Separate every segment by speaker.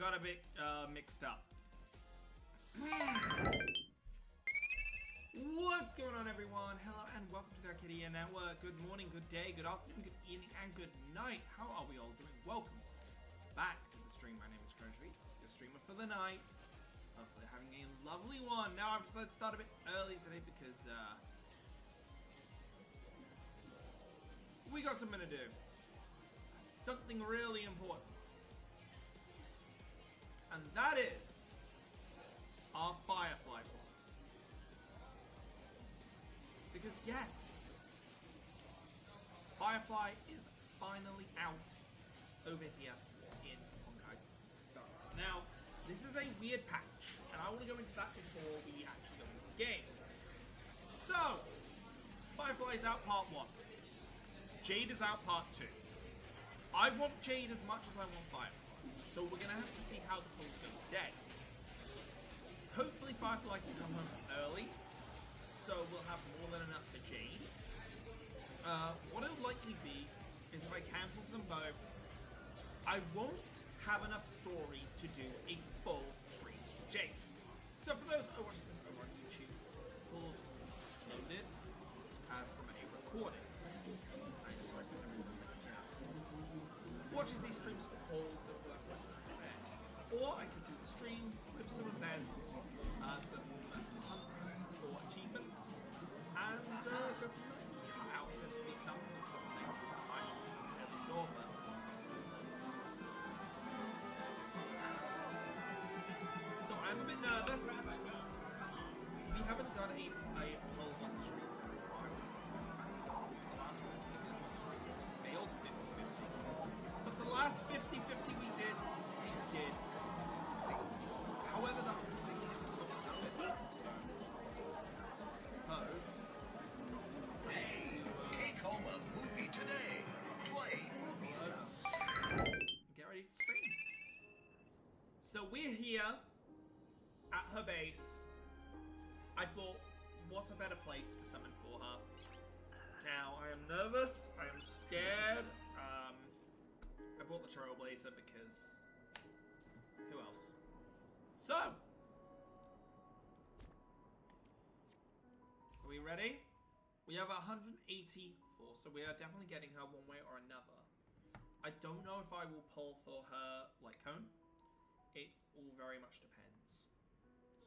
Speaker 1: got a bit mixed up. What's going on, everyone? Hello and welcome to the Arcadia Network. Good morning, good day, good afternoon, good evening, and good night. How are we all doing? Welcome back to the stream. My name is Fireflight, your streamer for the night. Hopefully having a lovely one. Now I've decided to start a bit early today because we got something to do. Something really important. And that is our Firefly boss. Because yes, Firefly is finally out over here in Honkai Star. Now, this is a weird patch, and I want to go into that before we actually go into the game. So, Firefly is out part 1. Jade is out part 2. I want Jade as much as I want Firefly, so we're going to have to see how the polls go today. Hopefully Firefly can come home early, so we'll have more than enough for Jade. What it'll likely be is if I cancel them both, I won't have enough story to do a full stream for Jade. So for those who are watching this over on YouTube, polls loaded from a recording. I'm sorry for everyone watching these streams for polls that will have. Or I could do the stream with some events, some hunts for achievements, and go from there. Just cut out the samples or something. I'm not really sure, but so I'm a bit nervous. We haven't done a poll on stream for a while. In fact, the last one we did on stream failed 50-50. But the last 50-50 we did succeed. However, that was the thing we did this one now. So, I suppose I need to
Speaker 2: take home a movie today. Play movie stuff.
Speaker 1: Get ready to stream. So we're here at her base. I thought, what's a better place to summon for her? Now, I am nervous, I am scared. I brought the Trailblazer because who else? So, are we ready? We have 184, so we are definitely getting her one way or another. I don't know if I will pull for her light cone. It all very much depends.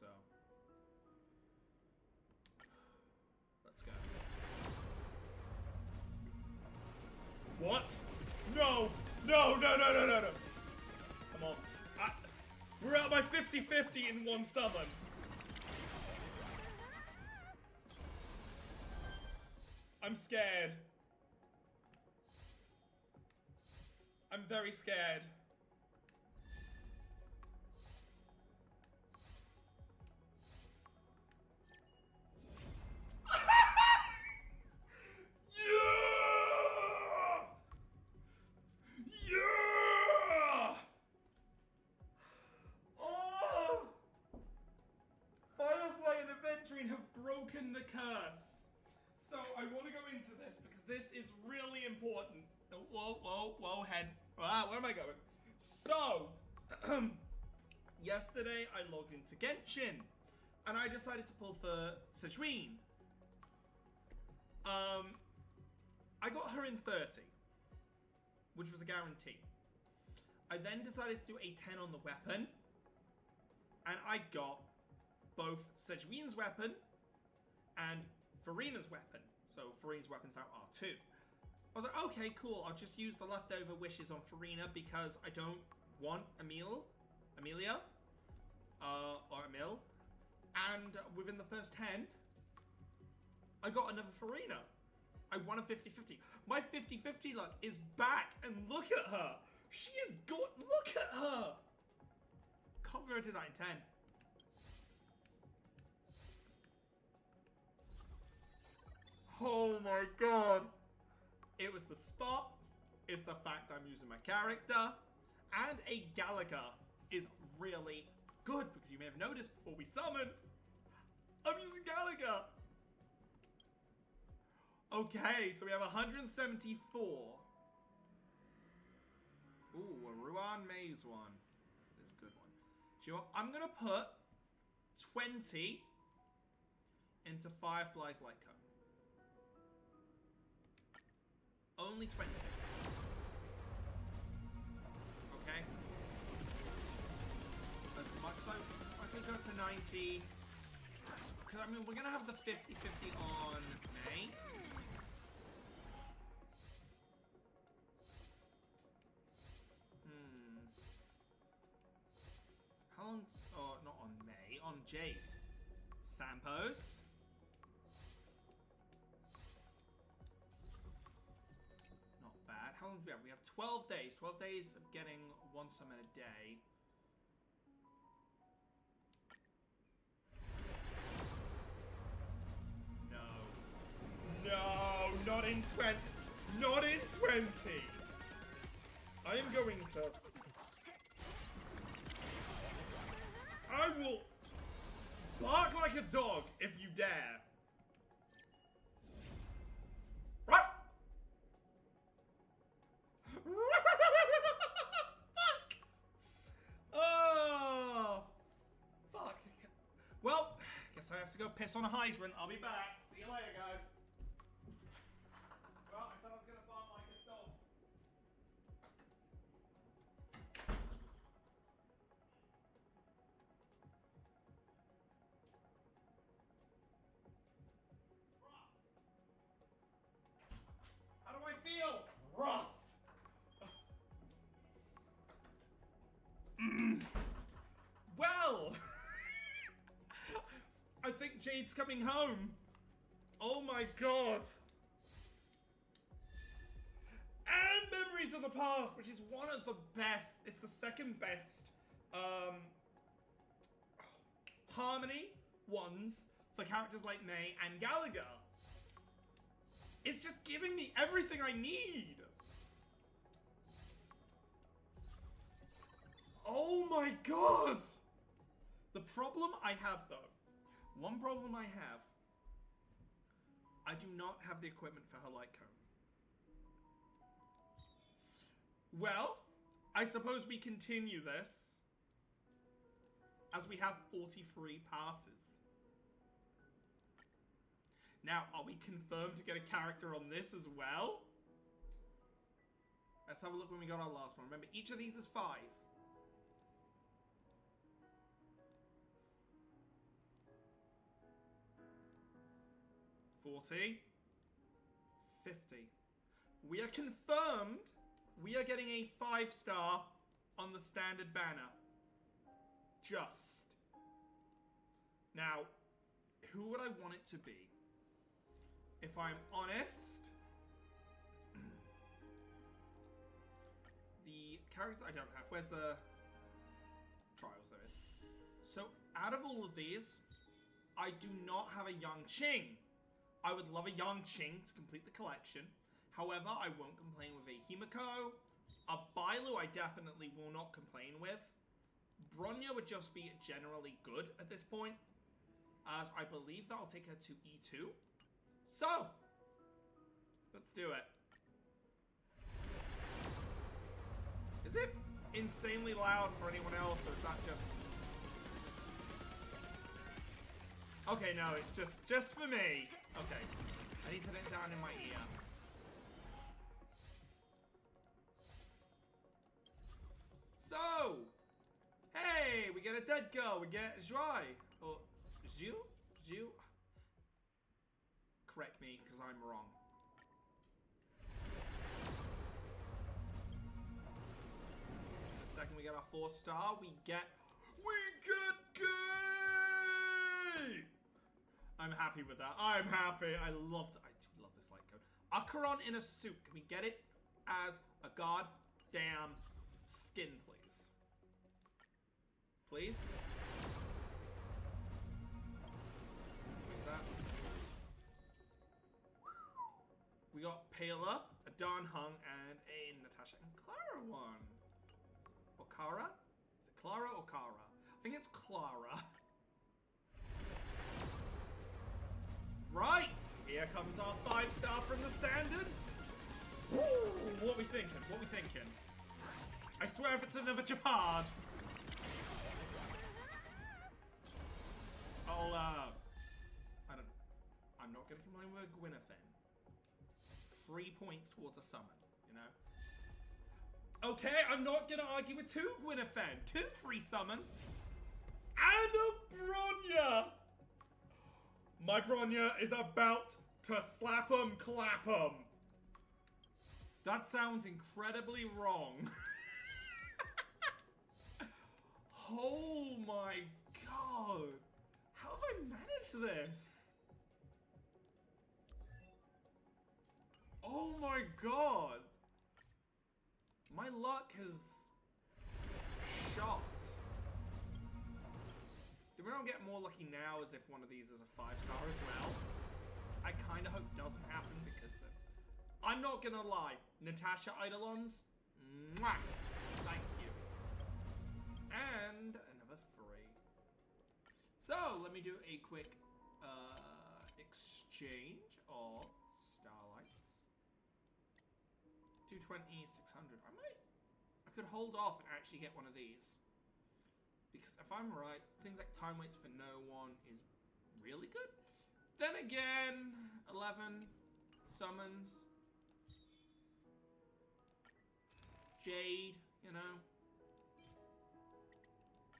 Speaker 1: So, let's go. What? No! No, no, no, no, no, no! Come on. We're at my 50-50 in one summon. I'm scared. I'm very scared. Yeah! Yeah! Oh! Firefly and Aventurine have broken the curse. So I want to go into this because this is really important. Oh, whoa, whoa, whoa, head. Ah, where am I going? So, yesterday I logged into Genshin and I decided to pull for Sejuani. I got her in 30, which was a guarantee. I then decided to do a 10 on the weapon, and I got both Sejuani's weapon and Furina's weapon. So Furina's weapon's now R2. I was like, okay, cool. I'll just use the leftover wishes on Furina because I don't want Amelia, or Emil. And within the first 10, I got another Furina. I won a 50-50. My 50-50 luck is back, and look at her. She is good. Look at her. Can't believe I did that in 10. Oh my god. It was the spot. It's the fact I'm using my character. And a Gallagher is really good because you may have noticed before we summoned, I'm using Gallagher. Okay, so we have 174. Ooh, a Ruan Maze one. That is good. you know what? I'm going to put 20 into Firefly's light cone. Only 20. Okay. As much so, I could go to 90. Because, I mean, we're going to have the 50-50 on May. How long? Oh, not on May. On Jade. Sampos. Not bad. How long do we have? We have 12 days. 12 days of getting one summon a day. No. No, not in 20. Not in 20. I am going to... I will bark like a dog if you dare. Fuck! Oh, fuck. Well, guess I have to go piss on a hydrant. I'll be back. See you later, guys. Well, I said I was gonna bark like a dog. How do I feel? Rough. Well, I think Jade's coming home. Oh my god. And Memories of the Past, which is one of the best. It's the second best harmony ones for characters like May and Gallagher. It's just giving me everything I need. Oh my god! The problem I have, though, one problem I have, I do not have the equipment for her light cone. Well, I suppose we continue this as we have 43 passes. Now, are we confirmed to get a character on this as well? Let's have a look when we got our last one. Remember, each of these is 5. $40. $50. We are confirmed we are getting a 5-star on the standard banner. Just. Now, who would I want it to be? If I'm honest, the characters I don't have. Where's the trials? There is. So, out of all of these, I do not have a Young Ching. I would love a Young Ching to complete the collection. However, I won't complain with a Himiko. A Bailu I definitely will not complain with. Bronya would just be generally good at this point, as I believe that I'll take her to E2. So, let's do it. Is it insanely loud for anyone else, or is that just... Okay, no, it's just for me. Okay, I need to put it down in my ear. So, hey, we get a dead girl, we get Joy, or Zhu? Correct me, because I'm wrong. The second we get our 4-star, we get gay! I'm happy with that. I'm happy. I do love this light code. Acheron in a suit. Can we get it as a goddamn skin, please? Please? What's that? We got Pela, a Dan Hung, and a Natasha and Clara one. Or Kara? Is it Clara or Kara? I think it's Clara. Right! Here comes our 5-star from the standard. Woo! What we thinking? What we thinking? I swear if it's another Japad. I don't know. I'm not going to complain with Gwynethyn. 3 points towards a summon, you know? Okay, I'm not going to argue with 2 Gwynethyn. 2 free summons. And a Bronya! My Bronya is about to slap 'em, clap 'em. That sounds incredibly wrong. Oh my god. How have I managed this? Oh my god. My luck has shot. Do we not get more lucky now as if one of these is a 5-star as well? I kind of hope doesn't happen because I'm not gonna lie. Natasha Eidolons? Mwah! Thank you. And another 3. So, let me do a quick exchange of Starlights. 220, 600. I could hold off and actually get one of these. Because if I'm right, things like Time Waits for No One is really good. Then again, 11 summons. Jade, you know.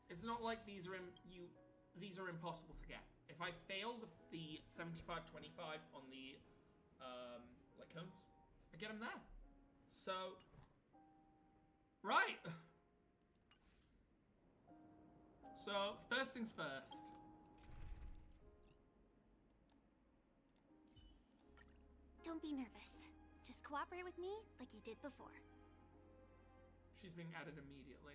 Speaker 1: It's not like these are impossible to get. If I fail the 75-25 on the like cones, I get them there. So, right. So, first things first.
Speaker 3: Don't be nervous. Just cooperate with me like you did before.
Speaker 1: She's being added immediately.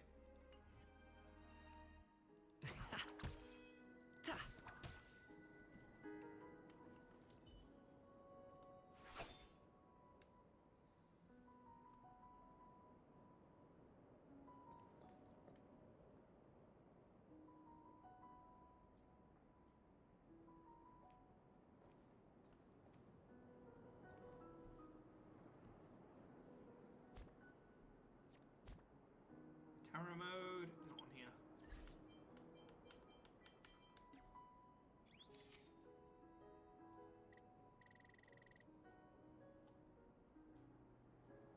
Speaker 1: Camera mode, not on here.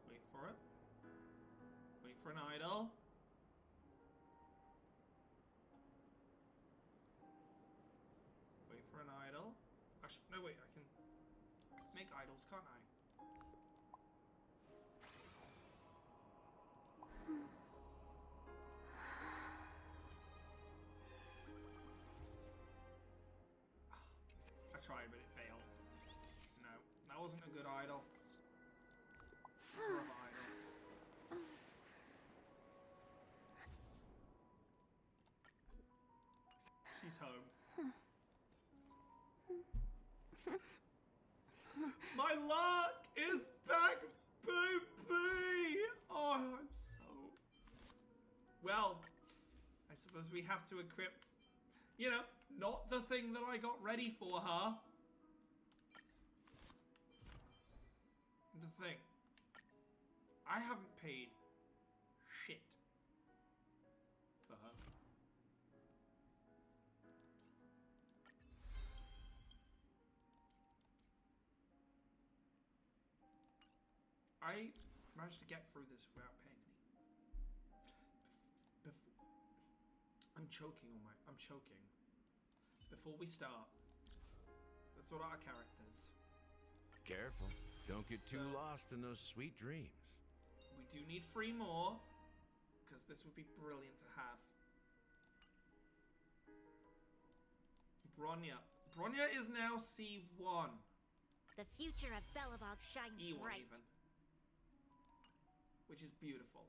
Speaker 1: Wait for it. Wait for an idol. Wait for an idol. Actually, no wait, I can make idols, can't I? I tried, but it failed. No, that wasn't a good idol. Idol. She's home. My luck is back, baby! Oh, I'm so... Well, I suppose we have to equip, you know, not the thing that I got ready for her. The thing. I haven't paid shit for her. I managed to get through this without paying any. I'm choking on my... I'm choking. Before we start, let's sort out our characters.
Speaker 4: Careful. Don't get too lost in those sweet dreams.
Speaker 1: We do need 3 more, because this would be brilliant to have. Bronya. Bronya is now C1.
Speaker 3: The future of Belobog shines
Speaker 1: E1
Speaker 3: bright.
Speaker 1: even. Which is beautiful.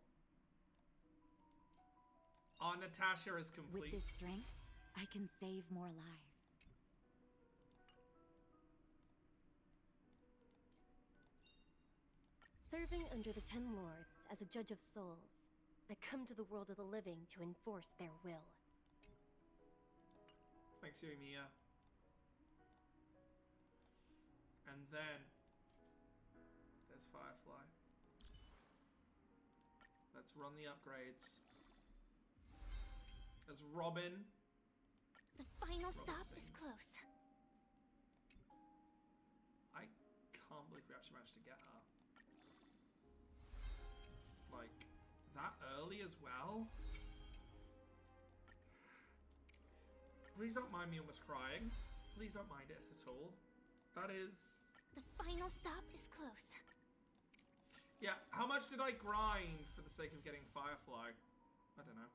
Speaker 1: Our Natasha is complete.
Speaker 5: With this strength, I can save more lives.
Speaker 6: Serving under the 10 lords as a judge of souls, I come to the world of the living to enforce their will.
Speaker 1: Thanks, Yoimiya. And then there's Firefly. Let's run the upgrades. There's Robin.
Speaker 3: The final
Speaker 1: Robert
Speaker 3: stop is
Speaker 1: sings.
Speaker 3: close.
Speaker 1: I can't believe we actually managed to get her. Like, that early as well? Please don't mind me almost crying. Please don't mind it at all. That is...
Speaker 3: The final stop is close.
Speaker 1: Yeah, how much did I grind for the sake of getting Firefly? I don't know.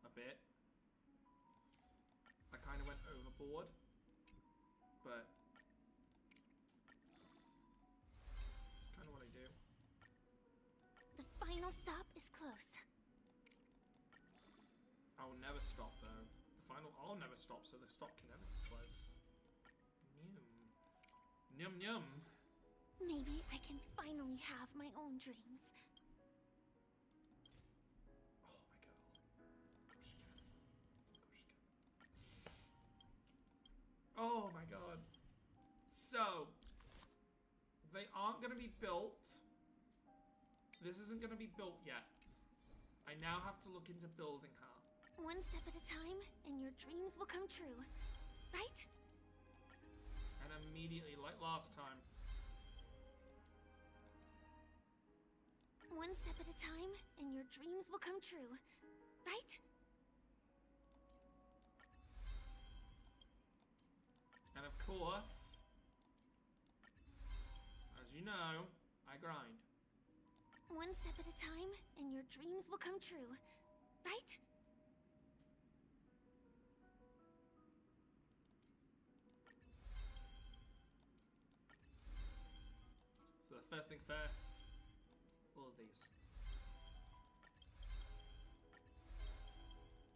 Speaker 1: A bit. I kind of went overboard. But... it's kind of what I do.
Speaker 3: The final stop is close.
Speaker 1: I will never stop though. The final... I'll never stop, so the stop can never be close. Yum yum.
Speaker 3: Maybe I can finally have my own dreams.
Speaker 1: Oh my god. Oh my god. So, they aren't going to be built. This isn't going to be built yet. I now have to look into building her.
Speaker 3: One step at a time, and your dreams will come true. Right?
Speaker 1: And immediately, like last time.
Speaker 3: One step at a time, and your dreams will come true. Right?
Speaker 1: And of course, as you know, I grind.
Speaker 3: One step at a time, and your dreams will come true. Right?
Speaker 1: So the first thing first, all of these.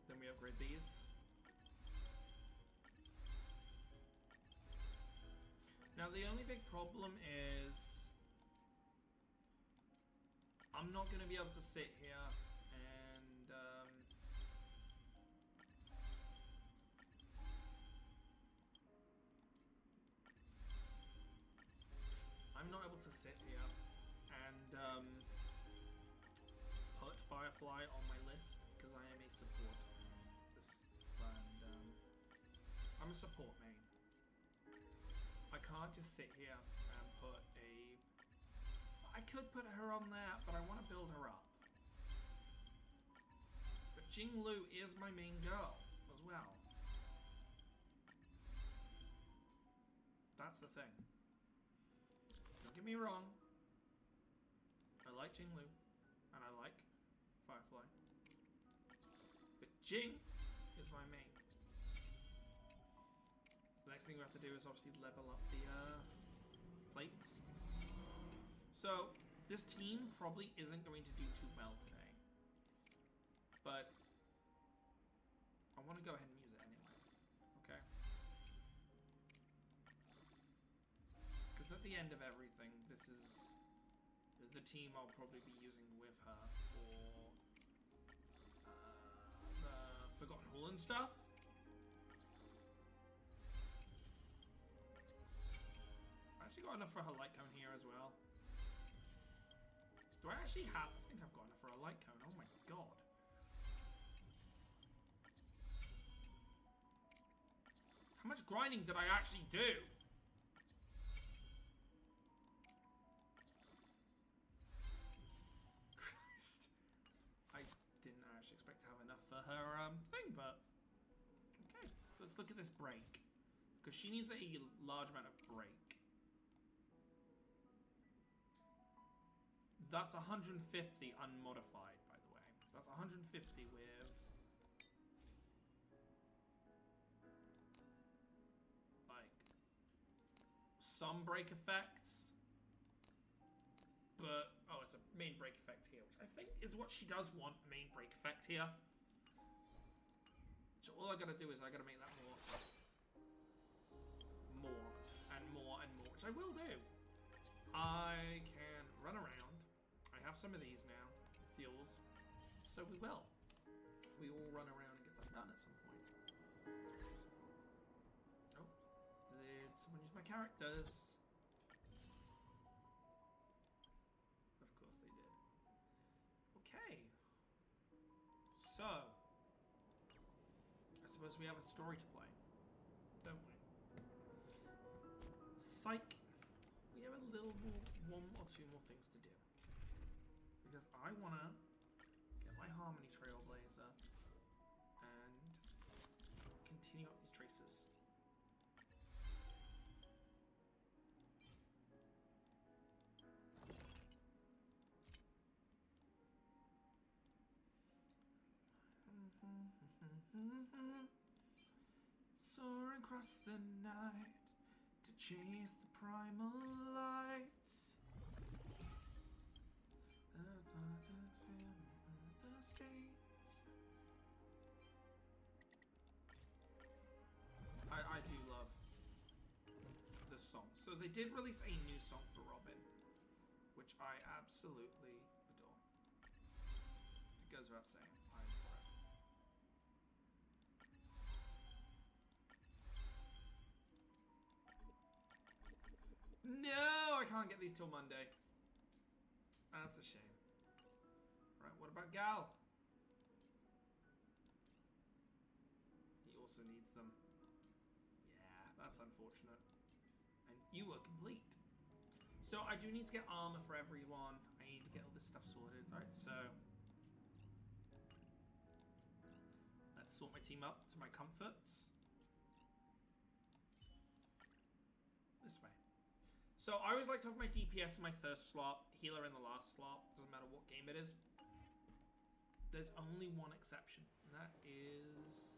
Speaker 1: Then we upgrade these. Now the only big problem is I'm not going to be able to sit here and I'm not able to sit here and put Firefly on my list because I am a support. I'm a support main. I can't just sit here and put a... I could put her on there, but I want to build her up. But Jinglu is my main girl as well. That's the thing. Don't get me wrong. I like Jinglu, and I like Firefly. But Jing is my main. The next thing we have to do is obviously level up the plates. So this team probably isn't going to do too well today, but I want to go ahead and use it anyway. Okay. Because at the end of everything, this is the team I'll probably be using with her for the Forgotten Hall and stuff. Got enough for her light cone here as well. Do I actually have... I think I've got enough for a light cone. Oh my god. How much grinding did I actually do? Christ. I didn't actually expect to have enough for her thing, but... Okay, so let's look at this break. Because she needs a large amount of break. That's 150 unmodified, by the way. That's 150 with... like... some break effects. But... oh, it's a main break effect here, which I think is what she does want, a main break effect here. So all I gotta do is I gotta make that more. More, and more, and more, which I will do. I can run around. I have some of these now, fuels, so we will. We will run around and get that done at some point. Oh, did someone use my characters? Of course they did. Okay. So, I suppose we have a story to play, don't we? Psych. We have a little more, one or two more things to do. Because I want to get my Harmony Trailblazer and continue up these traces. Soaring across the night to chase the primal lights. I do love this song. So they did release a new song for Robin, which I absolutely adore. It goes without saying, I adore it. No, I can't get these till Monday. That's a shame. Right, what about Gal? He also needs them. Yeah, that's unfortunate. And you are complete. So I do need to get armor for everyone. I need to get all this stuff sorted. Alright, so let's sort my team up to my comforts. This way. So I always like to have my DPS in my first slot, healer in the last slot. Doesn't matter what game it is. There's only one exception, and that is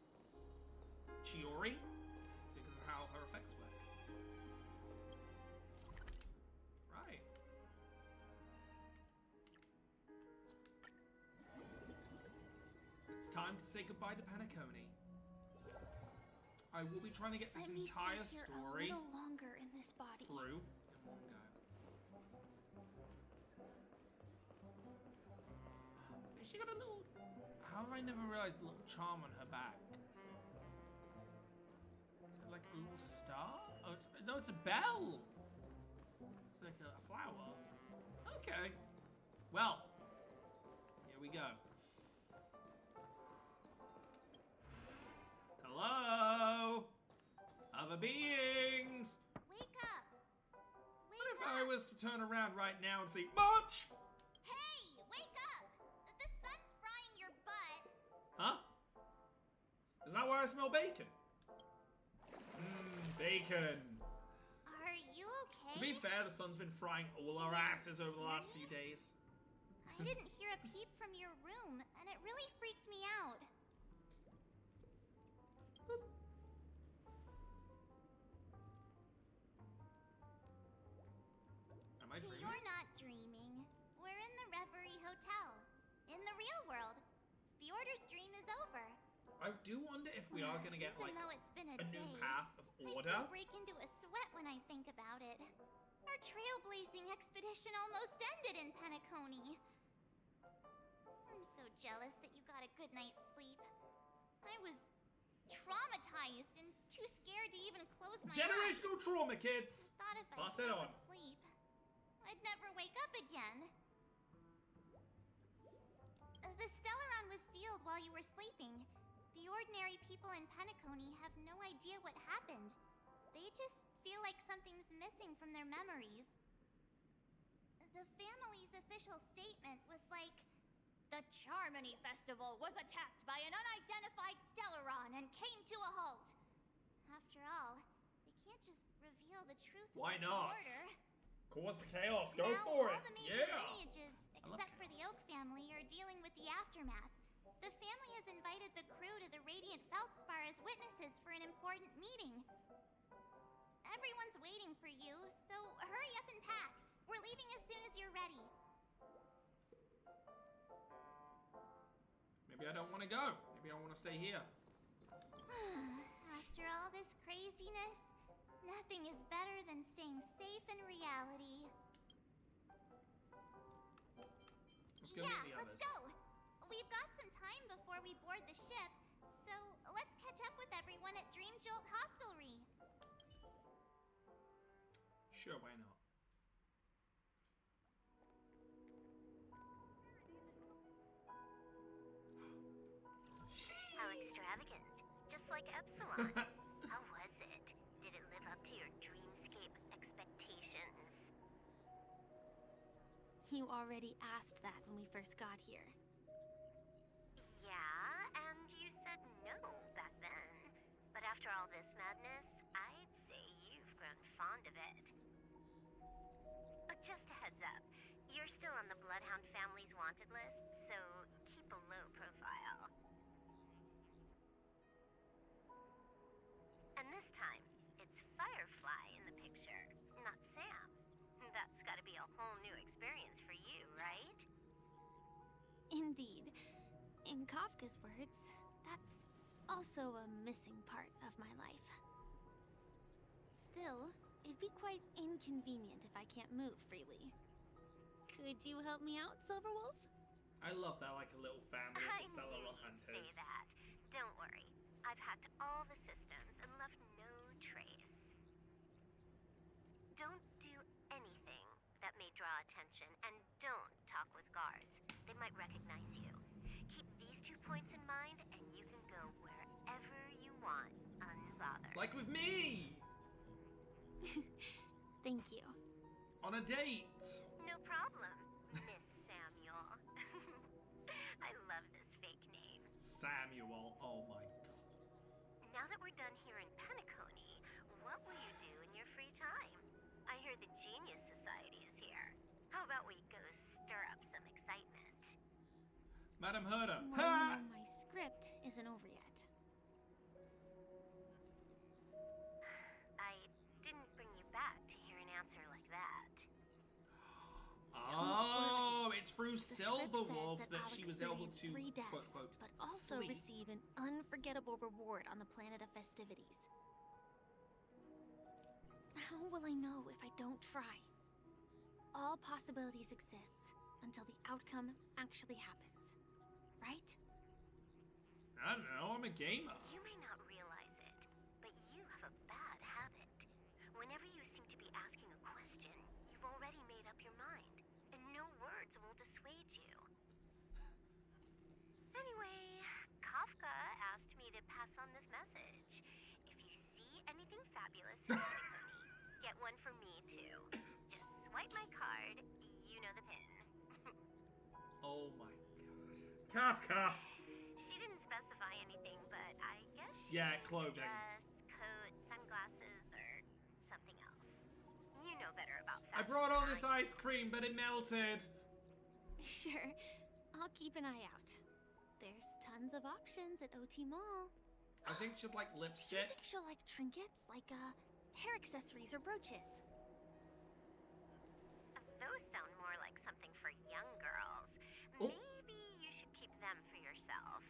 Speaker 1: Chiori, because of how her effects work. Right. It's time to say goodbye to Panacone. I will be trying to get this entire story
Speaker 3: a little longer in this body.
Speaker 1: through in one go. She got a little... How have I never realized a little charm on her back? Is it like a little star? Oh, no, it's a bell. It's like a flower. Okay. Well, here we go. Hello? Other beings?
Speaker 3: Wake up!
Speaker 1: What if I was to turn around right now and say, March?
Speaker 3: Hey, wake up! The sun's frying your butt.
Speaker 1: Huh? Is that why I smell bacon? Bacon.
Speaker 3: Are you okay?
Speaker 1: To be fair, the sun's been frying all our asses over the last few days.
Speaker 3: I didn't hear a peep from your room, and it really freaked me out.
Speaker 1: Am I dreaming?
Speaker 3: You're not dreaming. We're in the Reverie Hotel. In the real world. The Order's dream is over.
Speaker 1: I do wonder if we are going to get,
Speaker 3: Even
Speaker 1: like,
Speaker 3: though it's been
Speaker 1: a
Speaker 3: a
Speaker 1: new
Speaker 3: day,
Speaker 1: path of
Speaker 3: I
Speaker 1: order.
Speaker 3: still break into a sweat when I think about it. Our trailblazing expedition almost ended in Penacony. I'm so jealous that you got a good night's sleep. I was traumatized and too scared to even close my
Speaker 1: Generational
Speaker 3: eyes.
Speaker 1: trauma, kids.
Speaker 3: Thought if I
Speaker 1: Pass it
Speaker 3: fell
Speaker 1: on.
Speaker 3: asleep, I'd never wake up again. The Stellaron was sealed while you were sleeping. The ordinary people in Penacony have no idea what happened. They just feel like something's missing from their memories. The family's official statement was like, "The Charmony Festival was attacked by an unidentified Stellaron and came to a halt." After all, they can't just reveal the truth
Speaker 1: Why
Speaker 3: about
Speaker 1: not?
Speaker 3: the Order.
Speaker 1: Cause the chaos. Go
Speaker 3: Now,
Speaker 1: for
Speaker 3: all
Speaker 1: it.
Speaker 3: the major
Speaker 1: Yeah.
Speaker 3: lineages, except for the Oak family, are dealing with the aftermath. The family has invited the crew to the Radiant Feldspar as witnesses for an important meeting. Everyone's waiting for you, so hurry up and pack. We're leaving as soon as you're ready.
Speaker 1: Maybe I don't want to go. Maybe I want to stay here.
Speaker 3: After all this craziness, nothing is better than staying safe in reality.
Speaker 1: Let's go meet the others.
Speaker 3: Let's go. We've got some time before we board the ship, so let's catch up with everyone at Dream Jolt Hostelry.
Speaker 1: Sure, why not?
Speaker 3: How extravagant. Just like
Speaker 7: like Epsilon. How was it? Did it live up to your dreamscape expectations?
Speaker 8: You already asked that when we first got here.
Speaker 7: Yeah, and you said no back then. But after all this madness, I'd say you've grown fond of it. Just a heads up, you're still on the Bloodhound family's wanted list, so keep a low profile. And this time, it's Firefly in the picture, not Sam. That's gotta be a whole new experience for you, right?
Speaker 8: Indeed. In Kafka's words, that's also a missing part of my life. Still, it'd be quite inconvenient if I can't move freely. Could you help me out, Silverwolf?
Speaker 1: I love that, like a little family
Speaker 7: I
Speaker 1: of the Stellar
Speaker 7: knew
Speaker 1: Rock
Speaker 7: you'd
Speaker 1: Hunters.
Speaker 7: say that. Don't worry. I've hacked all the systems and left no trace. Don't do anything that may draw attention, and don't talk with guards. They might recognize you. Keep these 2 points in mind, and you can go wherever you want, unbothered.
Speaker 1: Like with me!
Speaker 8: Thank you.
Speaker 1: On a date!
Speaker 7: No problem, Miss Samuel. I love this fake name.
Speaker 1: Samuel, oh my god.
Speaker 7: Now that we're done here in Penacony, what will you do in your free time? I hear the Genius Society is here. How about we go stir up some excitement?
Speaker 1: Madam Herder.
Speaker 8: Well,
Speaker 1: Ha!
Speaker 8: my script isn't over yet.
Speaker 7: I didn't bring you back to hear an answer like that.
Speaker 1: Oh, it's through
Speaker 8: The script
Speaker 1: Silverwolf
Speaker 8: says
Speaker 1: that
Speaker 8: I'll
Speaker 1: she was able
Speaker 8: experience
Speaker 1: to,
Speaker 8: 3 deaths,
Speaker 1: quote,
Speaker 8: but also
Speaker 1: sleep.
Speaker 8: receive an unforgettable reward on the planet of festivities. How will I know if I don't try? All possibilities exist until the outcome actually happens, right?
Speaker 1: I don't know, I'm a gamer.
Speaker 7: You may not realize it, but you have a bad habit. Whenever you seem to be asking a question, you've already made up your mind, and no words will dissuade you. Anyway, Kafka asked me to pass on this message. If you see anything fabulous in Penacony, get one for me too. Just swipe my card, you know the pin.
Speaker 1: Oh my god. Kafka!
Speaker 7: She didn't specify anything, but I guess she
Speaker 1: Yeah,
Speaker 7: meant a
Speaker 1: clothing.
Speaker 7: dress, coat, sunglasses, or something else. You know better about
Speaker 1: I
Speaker 7: fashion
Speaker 1: brought all
Speaker 7: than
Speaker 1: this
Speaker 7: I do.
Speaker 1: ice cream, but it melted.
Speaker 8: Sure, I'll keep an eye out. There's tons of options at OT Mall.
Speaker 1: I think she'd like
Speaker 8: Do you
Speaker 1: lipstick.
Speaker 8: think she'll like trinkets, like hair accessories or brooches?
Speaker 7: Those sound more like something for young girls.
Speaker 1: Oh.
Speaker 7: Maybe you should keep them for yourself.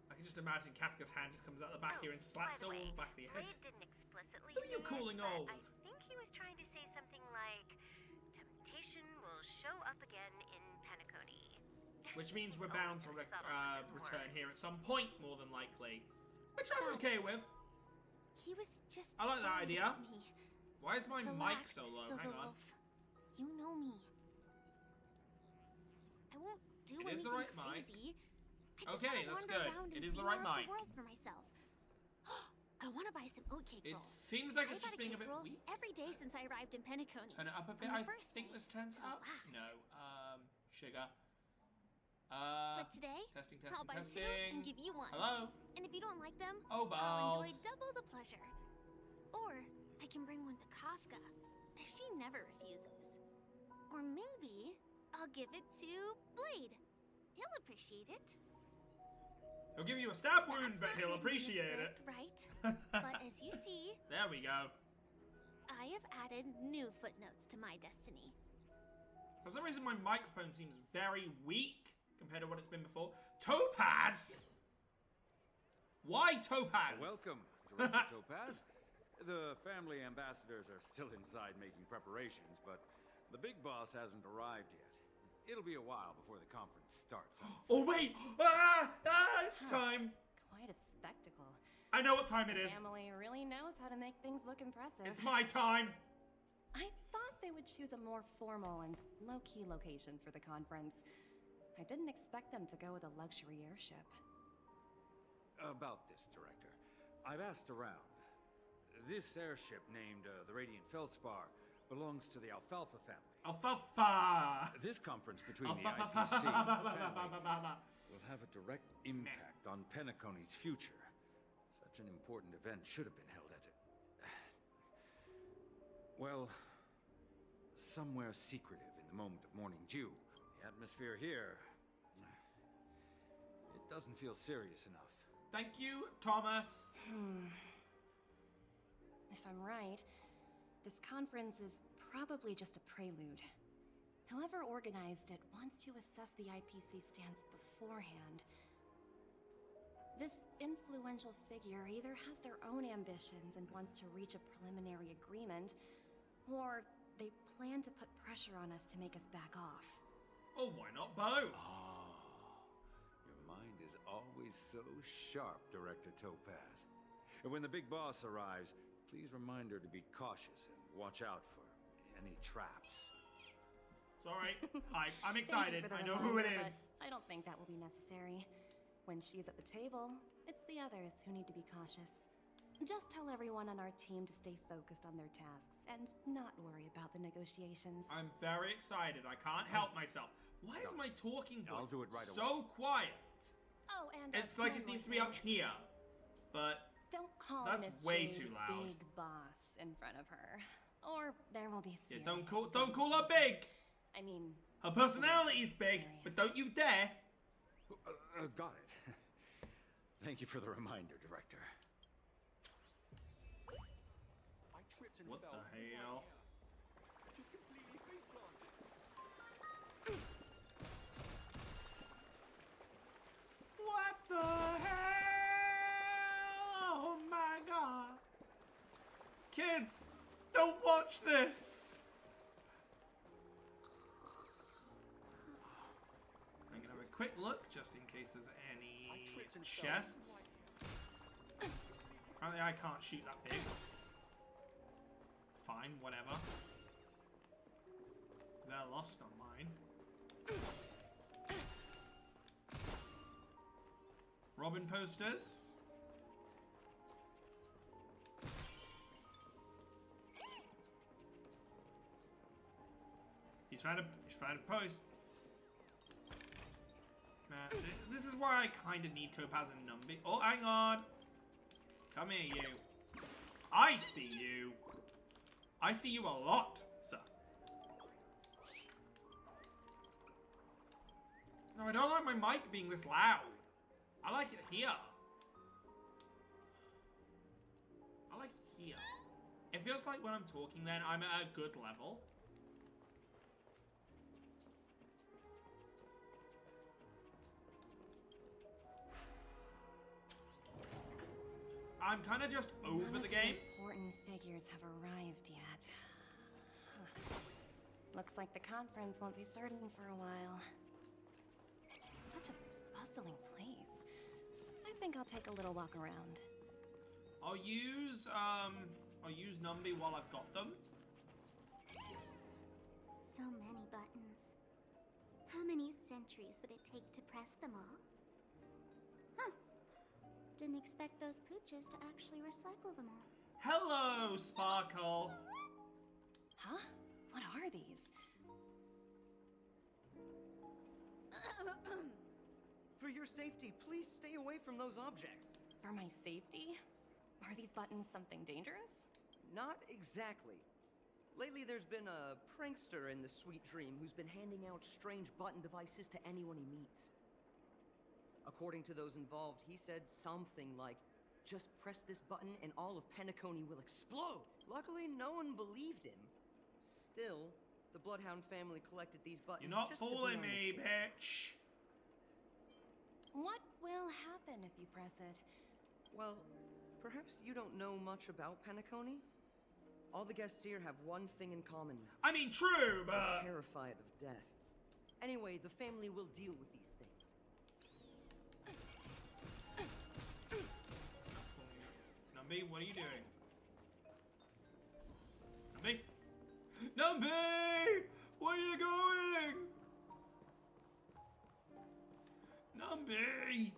Speaker 1: I can just imagine Kafka's hand just comes out the back here and slaps
Speaker 7: by the
Speaker 1: all
Speaker 7: way,
Speaker 1: over the back of your head.
Speaker 7: Blade didn't explicitly
Speaker 1: Who are you
Speaker 7: say
Speaker 1: calling
Speaker 7: it, but
Speaker 1: old?
Speaker 7: I think he was trying to say something like, temptation will show up again in Penacony.
Speaker 1: Which means we're
Speaker 7: Always
Speaker 1: bound to
Speaker 7: so subtle with his
Speaker 1: return
Speaker 7: words.
Speaker 1: here at some point, more than likely. Which I'm
Speaker 8: Got
Speaker 1: okay
Speaker 8: it.
Speaker 1: with.
Speaker 8: He was just
Speaker 1: I like that
Speaker 8: worried
Speaker 1: idea.
Speaker 8: about me.
Speaker 1: Why is my mic
Speaker 8: Relax,
Speaker 1: so low? Hang on.
Speaker 8: Silverwolf. You know me. I won't do
Speaker 1: It is
Speaker 8: anything
Speaker 1: the right mic.
Speaker 8: crazy. I just
Speaker 1: Okay,
Speaker 8: wanna
Speaker 1: that's
Speaker 8: wander
Speaker 1: good.
Speaker 8: around and
Speaker 1: It is
Speaker 8: see
Speaker 1: the right
Speaker 8: more of
Speaker 1: mic.
Speaker 8: the world for myself. I want to buy some oatcake
Speaker 1: It
Speaker 8: rolls.
Speaker 1: seems like
Speaker 8: I've
Speaker 1: it's
Speaker 8: had
Speaker 1: just
Speaker 8: a
Speaker 1: being a
Speaker 8: cake
Speaker 1: bit
Speaker 8: roll
Speaker 1: weak.
Speaker 8: every day since I arrived in Penacony.
Speaker 1: Turn it up a bit.
Speaker 8: On
Speaker 1: I
Speaker 8: the first
Speaker 1: think
Speaker 8: day,
Speaker 1: this turns
Speaker 8: to
Speaker 1: up.
Speaker 8: last.
Speaker 1: No. Sugar.
Speaker 8: But today,
Speaker 1: Testing,
Speaker 8: I'll buy
Speaker 1: testing,
Speaker 8: 2 and
Speaker 1: testing.
Speaker 8: give you 1.
Speaker 1: Hello?
Speaker 8: And if you don't like them,
Speaker 1: Oh,
Speaker 8: I'll enjoy
Speaker 1: balls.
Speaker 8: double the pleasure. Or I can bring one to Kafka, as she never refuses. Or maybe I'll give it to Blade. He'll appreciate it.
Speaker 1: He'll give you a stab wound,
Speaker 8: That's
Speaker 1: but
Speaker 8: not
Speaker 1: he'll
Speaker 8: written in the
Speaker 1: appreciate it.
Speaker 8: script, right? But as you see,
Speaker 1: There we go.
Speaker 8: I have added new footnotes to my destiny.
Speaker 1: For some reason, my microphone seems very weak compared to what it's been before. Topaz? Why Topaz?
Speaker 9: Welcome, Director Topaz. The family ambassadors are still inside making preparations, but the big boss hasn't arrived yet. It'll be a while before the conference starts.
Speaker 1: Oh, wait! It's time!
Speaker 10: Quite a spectacle.
Speaker 1: I know what time it is.
Speaker 10: Family really knows how to make things look impressive.
Speaker 1: It's my time!
Speaker 10: I thought they would choose a more formal and low-key location for the conference. I didn't expect them to go with a luxury airship.
Speaker 9: About this, Director. I've asked around. This airship named the Radiant Feldspar belongs to the Alfalfa family.
Speaker 1: Alfalfa!
Speaker 9: This conference between the IPC and the family will have a direct impact on Penacony's future. Such an important event should have been held at it. Well, somewhere secretive in the moment of morning dew. The atmosphere here, it doesn't feel serious enough.
Speaker 1: Thank you, Thomas.
Speaker 10: If I'm right, this conference is probably just a prelude. Whoever organized it wants to assess the IPC stance beforehand. This influential figure either has their own ambitions and wants to reach a preliminary agreement, or they plan to put pressure on us to make us back off.
Speaker 1: Oh, why not both?
Speaker 9: Oh, your mind is always so sharp, Director Topaz. And when the big boss arrives, please remind her to be cautious and watch out for any traps.
Speaker 1: It's alright. Hi, I'm
Speaker 10: Thank you
Speaker 1: excited.
Speaker 10: for the
Speaker 1: I know who it
Speaker 10: reminder,
Speaker 1: is.
Speaker 10: but I don't think that will be necessary. When she's at the table, it's the others who need to be cautious. Just tell everyone on our team to stay focused on their tasks and not worry about the negotiations.
Speaker 1: I'm very excited. I can't help myself. Why is my talking voice
Speaker 9: I'll do it right
Speaker 1: so quiet?
Speaker 10: Oh, and
Speaker 1: It's like
Speaker 10: one
Speaker 1: it
Speaker 10: more
Speaker 1: needs to be up
Speaker 10: thing.
Speaker 1: here. But
Speaker 10: Don't call
Speaker 1: That's
Speaker 10: Miss
Speaker 1: way
Speaker 10: Jade
Speaker 1: too loud.
Speaker 10: Big Boss in front of her, or there will be
Speaker 1: yeah,
Speaker 10: serious
Speaker 1: don't call her big.
Speaker 10: I mean,
Speaker 1: Her personality's big, but don't you dare.
Speaker 9: Got it. Thank you for the reminder, Director.
Speaker 1: What the hell?
Speaker 2: Just completely face planted.
Speaker 1: What the hell? Oh my god. Kids, don't watch this. I'm gonna have a quick look just in case there's any chests. Apparently I can't shoot that big. Fine, whatever. They're lost on mine. Robin posters. He's found a post. Man, this is why I kind of need Topaz and Numby. Oh, hang on. Come here, you. I see you. I see you a lot, sir. No, I don't like my mic being this loud. I like it here. I like it here. It feels like when I'm talking then I'm at a good level. I'm kind of just over the game.
Speaker 10: Important figures have arrived yet. Huh. Looks like the conference won't be starting for a while. Such a bustling place. I think I'll take a little walk around.
Speaker 1: I'll use Numby while I've got them.
Speaker 3: So many buttons. How many centuries would it take to press them all? Huh. Didn't expect those pooches to actually recycle them all.
Speaker 1: Hello, Sparkle.
Speaker 10: Huh? What are these?
Speaker 11: For your safety, please stay away from those objects.
Speaker 10: For my safety? Are these buttons something dangerous?
Speaker 11: Not exactly. Lately, there's been a prankster in the Sweet Dream who's been handing out strange button devices to anyone he meets. According to those involved, he said something like, "Just press this button and all of Penacony will explode." Luckily, no one believed him. Still, the Bloodhound family collected these buttons.
Speaker 1: You're not
Speaker 11: just to be
Speaker 1: fooling
Speaker 11: on the
Speaker 1: me,
Speaker 11: safe.
Speaker 1: bitch.
Speaker 10: What will happen if you press it?
Speaker 11: Well, perhaps you don't know much about Penacony? All the guests here have one thing in common.
Speaker 1: I mean, true,
Speaker 11: They're
Speaker 1: but...
Speaker 11: terrified of death. Anyway, the family will deal with these things.
Speaker 1: Numby, what are you doing? Numby? Numby! Where are you going? Numby!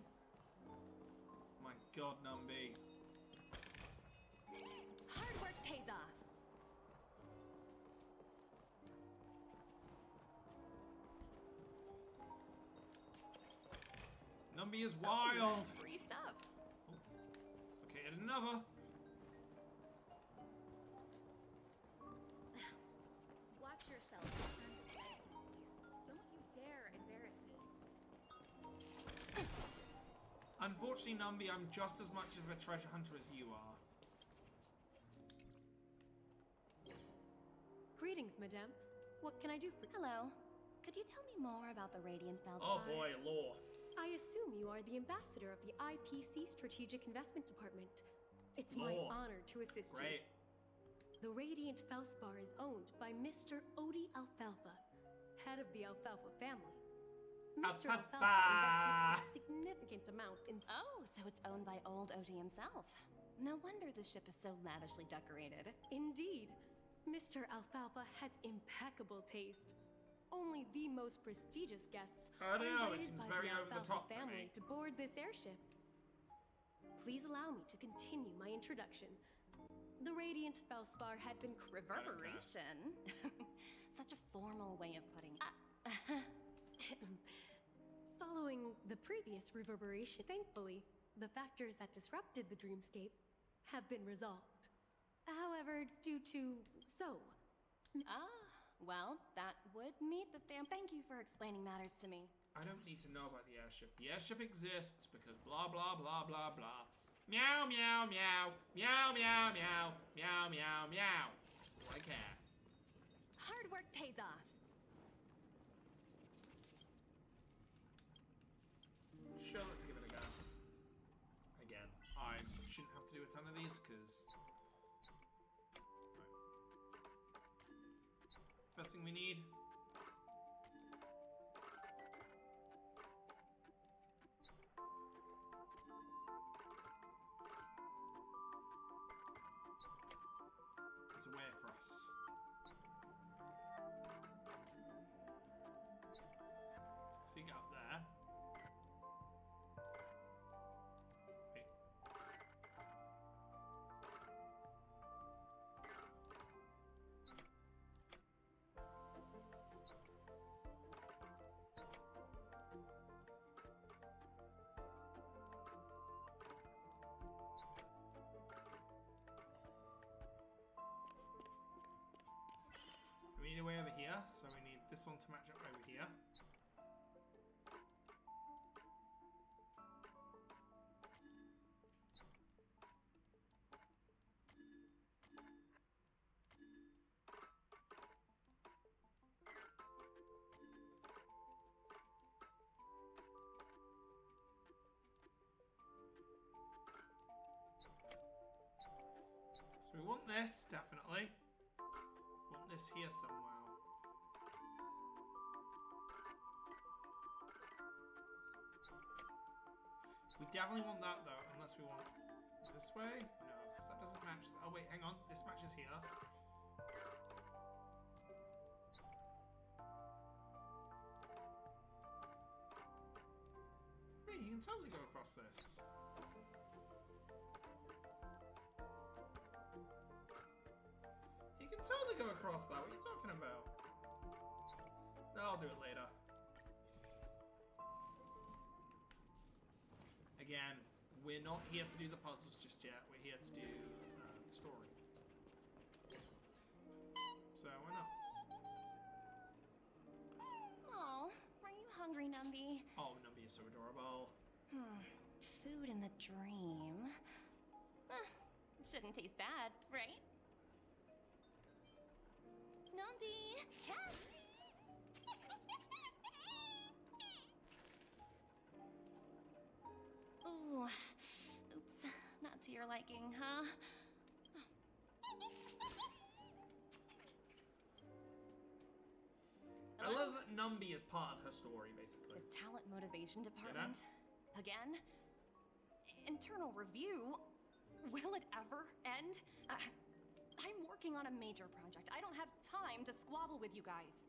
Speaker 1: My god, Numby. Numby is wild.
Speaker 10: Free stuff.
Speaker 1: Oh, located another.
Speaker 12: Watch yourself. Don't you dare embarrass me.
Speaker 1: Unfortunately, Numby, I'm just as much of a treasure hunter as you are.
Speaker 6: Greetings, madame. What can I do for you?
Speaker 10: Hello. Could you tell me more about the Radiant Feldspar?
Speaker 1: Oh boy, lore.
Speaker 6: I assume you are the ambassador of the IPC Strategic Investment Department. It's my
Speaker 1: Lore.
Speaker 6: honor to assist
Speaker 1: Great.
Speaker 6: you. The Radiant Feldspar is owned by Mr. Odie Alfalfa, head of the Alfalfa family. Mr.
Speaker 1: Alfalfa.
Speaker 6: Alfalfa invested a significant amount in...
Speaker 10: Oh, so it's owned by old Odie himself. No wonder the ship is so lavishly decorated.
Speaker 6: Indeed. Mr. Alfalfa has impeccable taste. Only the most prestigious guests
Speaker 1: I
Speaker 6: are
Speaker 1: know, it
Speaker 6: invited
Speaker 1: seems
Speaker 6: by
Speaker 1: very
Speaker 6: the
Speaker 1: over the
Speaker 6: Alfalfa
Speaker 1: top for
Speaker 6: family
Speaker 1: me.
Speaker 6: to board this airship. Please allow me to continue my introduction. The Radiant Feldspar had been
Speaker 10: Reverberation. Such a formal way of putting it.
Speaker 6: Following the previous reverberation, thankfully, the factors that disrupted the dreamscape have been resolved. However, due to
Speaker 10: Well, that would meet the Thank you for explaining matters to me.
Speaker 1: I don't need to know about the airship. The airship exists because blah blah blah blah blah. Meow meow meow meow meow meow meow meow meow. That's all I care.
Speaker 10: Hard work pays off.
Speaker 1: Sure, let's give it a go. Again, I shouldn't have to do a ton of these because. First thing we need. Is a way across. So you get up there. Okay. We need a way over here, so we need this one to match up over here. So we want this, definitely. Want this here somewhere. We definitely want that though, unless we want this way? No, because that doesn't match. Oh wait, hang on. This matches here. Wait, you can totally go across this. You can totally go across that. What are you talking about? I'll do it later. Again, we're not here to do the puzzles just yet. We're here to do the story. So why not?
Speaker 10: Oh, are you hungry, Numby?
Speaker 1: Oh, Numby is so adorable.
Speaker 10: Food in the dream. Shouldn't taste bad, right? Numby! Cat! Ooh. Oops. Not to your liking, huh?
Speaker 1: I love that Numby is part of her story, basically.
Speaker 10: The talent motivation department? Again? Internal review? Will it ever end? I'm working on a major project. I don't have time to squabble with you guys.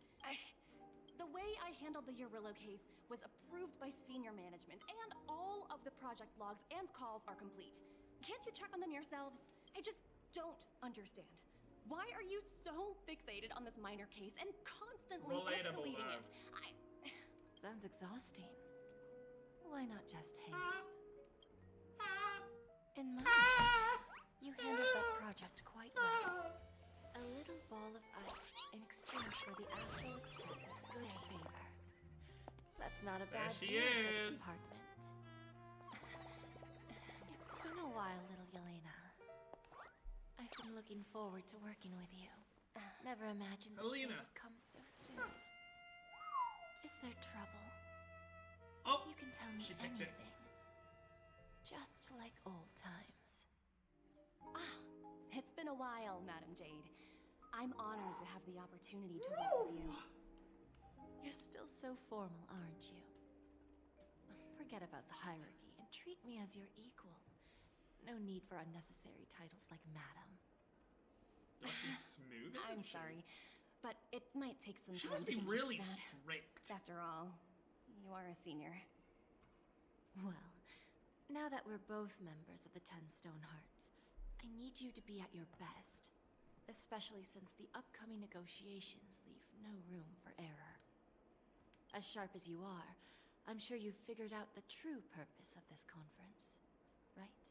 Speaker 10: The way I handled the Urillo case was approved by senior management, and all of the project logs and calls are complete. Can't you check on them yourselves? I just don't understand. Why are you so fixated on this minor case and constantly
Speaker 1: Relatable,
Speaker 10: escalating
Speaker 1: though.
Speaker 10: it? Sounds exhausting. Why not just hang up? In my opinion, you handled that project quite well. A little ball of ice in exchange for the Astral Express's good favor. That's not a bad deal for the department. It's been a while, little Yelena. I've been looking forward to working with you. Never imagined this day would come so soon. Is there trouble?
Speaker 1: Oh,
Speaker 10: you can tell me anything. Just like old times. Ah, it's been a while, Madam Jade. I'm honored to have the opportunity to work with you. You're still so formal, aren't you? Forget about the hierarchy and treat me as your equal. No need for unnecessary titles like Madam.
Speaker 1: Oh, she's smooth, isn't
Speaker 10: I'm
Speaker 1: she?
Speaker 10: sorry, but it might take some
Speaker 1: She
Speaker 10: time
Speaker 1: must
Speaker 10: to
Speaker 1: be
Speaker 10: get
Speaker 1: really
Speaker 10: used to that.
Speaker 1: strict.
Speaker 10: After all, you are a senior. Well, now that we're both members of the 10 Stone Hearts, I need you to be at your best. Especially since the upcoming negotiations leave no room for error. As sharp as you are, I'm sure you've figured out the true purpose of this conference, right?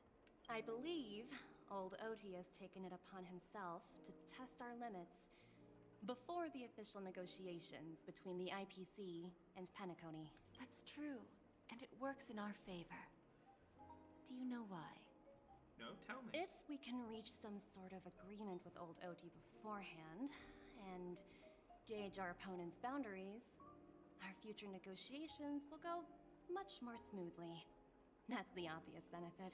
Speaker 10: I believe old Oti has taken it upon himself to test our limits before the official negotiations between the IPC and Penacony. That's true, and it works in our favor. Do you know why?
Speaker 1: No, tell me.
Speaker 10: If we can reach some sort of agreement with old Oti beforehand, and gauge our opponent's boundaries, our future negotiations will go much more smoothly. That's the obvious benefit.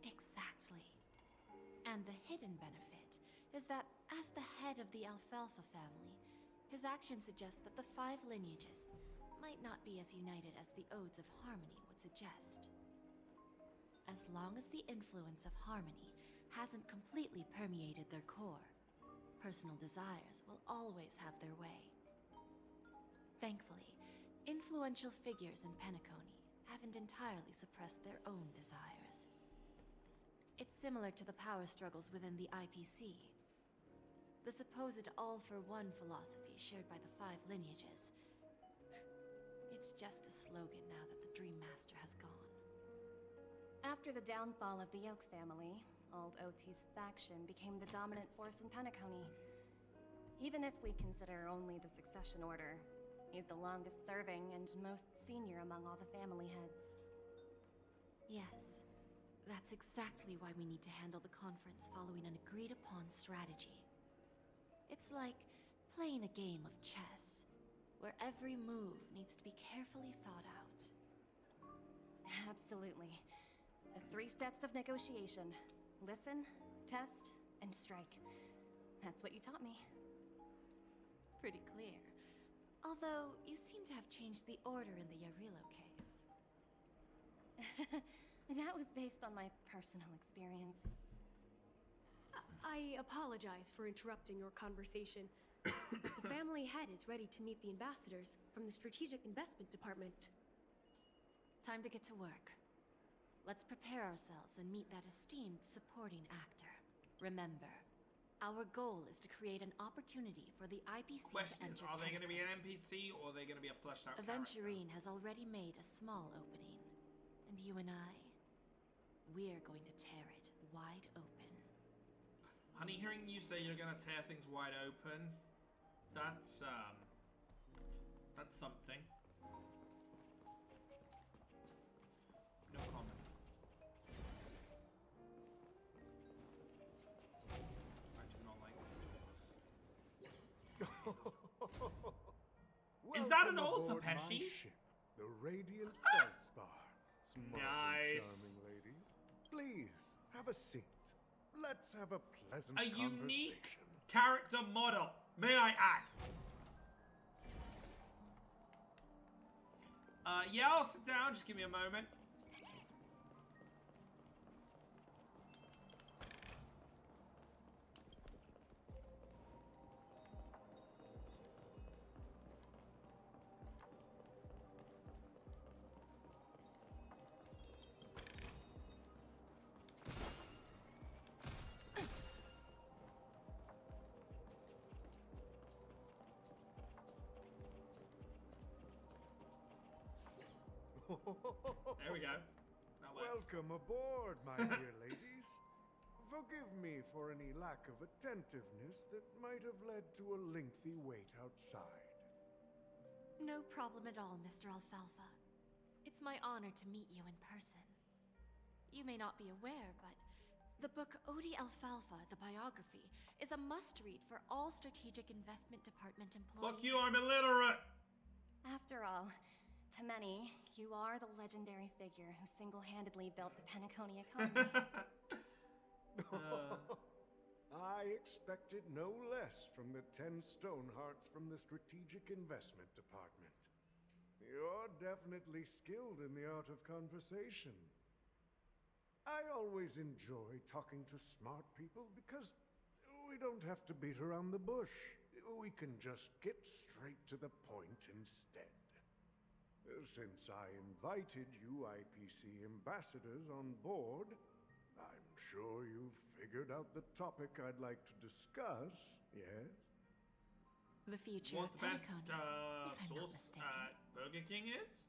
Speaker 10: Exactly. And the hidden benefit is that as the head of the Alfalfa family, his actions suggest that the 5 lineages might not be as united as the Odes of Harmony would suggest. As long as the influence of Harmony hasn't completely permeated their core, personal desires will always have their way. Thankfully, influential figures in Penacony haven't entirely suppressed their own desires. It's similar to the power struggles within the IPC. The supposed all-for-one philosophy shared by the 5 lineages. It's just a slogan now that the Dream Master has gone. After the downfall of the Yoke family, old Oti's faction became the dominant force in Penacony. Even if we consider only the succession order, he's the longest serving and most senior among all the family heads. Yes, that's exactly why we need to handle the conference following an agreed-upon strategy. It's like playing a game of chess, where every move needs to be carefully thought out. Absolutely. The 3 steps of negotiation. Listen, test, and strike. That's what you taught me. Pretty clear. Although, you seem to have changed the order in the Yarilo case. That was based on my personal experience.
Speaker 6: I apologize for interrupting your conversation. The family head is ready to meet the ambassadors from the Strategic Investment Department.
Speaker 10: Time to get to work. Let's prepare ourselves and meet that esteemed supporting actor. Remember, our goal is to create an opportunity for the IPC
Speaker 1: Question
Speaker 10: to
Speaker 1: is,
Speaker 10: enter
Speaker 1: are they going to be
Speaker 10: Penacony.
Speaker 1: an NPC or are they going to be a fleshed out character?
Speaker 10: Aventurine has already made a small opening. And you and I, we're going to tear it wide open.
Speaker 1: Honey, hearing you say you're going to tear things wide open, that's something. No comment. I do not like this. Is that an old
Speaker 13: Welcome aboard
Speaker 1: Pepeshi?
Speaker 13: my ship, the Radiant Feldspar. Smart and
Speaker 1: Nice.
Speaker 13: charming ladies. Please, have a seat. Let's have a pleasant
Speaker 1: A
Speaker 13: conversation.
Speaker 1: unique character model, may I add. Yeah, I'll sit down. Just give me a moment. There we go. That works.
Speaker 13: Welcome aboard, my dear ladies. Forgive me for any lack of attentiveness that might have led to a lengthy wait outside.
Speaker 14: No problem at all, Mr. Alfalfa. It's my honor to meet you in person. You may not be aware, but the book Odi Alfalfa, the biography, is a must-read for all Strategic Investment Department employees.
Speaker 1: Fuck you, I'm illiterate!
Speaker 10: After all, to many, you are the legendary figure who single-handedly built the Penacony economy.
Speaker 13: I expected no less from the 10 Stonehearts from the Strategic Investment Department. You're definitely skilled in the art of conversation. I always enjoy talking to smart people because we don't have to beat around the bush. We can just get straight to the point instead. Since I invited you IPC ambassadors on board, I'm sure you've figured out the topic I'd like to discuss, yes?
Speaker 14: The future
Speaker 1: What
Speaker 14: of
Speaker 1: the best
Speaker 14: Penacony, if I'm not
Speaker 1: sauce
Speaker 14: mistaken.
Speaker 1: at Burger King is?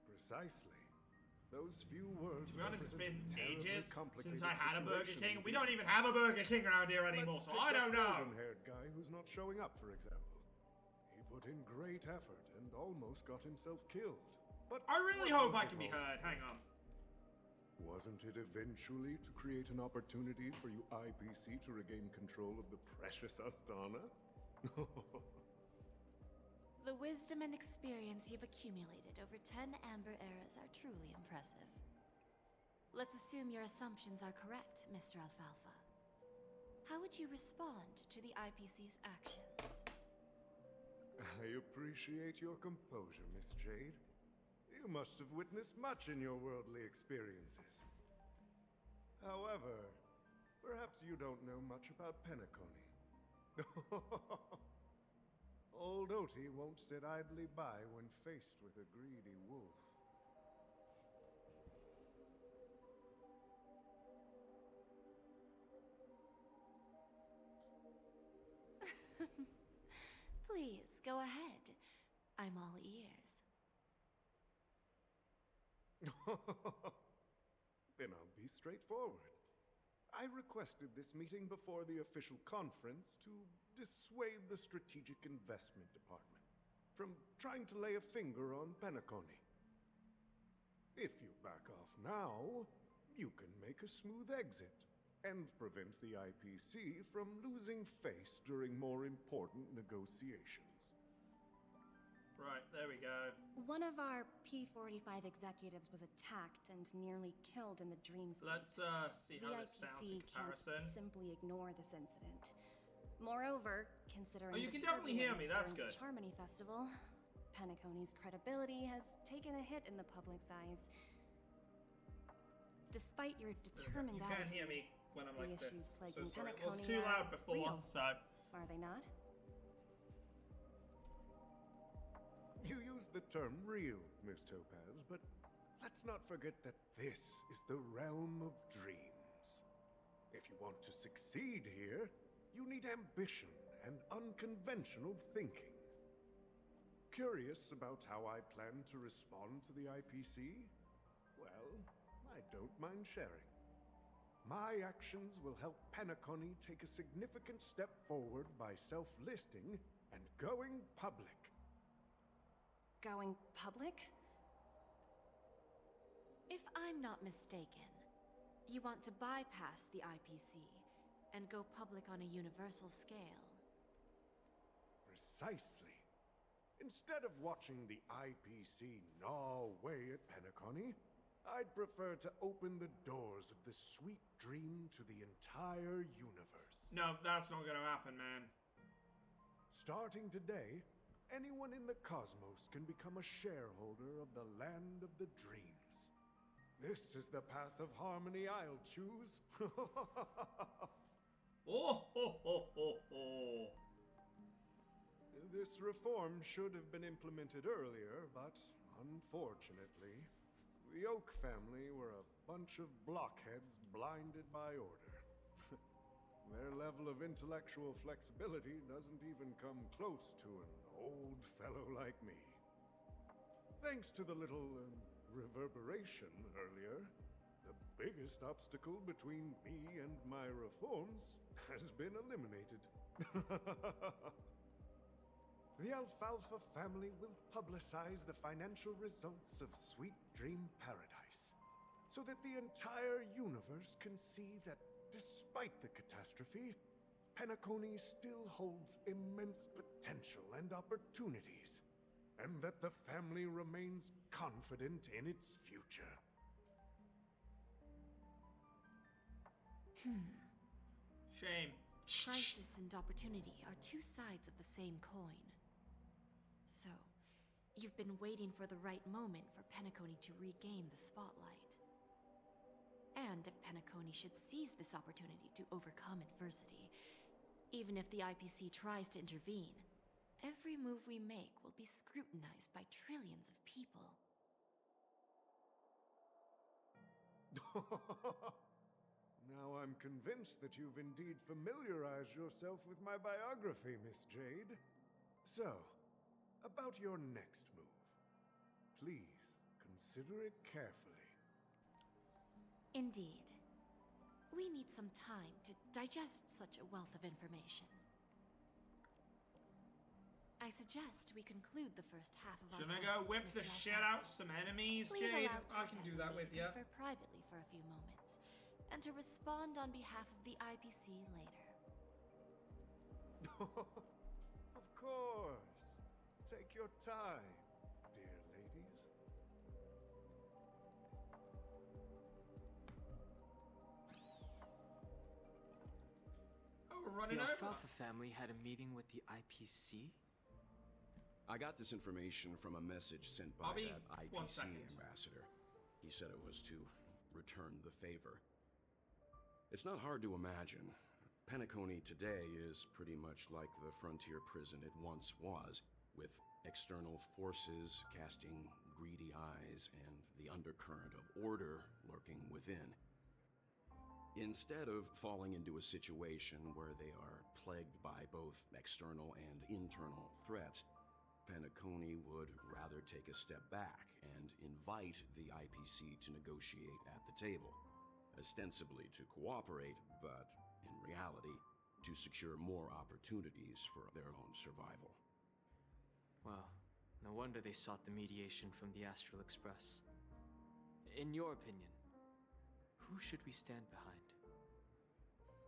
Speaker 13: Precisely. Those few words.
Speaker 1: To be honest, it's been
Speaker 13: represent a terribly
Speaker 1: ages
Speaker 13: complicated
Speaker 1: since I had a Burger
Speaker 13: situation
Speaker 1: King. We don't even have a Burger King around here
Speaker 13: Let's
Speaker 1: anymore, so
Speaker 13: take
Speaker 1: I
Speaker 13: that
Speaker 1: don't know.
Speaker 13: golden-haired guy who's not showing up, for example. He put in great effort and almost got himself killed. But
Speaker 1: I really
Speaker 13: what
Speaker 1: hope
Speaker 13: was
Speaker 1: I
Speaker 13: it
Speaker 1: can be
Speaker 13: all
Speaker 1: heard.
Speaker 13: for?
Speaker 1: Hang on.
Speaker 13: Wasn't it eventually to create an opportunity for you IPC to regain control of the precious Astana?
Speaker 14: The wisdom and experience you've accumulated over 10 Amber Eras are truly impressive. Let's assume your assumptions are correct, Mr. Alfalfa. How would you respond to the IPC's actions?
Speaker 13: I appreciate your composure, Miss Jade. You must have witnessed much in your worldly experiences. However, perhaps you don't know much about Penacony. Old Oti won't sit idly by when faced with a greedy wolf.
Speaker 14: Please, go ahead. I'm all ears.
Speaker 13: Then I'll be straightforward. I requested this meeting before the official conference to dissuade the Strategic Investment Department from trying to lay a finger on Penacony. If you back off now, you can make a smooth exit and prevent the IPC from losing face during more important negotiations.
Speaker 1: Right, there we go.
Speaker 10: One of our P-45 executives was attacked and nearly killed in the dreamscape.
Speaker 1: Let's see
Speaker 10: The
Speaker 1: how this sounds in
Speaker 10: IPC
Speaker 1: comparison.
Speaker 10: can't simply ignore this incident. Moreover, considering
Speaker 1: Oh, you
Speaker 10: the
Speaker 1: can definitely hear me, that's
Speaker 10: turbulence
Speaker 1: good.
Speaker 10: during the Charmony Festival, Penacony's credibility has taken a hit in the public's eyes. Despite your determined
Speaker 1: You can't
Speaker 10: attitude,
Speaker 1: hear me when I'm
Speaker 10: the
Speaker 1: like this.
Speaker 10: issues
Speaker 1: So
Speaker 10: plaguing
Speaker 1: sorry, it
Speaker 10: Penacony
Speaker 1: was too
Speaker 10: are
Speaker 1: loud before,
Speaker 10: real,
Speaker 1: so...
Speaker 10: are they not?
Speaker 13: You use the term real, Miss Topaz, but let's not forget that this is the realm of dreams. If you want to succeed here, you need ambition and unconventional thinking. Curious about how I plan to respond to the IPC? Well, I don't mind sharing. My actions will help Penacony take a significant step forward by self-listing and going public.
Speaker 10: Going public?
Speaker 14: If I'm not mistaken, you want to bypass the IPC and go public on a universal scale.
Speaker 13: Precisely. Instead of watching the IPC gnaw away at Penacony, I'd prefer to open the doors of the sweet dream to the entire universe.
Speaker 1: No, that's not gonna happen, man.
Speaker 13: Starting today, anyone in the cosmos can become a shareholder of the land of the dreams. This is the path of harmony I'll choose.
Speaker 1: Oh, ho, ho, ho, ho.
Speaker 13: This reform should have been implemented earlier, but unfortunately, the Oak family were a bunch of blockheads blinded by order. Their level of intellectual flexibility doesn't even come close to an old fellow like me. thanks to the little reverberation earlier, the biggest obstacle between me and my reforms has been eliminated. The Alfalfa family will publicize the financial results of Sweet Dream Paradise, so that the entire universe can see that despite the catastrophe, Penacony still holds immense potential and opportunities, and that the family remains confident in its future.
Speaker 1: Shame.
Speaker 14: Crisis and opportunity are two sides of the same coin. So, you've been waiting for the right moment for Penacony to regain the spotlight. And if Penacony should seize this opportunity to overcome adversity, even if the IPC tries to intervene, every move we make will be scrutinized by trillions of people.
Speaker 13: Now I'm convinced that you've indeed familiarized yourself with my biography, Miss Jade. So, about your next move. Please, consider it carefully.
Speaker 14: Indeed. We need some time to digest such a wealth of information. I suggest we conclude the first half of our
Speaker 1: Shouldn't I go whip the
Speaker 14: Mr.
Speaker 1: shit
Speaker 14: Alfalfa.
Speaker 1: out some enemies,
Speaker 14: Please
Speaker 1: Jade?
Speaker 14: allow
Speaker 1: I can do that with you.
Speaker 14: To confer privately for a few moments, and to respond on behalf of the IPC later.
Speaker 13: Of course. Take your time, dear ladies.
Speaker 1: Oh, we're running
Speaker 15: The
Speaker 1: over.
Speaker 15: Alfalfa family had a meeting with the IPC?
Speaker 16: I got this information from a message sent by
Speaker 1: Bobby,
Speaker 16: that
Speaker 1: 1
Speaker 16: IPC
Speaker 1: second.
Speaker 16: ambassador. He said it was to return the favor. It's not hard to imagine. Penacony today is pretty much like the frontier prison it once was, with external forces casting greedy eyes and the undercurrent of order lurking within. Instead of falling into a situation where they are plagued by both external and internal threats, Penacony would rather take a step back and invite the IPC to negotiate at the table, ostensibly to cooperate, but in reality, to secure more opportunities for their own survival.
Speaker 15: Well, no wonder they sought the mediation from the Astral Express. In your opinion, who should we stand behind?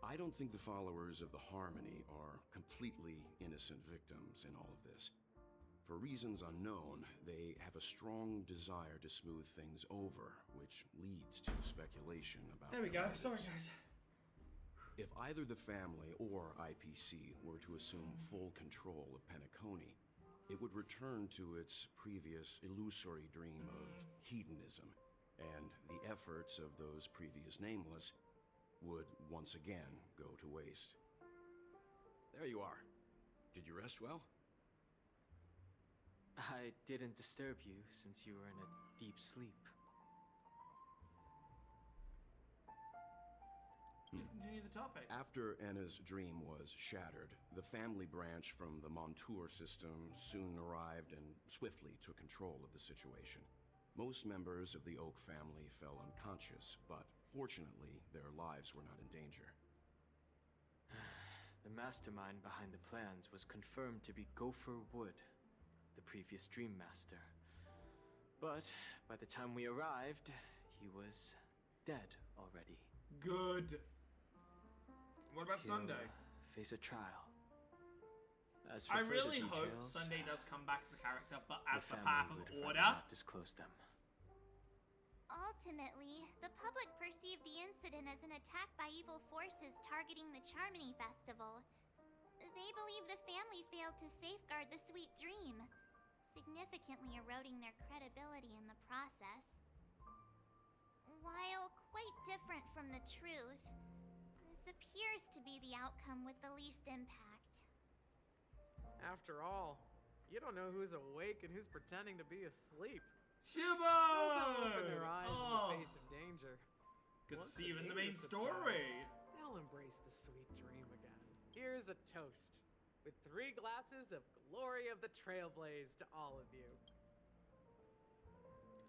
Speaker 16: I don't think the followers of the Harmony are completely innocent victims in all of this. For reasons unknown, they have a strong desire to smooth things over, which leads to speculation about...
Speaker 1: There we
Speaker 16: their
Speaker 1: go.
Speaker 16: motives.
Speaker 1: Sorry, guys.
Speaker 16: If either the family or IPC were to assume full control of Penacony, it would return to its previous illusory dream of hedonism, and the efforts of those previous nameless would once again go to waste. There you are. Did you rest well?
Speaker 15: I didn't disturb you since you were in a deep sleep.
Speaker 1: Let's continue the topic.
Speaker 16: After Enna's dream was shattered, the family branch from the Montour system soon arrived and swiftly took control of the situation. Most members of the Oak family fell unconscious, but fortunately, their lives were not in danger.
Speaker 15: The mastermind behind the plans was confirmed to be Gopher Wood, the previous Dream Master. But by the time we arrived, he was dead already.
Speaker 1: Good. What about
Speaker 15: He'll
Speaker 1: Sunday?
Speaker 15: Face a trial. As for
Speaker 1: I
Speaker 15: further
Speaker 1: really hope
Speaker 15: details,
Speaker 1: Sunday does come back as a character, but as the
Speaker 15: family
Speaker 1: path of
Speaker 15: would rather
Speaker 1: order.
Speaker 15: not disclose them.
Speaker 3: Ultimately, the public perceived the incident as an attack by evil forces targeting the Charmony Festival. They believe the family failed to safeguard the Sweet Dream, significantly eroding their credibility in the process. While quite different from the truth, this appears to be the outcome with the least impact.
Speaker 17: After all, you don't know who's awake and who's pretending to be asleep.
Speaker 1: Shiba!
Speaker 17: They'll open their eyes in the face of danger.
Speaker 1: Good to
Speaker 17: Once
Speaker 1: see you in the main
Speaker 17: danger
Speaker 1: story.
Speaker 17: subsides, they'll embrace the sweet dream again. Here's a toast, with 3 glasses of Glory of the Trailblaze to all of you.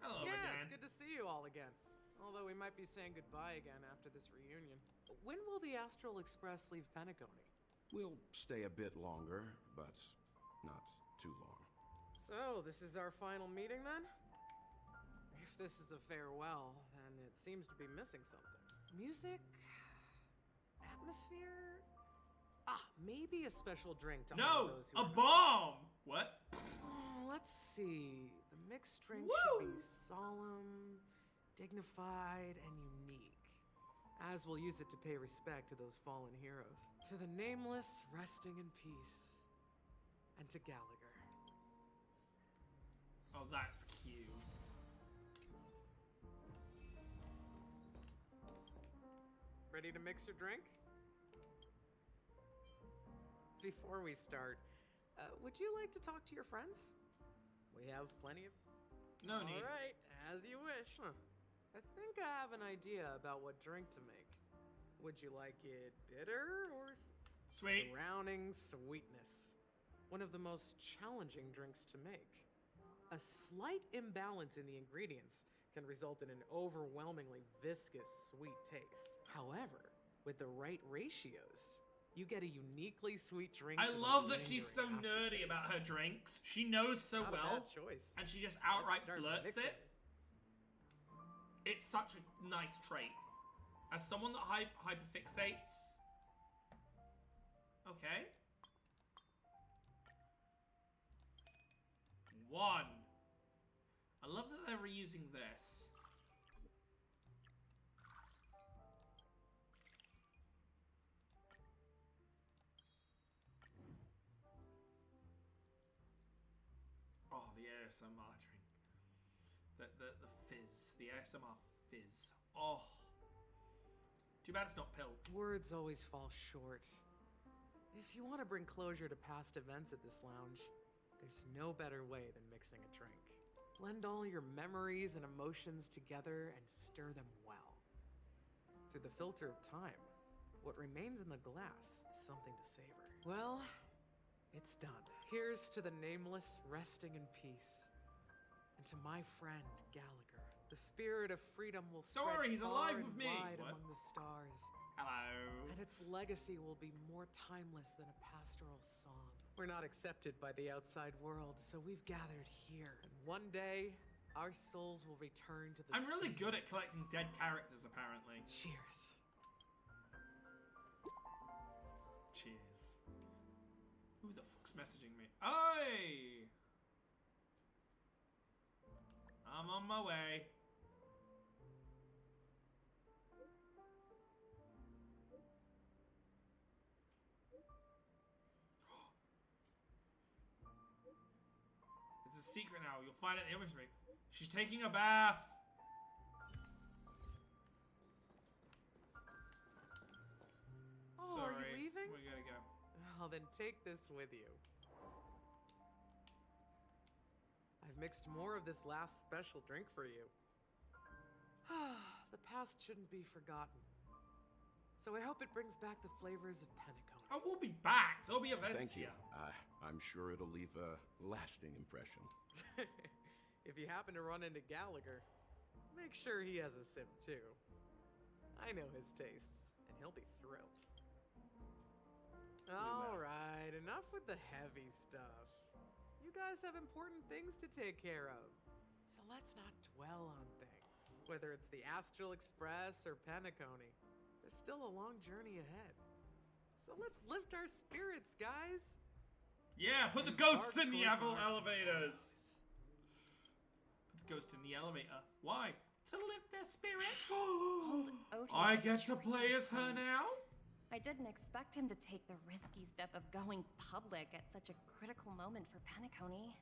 Speaker 1: Hello
Speaker 17: yeah,
Speaker 1: again.
Speaker 17: it's good to see you all again. Although we might be saying goodbye again after this reunion. When will the Astral Express leave Penacony?
Speaker 16: We'll stay a bit longer, but not too long.
Speaker 17: So, this is our final meeting then? If this is a farewell, then it seems to be missing something. Music? Atmosphere? Ah, maybe a special drink to honor those who
Speaker 1: a
Speaker 17: are not-
Speaker 1: bomb! What?
Speaker 17: Let's see. The mixed drink
Speaker 1: Woo!
Speaker 17: should be solemn, dignified, and unique. As we'll use it to pay respect to those fallen heroes. To the nameless, resting in peace. And to Gallagher.
Speaker 1: Oh, that's cute.
Speaker 17: Ready to mix your drink? Before we start, would you like to talk to your friends? We have plenty of...
Speaker 1: No need.
Speaker 17: Alright, as you wish. I think I have an idea about what drink to make. Would you like it bitter or
Speaker 1: sweet?
Speaker 17: Drowning sweetness. One of the most challenging drinks to make. A slight imbalance in the ingredients can result in an overwhelmingly viscous sweet taste. However, with the right ratios, you get a uniquely sweet drink.
Speaker 1: I love that she's so nerdy about her drinks. She knows so
Speaker 17: Not
Speaker 1: well.
Speaker 17: a bad choice.
Speaker 1: And she just outright
Speaker 17: Let's start
Speaker 1: blurts
Speaker 17: mixing.
Speaker 1: it. It's such a nice trait. As someone that hyperfixates. Okay. 1. I love that they're reusing this. Oh, the ASMR drink. The fizz. The ASMR fizz. Oh. Too bad it's not pill.
Speaker 17: Words always fall short. If you want to bring closure to past events at this lounge, there's no better way than mixing a drink. Blend all your memories and emotions together and stir them well. Through the filter of time, what remains in the glass is something to savor. Well, it's done. Here's to the nameless resting in peace. And to my friend, Gallagher. The spirit of freedom will spread
Speaker 1: Sorry, he's
Speaker 17: far
Speaker 1: alive
Speaker 17: and
Speaker 1: with me.
Speaker 17: wide
Speaker 1: What?
Speaker 17: among the stars.
Speaker 1: Hello.
Speaker 17: And its legacy will be more timeless than a pastoral song. We're not accepted by the outside world, so we've gathered here. And one day, our souls will return to the
Speaker 1: I'm really
Speaker 17: same
Speaker 1: good at collecting
Speaker 17: place.
Speaker 1: dead characters, apparently.
Speaker 17: Cheers.
Speaker 1: Cheers. Who the fuck's messaging me? Oi! I'm on my way. It's a secret now. You'll find it in the imagery. She's taking a bath.
Speaker 17: Oh,
Speaker 1: Sorry.
Speaker 17: are you leaving?
Speaker 1: We gotta go.
Speaker 17: Oh, then take this with you. I've mixed more of this last special drink for you. The past shouldn't be forgotten. So I hope it brings back the flavors of Penacony.
Speaker 1: Oh, we'll be back. There'll be events
Speaker 16: Thank you.
Speaker 1: here.
Speaker 16: I'm sure it'll leave a lasting impression.
Speaker 17: If you happen to run into Gallagher, make sure he has a sip too. I know his tastes, and he'll be thrilled. Alright, enough with the heavy stuff. You guys have important things to take care of. So let's not dwell on things. Whether it's the Astral Express or Penacony, there's still a long journey ahead. So let's lift our spirits, guys.
Speaker 1: Yeah, put the
Speaker 17: Embark
Speaker 1: ghosts in the
Speaker 17: towards our
Speaker 1: elevators. Put the ghost in the elevator. Why? To lift their spirit.
Speaker 10: Otis
Speaker 1: I
Speaker 10: at
Speaker 1: get to
Speaker 10: your
Speaker 1: play as her
Speaker 10: point.
Speaker 1: now?
Speaker 10: I didn't expect him to take the risky step of going public at such a critical moment for Penacony.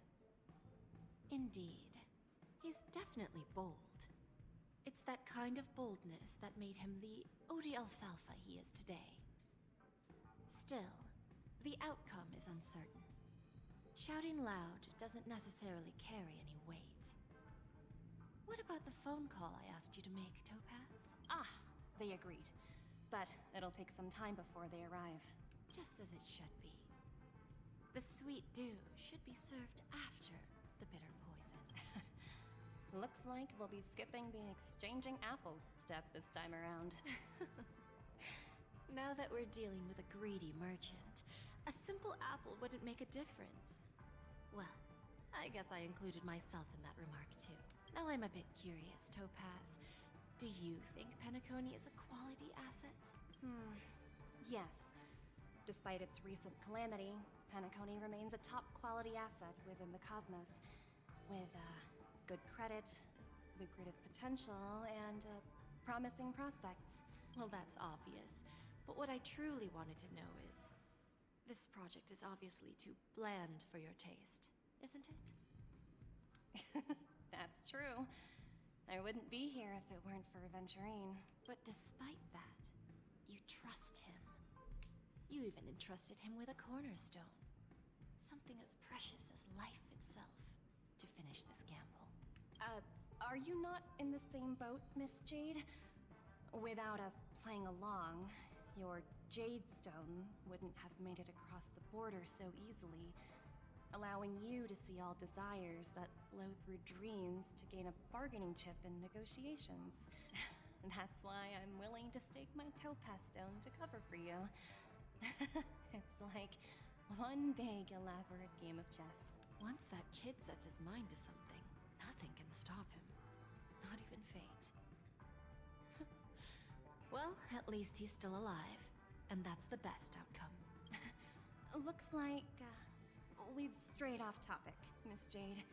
Speaker 14: Indeed. He's definitely bold. It's that kind of boldness that made him the Odie Alfalfa he is today. Still, the outcome is uncertain. Shouting loud doesn't necessarily carry any weight. What about the phone call I asked you to make, Topaz?
Speaker 10: Ah, they agreed. But it'll take some time before they arrive.
Speaker 14: Just as it should be. The sweet dew should be served after the bitter poison.
Speaker 10: Looks like we'll be skipping the exchanging apples step this time around.
Speaker 14: Now that we're dealing with a greedy merchant, a simple apple wouldn't make a difference. Well, I guess I included myself in that remark too. Now I'm a bit curious, Topaz. Do you think Penacony is a quality asset?
Speaker 10: Yes. Despite its recent calamity, Penacony remains a top quality asset within the cosmos. With good credit, lucrative potential, and promising prospects.
Speaker 14: Well, that's obvious. But what I truly wanted to know is, this project is obviously too bland for your taste, isn't it?
Speaker 10: That's true. I wouldn't be here if it weren't for Venturine.
Speaker 14: But despite that, you trust him. You even entrusted him with a cornerstone. Something as precious as life itself, to finish this gamble.
Speaker 10: Are you not in the same boat, Miss Jade? Without us playing along, your Jade Stone wouldn't have made it across the border so easily, allowing you to see all desires that flow through dreams to gain a bargaining chip in negotiations. That's why I'm willing to stake my Topaz Stone to cover for you. It's like one big elaborate game of chess.
Speaker 14: Once that kid sets his mind to something, nothing can stop him. Not even fate. Well, at least he's still alive, and that's the best outcome.
Speaker 10: Looks like we've strayed off topic, Miss Jade.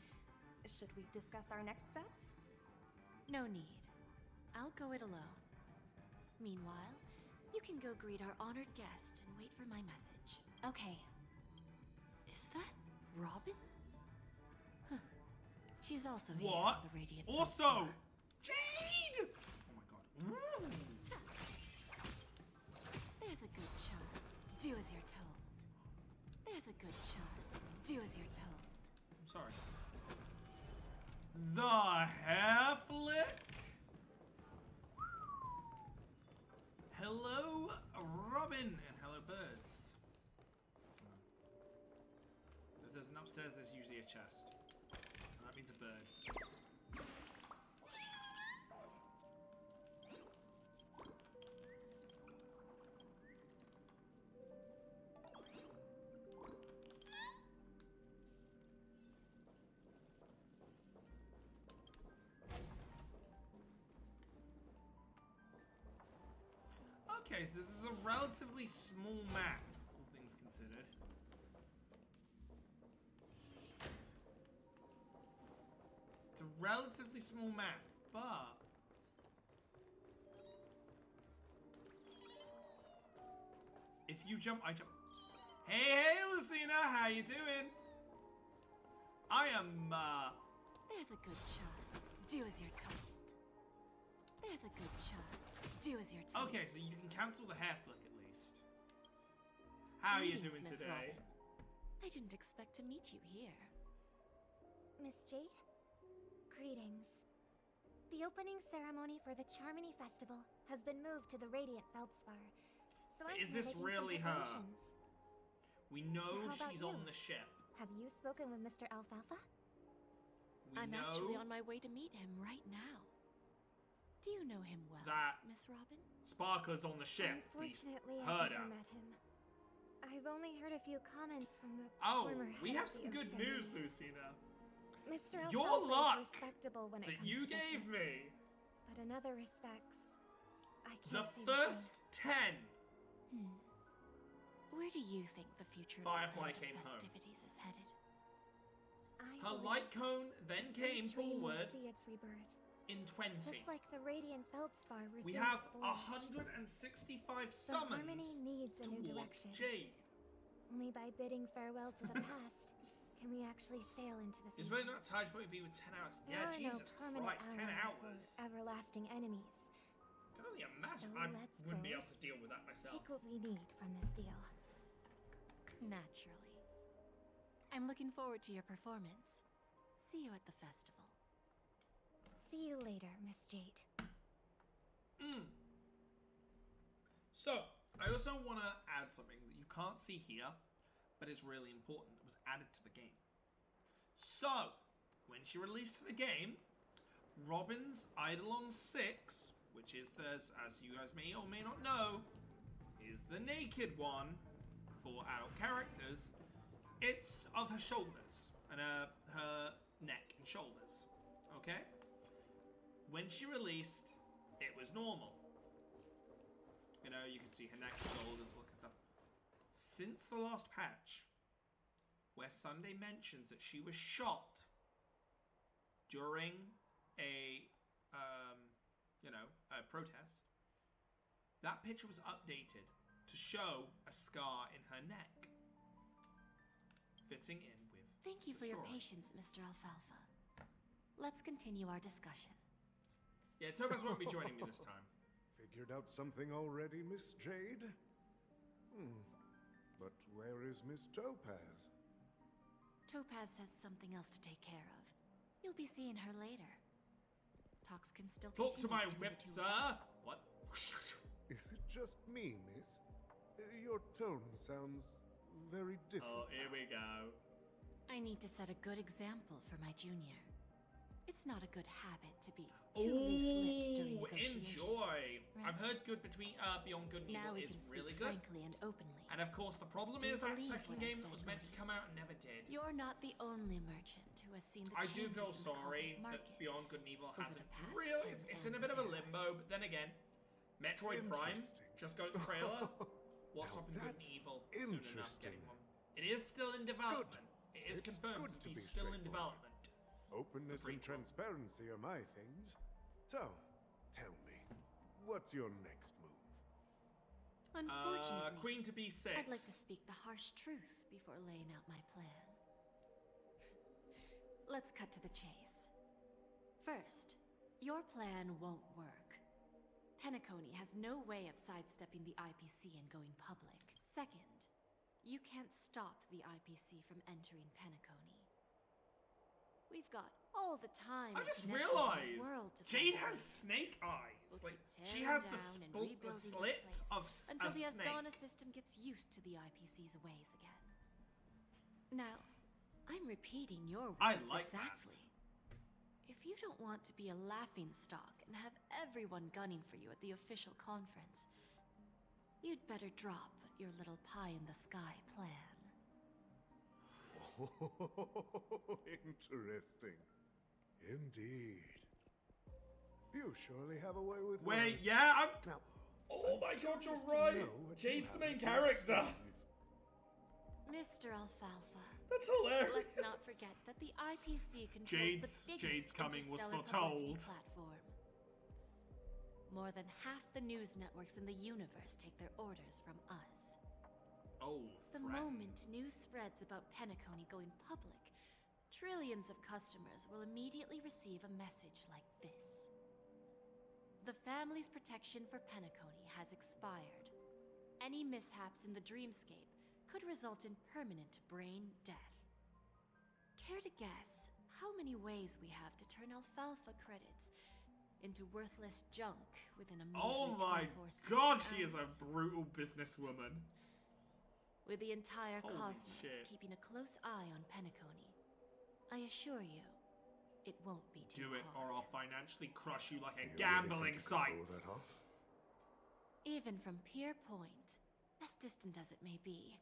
Speaker 10: Should we discuss our next steps?
Speaker 14: No need. I'll go it alone. Meanwhile, you can go greet our honored guest and wait for my message.
Speaker 10: Okay.
Speaker 14: Is that Robin? Huh. She's also here
Speaker 1: What?
Speaker 14: at the Radiant
Speaker 1: Also, Jade! Oh my god. Ooh.
Speaker 14: There's a good child. Do as you're told. There's a good child. Do as you're told.
Speaker 1: I'm sorry. The hair flick? Hello, Robin, and hello, birds. If there's an upstairs, there's usually a chest. And that means a bird. Okay, so this is a relatively small map, all things considered. It's a relatively small map, but if you jump, I jump. Hey, Lucina, how you doing? I am,
Speaker 14: There's a good child. Do as you're told. There's a good child. Do as you're told.
Speaker 1: Okay, so you can cancel the hair flick at least. How are you
Speaker 14: Greetings,
Speaker 1: doing
Speaker 14: Miss
Speaker 1: today?
Speaker 14: Robin. I didn't expect to meet you here.
Speaker 3: Miss Jade? Greetings. The opening ceremony for the Charmony Festival has been moved to the Radiant Feldspar. So I'm
Speaker 1: Is
Speaker 3: here
Speaker 1: this
Speaker 3: making
Speaker 1: really
Speaker 3: some
Speaker 1: her?
Speaker 3: preparations.
Speaker 1: We know
Speaker 3: How about
Speaker 1: she's
Speaker 3: you?
Speaker 1: on the ship.
Speaker 3: Have you spoken with Mr. Alfalfa?
Speaker 14: I'm
Speaker 1: know
Speaker 14: actually on my way to meet him right now. Do you know him well,
Speaker 1: that
Speaker 14: Miss Robin?
Speaker 1: Sparkler's on the ship.
Speaker 3: Unfortunately,
Speaker 1: We
Speaker 3: I've
Speaker 1: heard
Speaker 3: never
Speaker 1: her.
Speaker 3: met him. I've only heard a few comments from the
Speaker 1: Oh,
Speaker 3: former
Speaker 1: we
Speaker 3: head
Speaker 1: have
Speaker 3: of
Speaker 1: some
Speaker 3: the
Speaker 1: good
Speaker 3: Oak
Speaker 1: news,
Speaker 3: family.
Speaker 1: Lucina.
Speaker 3: Mr.
Speaker 1: Your
Speaker 3: Alfalfa
Speaker 1: luck
Speaker 3: is respectable when it
Speaker 1: that
Speaker 3: comes
Speaker 1: you
Speaker 3: to
Speaker 1: gave
Speaker 3: business.
Speaker 1: me
Speaker 3: But in other respects, I
Speaker 1: the
Speaker 3: can't say
Speaker 1: first 10.
Speaker 14: Where do you think the future
Speaker 1: Firefly
Speaker 14: of
Speaker 1: came home.
Speaker 14: festivities is headed?
Speaker 3: I
Speaker 1: Her
Speaker 3: believe
Speaker 1: light cone then
Speaker 3: the
Speaker 1: came
Speaker 3: dream will
Speaker 1: forward
Speaker 3: see its rebirth.
Speaker 1: in 20.
Speaker 3: Just like the Radiant Feldspar resumed
Speaker 1: We have
Speaker 3: its voyage.
Speaker 1: 165
Speaker 3: The
Speaker 1: summons
Speaker 3: Harmony needs a new
Speaker 1: towards
Speaker 3: direction.
Speaker 1: Jade.
Speaker 3: Only by bidding farewell to the past can we actually sail into the
Speaker 1: Is
Speaker 3: future.
Speaker 1: really not tired for you to be with 10 hours?
Speaker 3: There
Speaker 1: Yeah,
Speaker 3: are
Speaker 1: Jesus
Speaker 3: no permanent
Speaker 1: Christ, 10
Speaker 3: allies
Speaker 1: hours.
Speaker 3: or everlasting enemies.
Speaker 1: I can only imagine.
Speaker 3: So
Speaker 1: I
Speaker 3: let's
Speaker 1: wouldn't be
Speaker 3: go.
Speaker 1: able to deal with that myself.
Speaker 3: Take what we need from this deal.
Speaker 14: Naturally. I'm looking forward to your performance. See you at the festival.
Speaker 3: See you later, Miss Jade.
Speaker 1: So, I also want to add something that you can't see here, but is really important. It was added to the game. So, when she released the game, Robin's Eidolon 6, which is as you guys may or may not know, is the naked one for adult characters. It's of her shoulders and her neck and shoulders. Okay? When she released, it was normal. You know, you can see her neck, shoulders, all that kind of stuff. Since the last patch, where Sunday mentions that she was shot during a protest, that picture was updated to show a scar in her neck, fitting in with
Speaker 14: Thank you
Speaker 1: the
Speaker 14: for your
Speaker 1: story.
Speaker 14: patience, Mr. Alfalfa. Let's continue our discussion.
Speaker 1: Yeah, Topaz won't be joining me this time.
Speaker 13: Figured out something already, Miss Jade? But where is Miss Topaz?
Speaker 14: Topaz has something else to take care of. You'll be seeing her later. Talks can still
Speaker 1: Talk to
Speaker 14: continue
Speaker 1: my
Speaker 14: between
Speaker 1: whip,
Speaker 14: the two
Speaker 1: sir.
Speaker 14: of us.
Speaker 1: What?
Speaker 13: Is it just me, miss? Your tone sounds very different.
Speaker 1: Oh, here we go.
Speaker 14: I need to set a good example for my junior. It's not a good habit to be too loose-lipped during
Speaker 1: Oh,
Speaker 14: negotiations.
Speaker 1: enjoy.
Speaker 14: Right?
Speaker 1: I've heard good between Beyond Good and
Speaker 14: Now
Speaker 1: Evil
Speaker 14: we
Speaker 1: is
Speaker 14: can
Speaker 1: really
Speaker 14: speak
Speaker 1: good.
Speaker 14: frankly and openly.
Speaker 1: And of course, the problem
Speaker 14: Do you
Speaker 1: is that
Speaker 14: believe
Speaker 1: second
Speaker 14: what I
Speaker 1: game that
Speaker 14: said,
Speaker 1: was meant to
Speaker 14: Cody?
Speaker 1: come out and never did.
Speaker 14: You're not the only merchant who has seen the
Speaker 1: I do
Speaker 14: changes
Speaker 1: feel
Speaker 14: in the
Speaker 1: sorry
Speaker 14: cosmic market.
Speaker 1: that Beyond Good and Evil
Speaker 14: over
Speaker 1: hasn't
Speaker 14: the past
Speaker 1: really.
Speaker 14: 10
Speaker 1: It's in a bit of a
Speaker 14: eras.
Speaker 1: limbo, but then again, Metroid Prime just got its trailer. What's
Speaker 13: Now
Speaker 1: stopping Good and
Speaker 13: that's
Speaker 1: Evil soon enough
Speaker 13: interesting.
Speaker 1: getting one? It is still in development. It is
Speaker 13: It's
Speaker 1: confirmed
Speaker 13: good
Speaker 1: to
Speaker 13: to
Speaker 1: be
Speaker 13: be
Speaker 1: still in
Speaker 13: straightforward.
Speaker 1: development.
Speaker 13: Openness
Speaker 1: The
Speaker 13: and
Speaker 1: prequel.
Speaker 13: transparency are my things. So, tell me, what's your next move?
Speaker 14: Unfortunately,
Speaker 1: Queen to B6.
Speaker 14: I'd like to speak the harsh truth before laying out my plan. Let's cut to the chase. First, your plan won't work. Penacony has no way of sidestepping the IPC and going public. Second, you can't stop the IPC from entering Penacony. We've got all the time
Speaker 1: I
Speaker 14: and
Speaker 1: just
Speaker 14: connections in the
Speaker 1: realized
Speaker 14: world to
Speaker 1: Jade
Speaker 14: fight
Speaker 1: has
Speaker 14: for.
Speaker 1: snake eyes.
Speaker 14: We'll
Speaker 1: Like
Speaker 14: keep
Speaker 1: she
Speaker 14: tearing
Speaker 1: has the
Speaker 14: down and
Speaker 1: the
Speaker 14: rebuilding this
Speaker 1: slits
Speaker 14: place
Speaker 1: of
Speaker 14: until
Speaker 1: a
Speaker 14: the
Speaker 1: snake.
Speaker 14: Asdana system gets used to the IPC's ways again. Now, I'm repeating your words
Speaker 1: I like that.
Speaker 14: exactly. If you don't want to be a laughing stock and have everyone gunning for you at the official conference, you'd better drop your little pie-in-the-sky plan.
Speaker 13: Interesting. Indeed. You surely have a way with
Speaker 1: Wait,
Speaker 13: words.
Speaker 1: yeah, I'm.
Speaker 13: Now,
Speaker 1: Oh my God, you're
Speaker 13: curious to
Speaker 1: right.
Speaker 13: know what you
Speaker 1: Jade's the
Speaker 13: have
Speaker 1: main
Speaker 13: up your
Speaker 1: character.
Speaker 13: sleeve.
Speaker 14: Mr. Alfalfa,
Speaker 1: That's hilarious.
Speaker 14: let's not forget that the IPC controls
Speaker 1: Jade's-
Speaker 14: the biggest
Speaker 1: Jade's coming was
Speaker 14: interstellar
Speaker 1: foretold.
Speaker 14: publicity platform. More than half the news networks in the universe take their orders from us.
Speaker 1: Oh,
Speaker 14: The moment news spreads about Penacony going public, trillions of customers will immediately receive a message like this. The family's protection for Penacony has expired. Any mishaps in the dreamscape could result in permanent brain death. Care to guess how many ways we have to turn alfalfa credits into worthless junk within a
Speaker 1: Oh
Speaker 14: measly
Speaker 1: my
Speaker 14: 24 system
Speaker 1: God, she is a
Speaker 14: hours?
Speaker 1: brutal businesswoman.
Speaker 14: With the entire
Speaker 1: Holy
Speaker 14: cosmos
Speaker 1: shit.
Speaker 14: keeping a close eye on Penacony, I assure you, it won't be too
Speaker 1: Do it,
Speaker 14: hard.
Speaker 1: or I'll financially crush you like a
Speaker 13: You really
Speaker 1: gambling
Speaker 13: think you can
Speaker 1: site.
Speaker 13: pull that off?
Speaker 14: Even from Pier Point, as distant as it may be,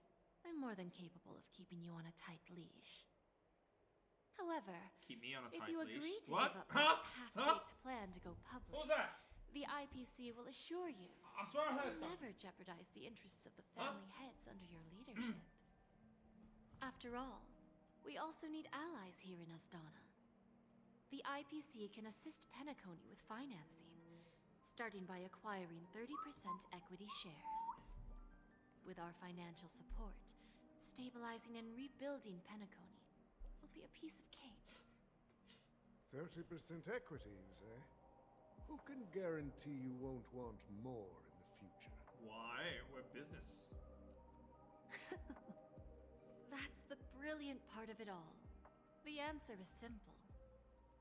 Speaker 14: I'm more than capable of keeping you on a tight leash. However,
Speaker 1: Keep me on a
Speaker 14: if
Speaker 1: tight
Speaker 14: you
Speaker 1: leash.
Speaker 14: agree to
Speaker 1: What?
Speaker 14: give up
Speaker 1: Huh?
Speaker 14: that half-baked plan to go public,
Speaker 1: What was that?
Speaker 14: the IPC will assure you
Speaker 1: I swear I heard
Speaker 14: will
Speaker 1: something.
Speaker 14: never jeopardize the interests of the
Speaker 1: Huh?
Speaker 14: family heads under your leadership. After all, we also need allies here in Asdana. The IPC can assist Penacony with financing, starting by acquiring 30% equity shares. With our financial support, stabilizing and rebuilding Penacony will be a piece of cake.
Speaker 13: 30% equities, eh? Who can guarantee you won't want more in the future?
Speaker 1: Why? We're business.
Speaker 14: That's the brilliant part of it all. The answer is simple.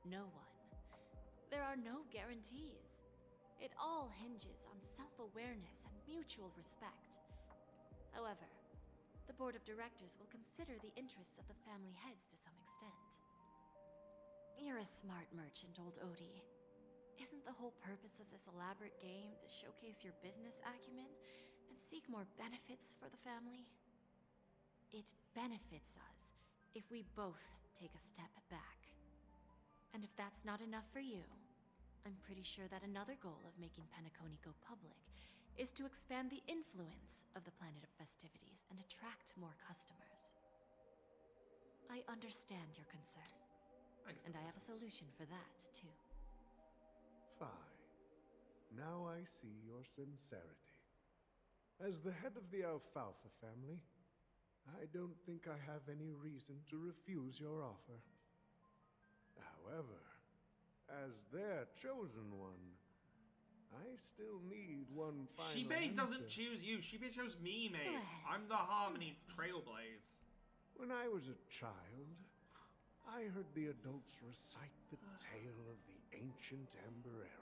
Speaker 14: No one. There are no guarantees. It all hinges on self-awareness and mutual respect. However, the board of directors will consider the interests of the family heads to some extent. You're a smart merchant, old Odie. Isn't the whole purpose of this elaborate game to showcase your business acumen and seek more benefits for the family? It benefits us if we both take a step back. And if that's not enough for you, I'm pretty sure that another goal of making Penacony go public is to expand the influence of the Planet of Festivities and attract more customers. I understand your concern, and I have a solution for that, too.
Speaker 13: Fine. Now I see your sincerity. As the head of the Alfalfa family, I don't think I have any reason to refuse your offer. However, as their chosen one, I still need one final
Speaker 1: Shibe doesn't
Speaker 13: answer.
Speaker 1: choose you. Shibe chose me, mate.
Speaker 14: Go ahead.
Speaker 1: I'm the Harmony Trailblaze.
Speaker 13: When I was a child, I heard the adults recite the tale of the ancient Ember Era.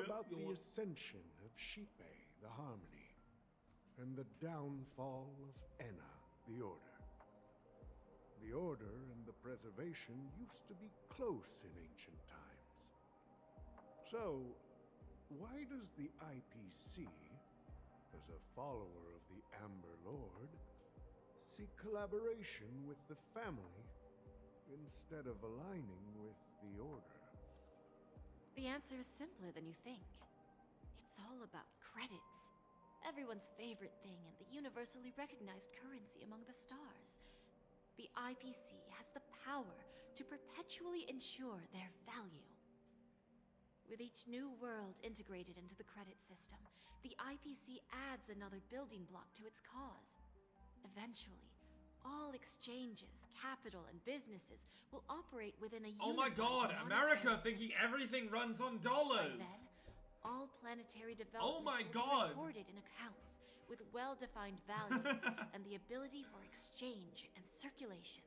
Speaker 13: About the ascension of Shipe, the Harmony, and the downfall of Enna, the Order. The Order and the Preservation used to be close in ancient times. So, why does the IPC, as a follower of the Amber Lord, seek collaboration with the family instead of aligning with the Order?
Speaker 14: The answer is simpler than you think. It's all about credits. Everyone's favorite thing and the universally recognized currency among the stars. The IPC has the power to perpetually ensure their value. With each new world integrated into the credit system, the IPC adds another building block to its cause. Eventually, all exchanges, capital, and businesses will operate within a
Speaker 1: Oh my god,
Speaker 14: unified
Speaker 1: America
Speaker 14: monetary
Speaker 1: thinking
Speaker 14: system.
Speaker 1: everything runs on
Speaker 14: By
Speaker 1: dollars.
Speaker 14: then, all planetary
Speaker 1: Oh
Speaker 14: developments
Speaker 1: my
Speaker 14: will
Speaker 1: God.
Speaker 14: be recorded in accounts with well-defined values and the ability for exchange and circulation.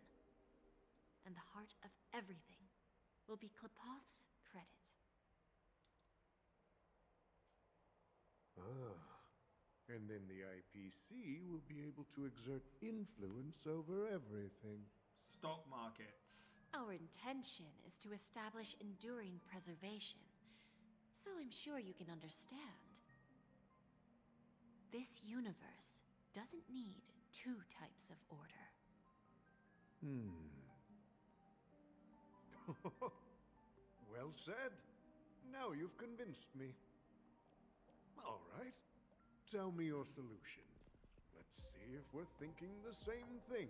Speaker 14: And the heart of everything will be Klepoth's credit.
Speaker 13: And then the IPC will be able to exert influence over everything.
Speaker 1: Stock markets.
Speaker 14: Our intention is to establish enduring preservation, so I'm sure you can understand. This universe doesn't need two types of order.
Speaker 13: Well said. Now you've convinced me. All right. Tell me your solution. Let's see if we're thinking the same thing.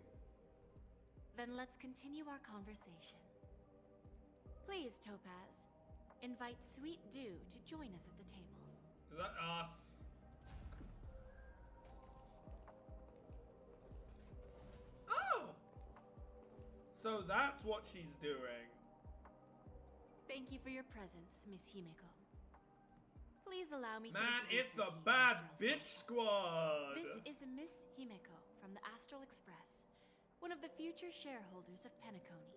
Speaker 14: Then let's continue our conversation. Please, Topaz, invite Sweet Dew to join us at the table.
Speaker 1: Is that us? Oh! So that's what she's doing.
Speaker 14: Thank you for your presence, Miss Himeko. Please allow me to
Speaker 1: Man,
Speaker 14: introduce
Speaker 1: it's
Speaker 14: her
Speaker 1: the
Speaker 14: to you,
Speaker 1: bad
Speaker 14: Mr.
Speaker 1: bitch squad.
Speaker 14: This is Miss Himeko from the Astral Express, one of the future shareholders of Penacony.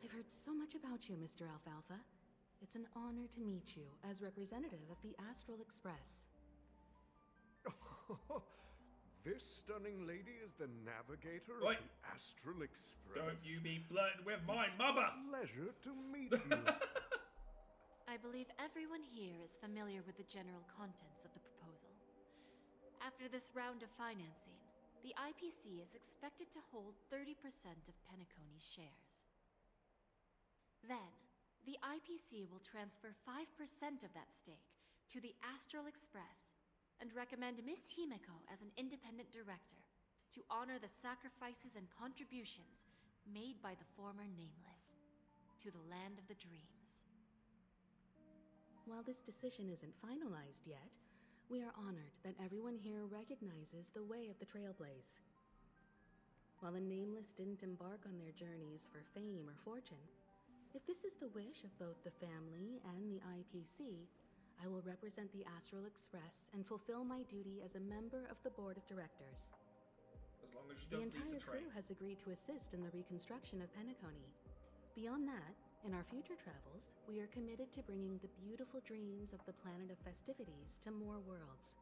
Speaker 18: I've heard so much about you, Mr. Alfalfa. It's an honor to meet you as representative of the Astral Express.
Speaker 13: This stunning lady is the navigator
Speaker 1: Oi.
Speaker 13: of the Astral Express.
Speaker 1: Don't you be flirting with my
Speaker 13: It's
Speaker 1: mother.
Speaker 13: a pleasure to meet you.
Speaker 14: I believe everyone here is familiar with the general contents of the proposal. After this round of financing, the IPC is expected to hold 30% of Penacony's shares. Then, the IPC will transfer 5% of that stake to the Astral Express and recommend Miss Himeko as an independent director to honor the sacrifices and contributions made by the former Nameless to the land of the dreams.
Speaker 18: While this decision isn't finalized yet, we are honored that everyone here recognizes the way of the Trailblaze. While the Nameless didn't embark on their journeys for fame or fortune, if this is the wish of both the family and the IPC, I will represent the Astral Express and fulfill my duty as a member of the board of directors.
Speaker 1: As long as you
Speaker 18: The
Speaker 1: don't leave
Speaker 18: entire
Speaker 1: the train.
Speaker 18: crew has agreed to assist in the reconstruction of Penacony. Beyond that, in our future travels, we are committed to bringing the beautiful dreams of the Planet of Festivities to more worlds.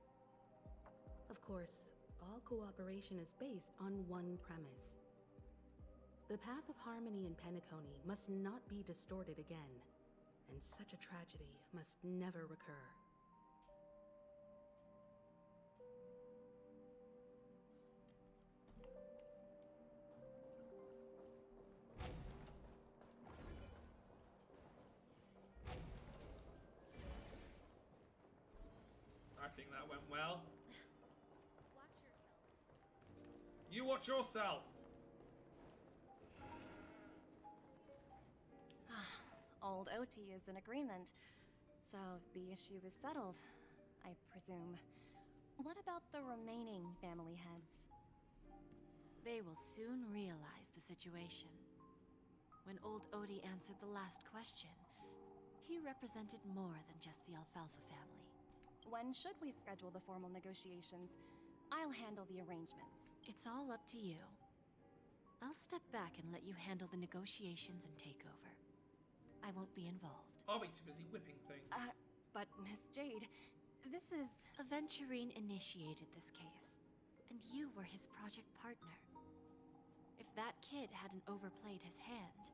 Speaker 18: Of course, all cooperation is based on one premise. The path of harmony in Penacony must not be distorted again, and such a tragedy must never recur.
Speaker 1: I think that went well.
Speaker 12: Watch yourself.
Speaker 1: You watch yourself.
Speaker 10: Old OT is in agreement, so the issue is settled, I presume. What about the remaining family heads?
Speaker 14: They will soon realize the situation. When old Odie answered the last question, he represented more than just the Alfalfa family.
Speaker 10: When should we schedule the formal negotiations? I'll handle the arrangements.
Speaker 14: It's all up to you. I'll step back and let you handle the negotiations and takeover. I won't be involved.
Speaker 1: I'll be too busy whipping things.
Speaker 10: But Miss Jade, this is...
Speaker 14: Aventurine initiated this case, and you were his project partner. If that kid hadn't overplayed his hand,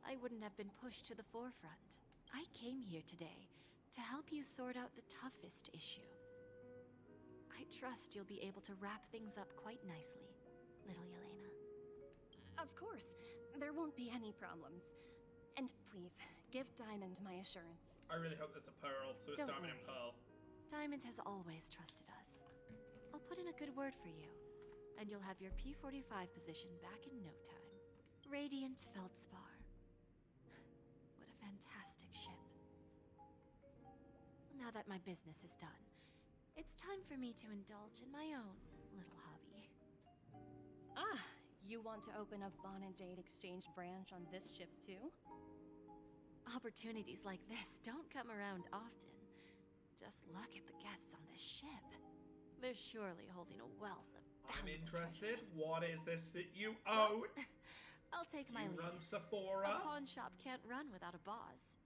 Speaker 14: I wouldn't have been pushed to the forefront. I came here today to help you sort out the toughest issue. I trust you'll be able to wrap things up quite nicely, little Yelena.
Speaker 10: Of course, there won't be any problems. And please, give Diamond my assurance.
Speaker 1: I really hope there's a pearl, so it's
Speaker 14: Don't
Speaker 1: Diamond and
Speaker 14: worry.
Speaker 1: Pearl.
Speaker 14: Diamond has always trusted us. I'll put in a good word for you, and you'll have your P-45 position back in no time. Radiant Feldspar. What a fantastic ship. Now that my business is done, it's time for me to indulge in my own little hobby.
Speaker 10: You want to open a Bon and Jade exchange branch on this ship too?
Speaker 14: Opportunities like this don't come around often. Just look at the guests on this ship. They're surely holding a wealth of
Speaker 1: I'm
Speaker 14: valuable
Speaker 1: interested.
Speaker 14: treasures.
Speaker 1: What is this that you own?
Speaker 14: I'll take my
Speaker 1: You
Speaker 14: leave.
Speaker 1: run Sephora?
Speaker 14: A pawn shop can't run without a boss.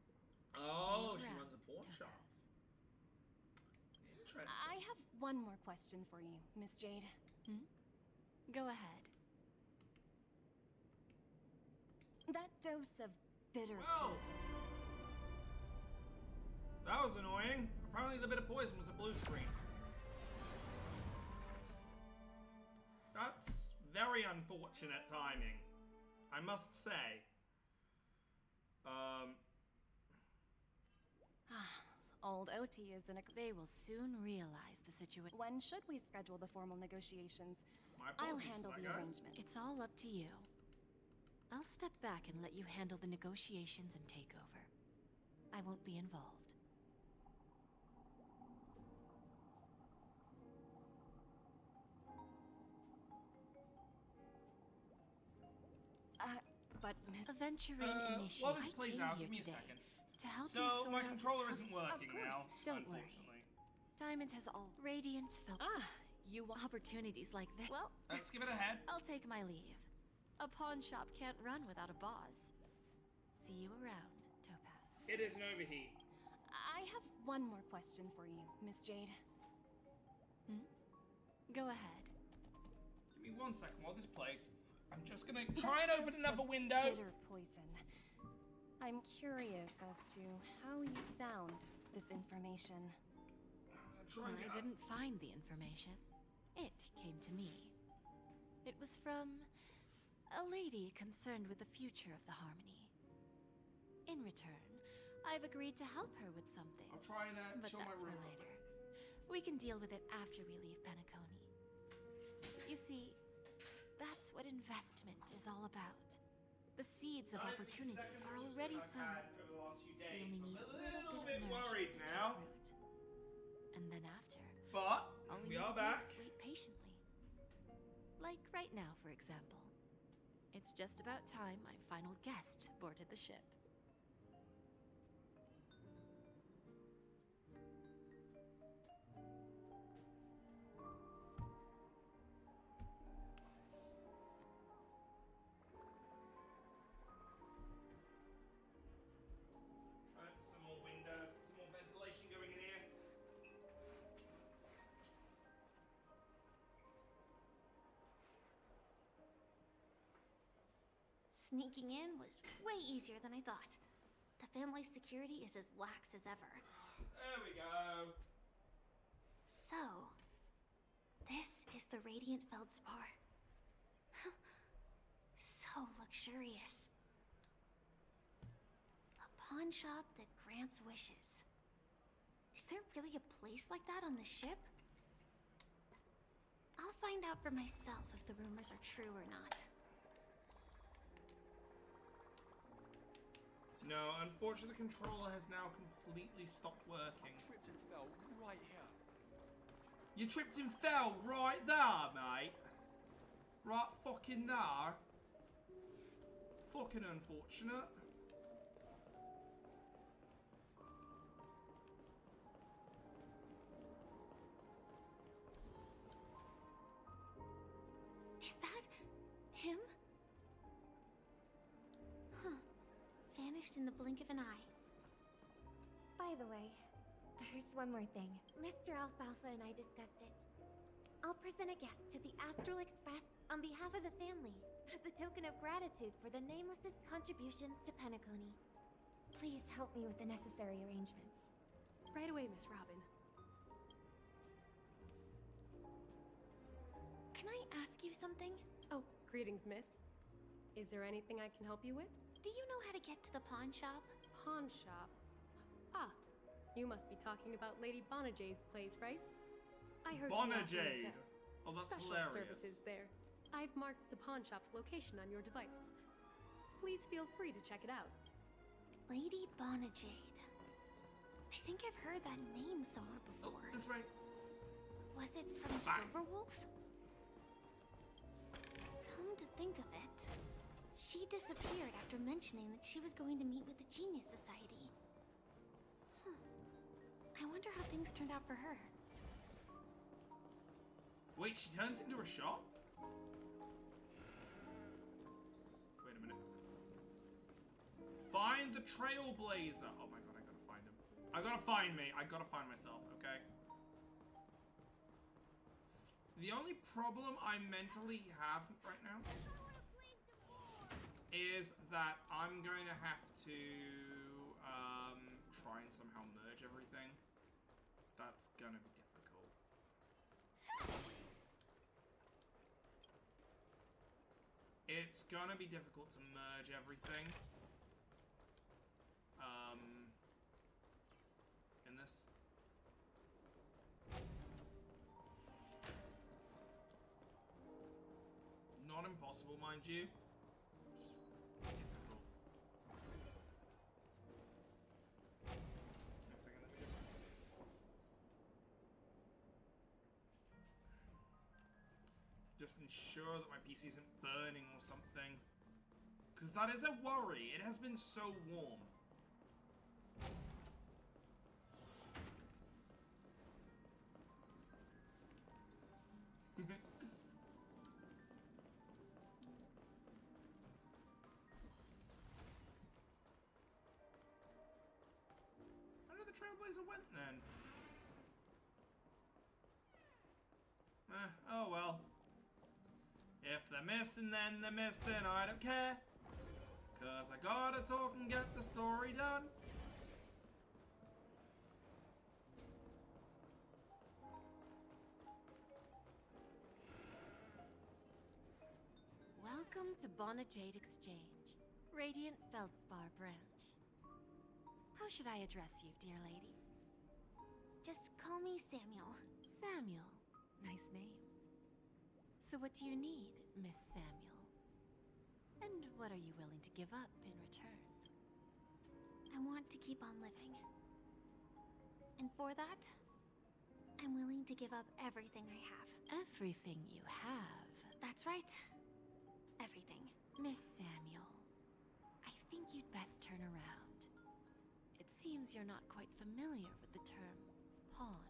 Speaker 1: Oh,
Speaker 14: See you
Speaker 1: she
Speaker 14: around,
Speaker 1: runs a pawn shop.
Speaker 14: Topaz.
Speaker 1: Interesting.
Speaker 10: I have one more question for you, Miss Jade.
Speaker 14: Go ahead.
Speaker 10: That dose of bitter
Speaker 1: Well.
Speaker 10: poison.
Speaker 1: That was annoying. Apparently the bit of poison was a blue screen. That's very unfortunate timing, I must say.
Speaker 10: Old OT is in a...
Speaker 14: They will soon realize the situation.
Speaker 10: When should we schedule the formal negotiations?
Speaker 1: My
Speaker 10: I'll
Speaker 1: apologies,
Speaker 10: handle
Speaker 1: my
Speaker 10: the
Speaker 1: guys.
Speaker 10: arrangement.
Speaker 14: It's all up to you. I'll step back and let you handle the negotiations and takeover. I won't be involved.
Speaker 10: But Miss...
Speaker 14: Aventurine initiated.
Speaker 1: While this
Speaker 14: I
Speaker 1: plays
Speaker 14: came
Speaker 1: out,
Speaker 14: here
Speaker 1: give me a
Speaker 14: today
Speaker 1: second.
Speaker 14: to help
Speaker 1: So,
Speaker 14: you sort
Speaker 1: my
Speaker 14: out the
Speaker 1: controller
Speaker 14: tough-
Speaker 1: isn't working
Speaker 14: Of course,
Speaker 1: now,
Speaker 14: don't worry.
Speaker 1: unfortunately.
Speaker 14: Diamond has all radiant felt.
Speaker 10: You want...
Speaker 14: Opportunities like this. Well,
Speaker 1: Let's give it a head.
Speaker 14: I'll take my leave. A pawn shop can't run without a boss. See you around, Topaz.
Speaker 1: It is an overheat.
Speaker 10: I have one more question for you, Miss Jade.
Speaker 14: Go ahead.
Speaker 1: Give me 1 second while this plays. I'm just gonna try and open another window.
Speaker 10: Bitter poison. I'm curious as to how you found this information.
Speaker 14: I didn't find the information. It came to me. It was from a lady concerned with the future of the Harmony. In return, I've agreed to help her with something.
Speaker 1: I'll try and
Speaker 14: But
Speaker 1: chill my
Speaker 14: that's for
Speaker 1: room.
Speaker 14: later. We can deal with it after we leave Penacony. You see, that's what investment is all about. The seeds of opportunity are already sown. They only need a little bit of
Speaker 1: worried
Speaker 14: nourishment to
Speaker 1: now.
Speaker 14: take root. And then after,
Speaker 1: But
Speaker 14: all
Speaker 1: we
Speaker 14: need
Speaker 1: are
Speaker 14: to
Speaker 1: back.
Speaker 14: do is wait patiently. Like right now, for example. It's just about time my final guest boarded the ship.
Speaker 1: Try to put some more windows, get some more ventilation going in here.
Speaker 8: Sneaking in was way easier than I thought. The family's security is as lax as ever.
Speaker 1: There we go.
Speaker 8: So, this is the Radiant Feldspar. So luxurious. A pawn shop that grants wishes. Is there really a place like that on the ship? I'll find out for myself if the rumors are true or not.
Speaker 1: No, unfortunately the controller has now completely stopped working.
Speaker 15: Tripped and fell right here.
Speaker 1: You tripped and fell right there, mate. Right fucking there. Fucking unfortunate.
Speaker 8: Is that him? Huh. Vanished in the blink of an eye.
Speaker 19: By the way, there's one more thing. Mr. Alfalfa and I discussed it. I'll present a gift to the Astral Express on behalf of the family, as a token of gratitude for the Nameless's contributions to Penacony. Please help me with the necessary arrangements.
Speaker 6: Right away, Miss Robin.
Speaker 8: Can I ask you something?
Speaker 6: Oh, greetings, miss. Is there anything I can help you with?
Speaker 8: Do you know how to get to the pawn shop?
Speaker 6: Pawn shop? Ah, you must be talking about Lady Bonajade's place, right? I heard
Speaker 1: Bonajade. Oh, that's
Speaker 6: special
Speaker 1: hilarious.
Speaker 6: services there. I've marked the pawn shop's location on your device. Please feel free to check it out.
Speaker 8: Lady Bonajade. I think I've heard that name somewhere before.
Speaker 1: Oh, this way.
Speaker 8: Was it from
Speaker 1: Bang.
Speaker 8: Silverwolf? Come to think of it, she disappeared after mentioning that she was going to meet with the Genius Society. I wonder how things turned out for her.
Speaker 1: Wait, she turns into a shop? Wait a minute. Find the Trailblazer. Oh my god, I gotta find him. I gotta find me. I gotta find myself, okay? The only problem I mentally have right now is that I'm going to have to try and somehow merge everything. That's gonna be difficult. It's gonna be difficult to merge everything. In this. Not impossible, mind you. Just difficult. Next second, let me just... Just ensure that my PC isn't burning or something. Because that is a worry. It has been so warm. Where did the Trailblazer went then? Oh well. If they're missing, then they're missing. I don't care. Cause I gotta talk and get the story done.
Speaker 14: Welcome to Bonajade Exchange, Radiant Feldspar branch. How should I address you, dear lady?
Speaker 8: Just call me Samuel.
Speaker 14: Samuel. Nice name. So what do you need, Miss Samuel? And what are you willing to give up in return?
Speaker 8: I want to keep on living. And for that, I'm willing to give up everything I have.
Speaker 14: Everything you have?
Speaker 8: That's right. Everything.
Speaker 14: Miss Samuel, I think you'd best turn around. It seems you're not quite familiar with the term pawn.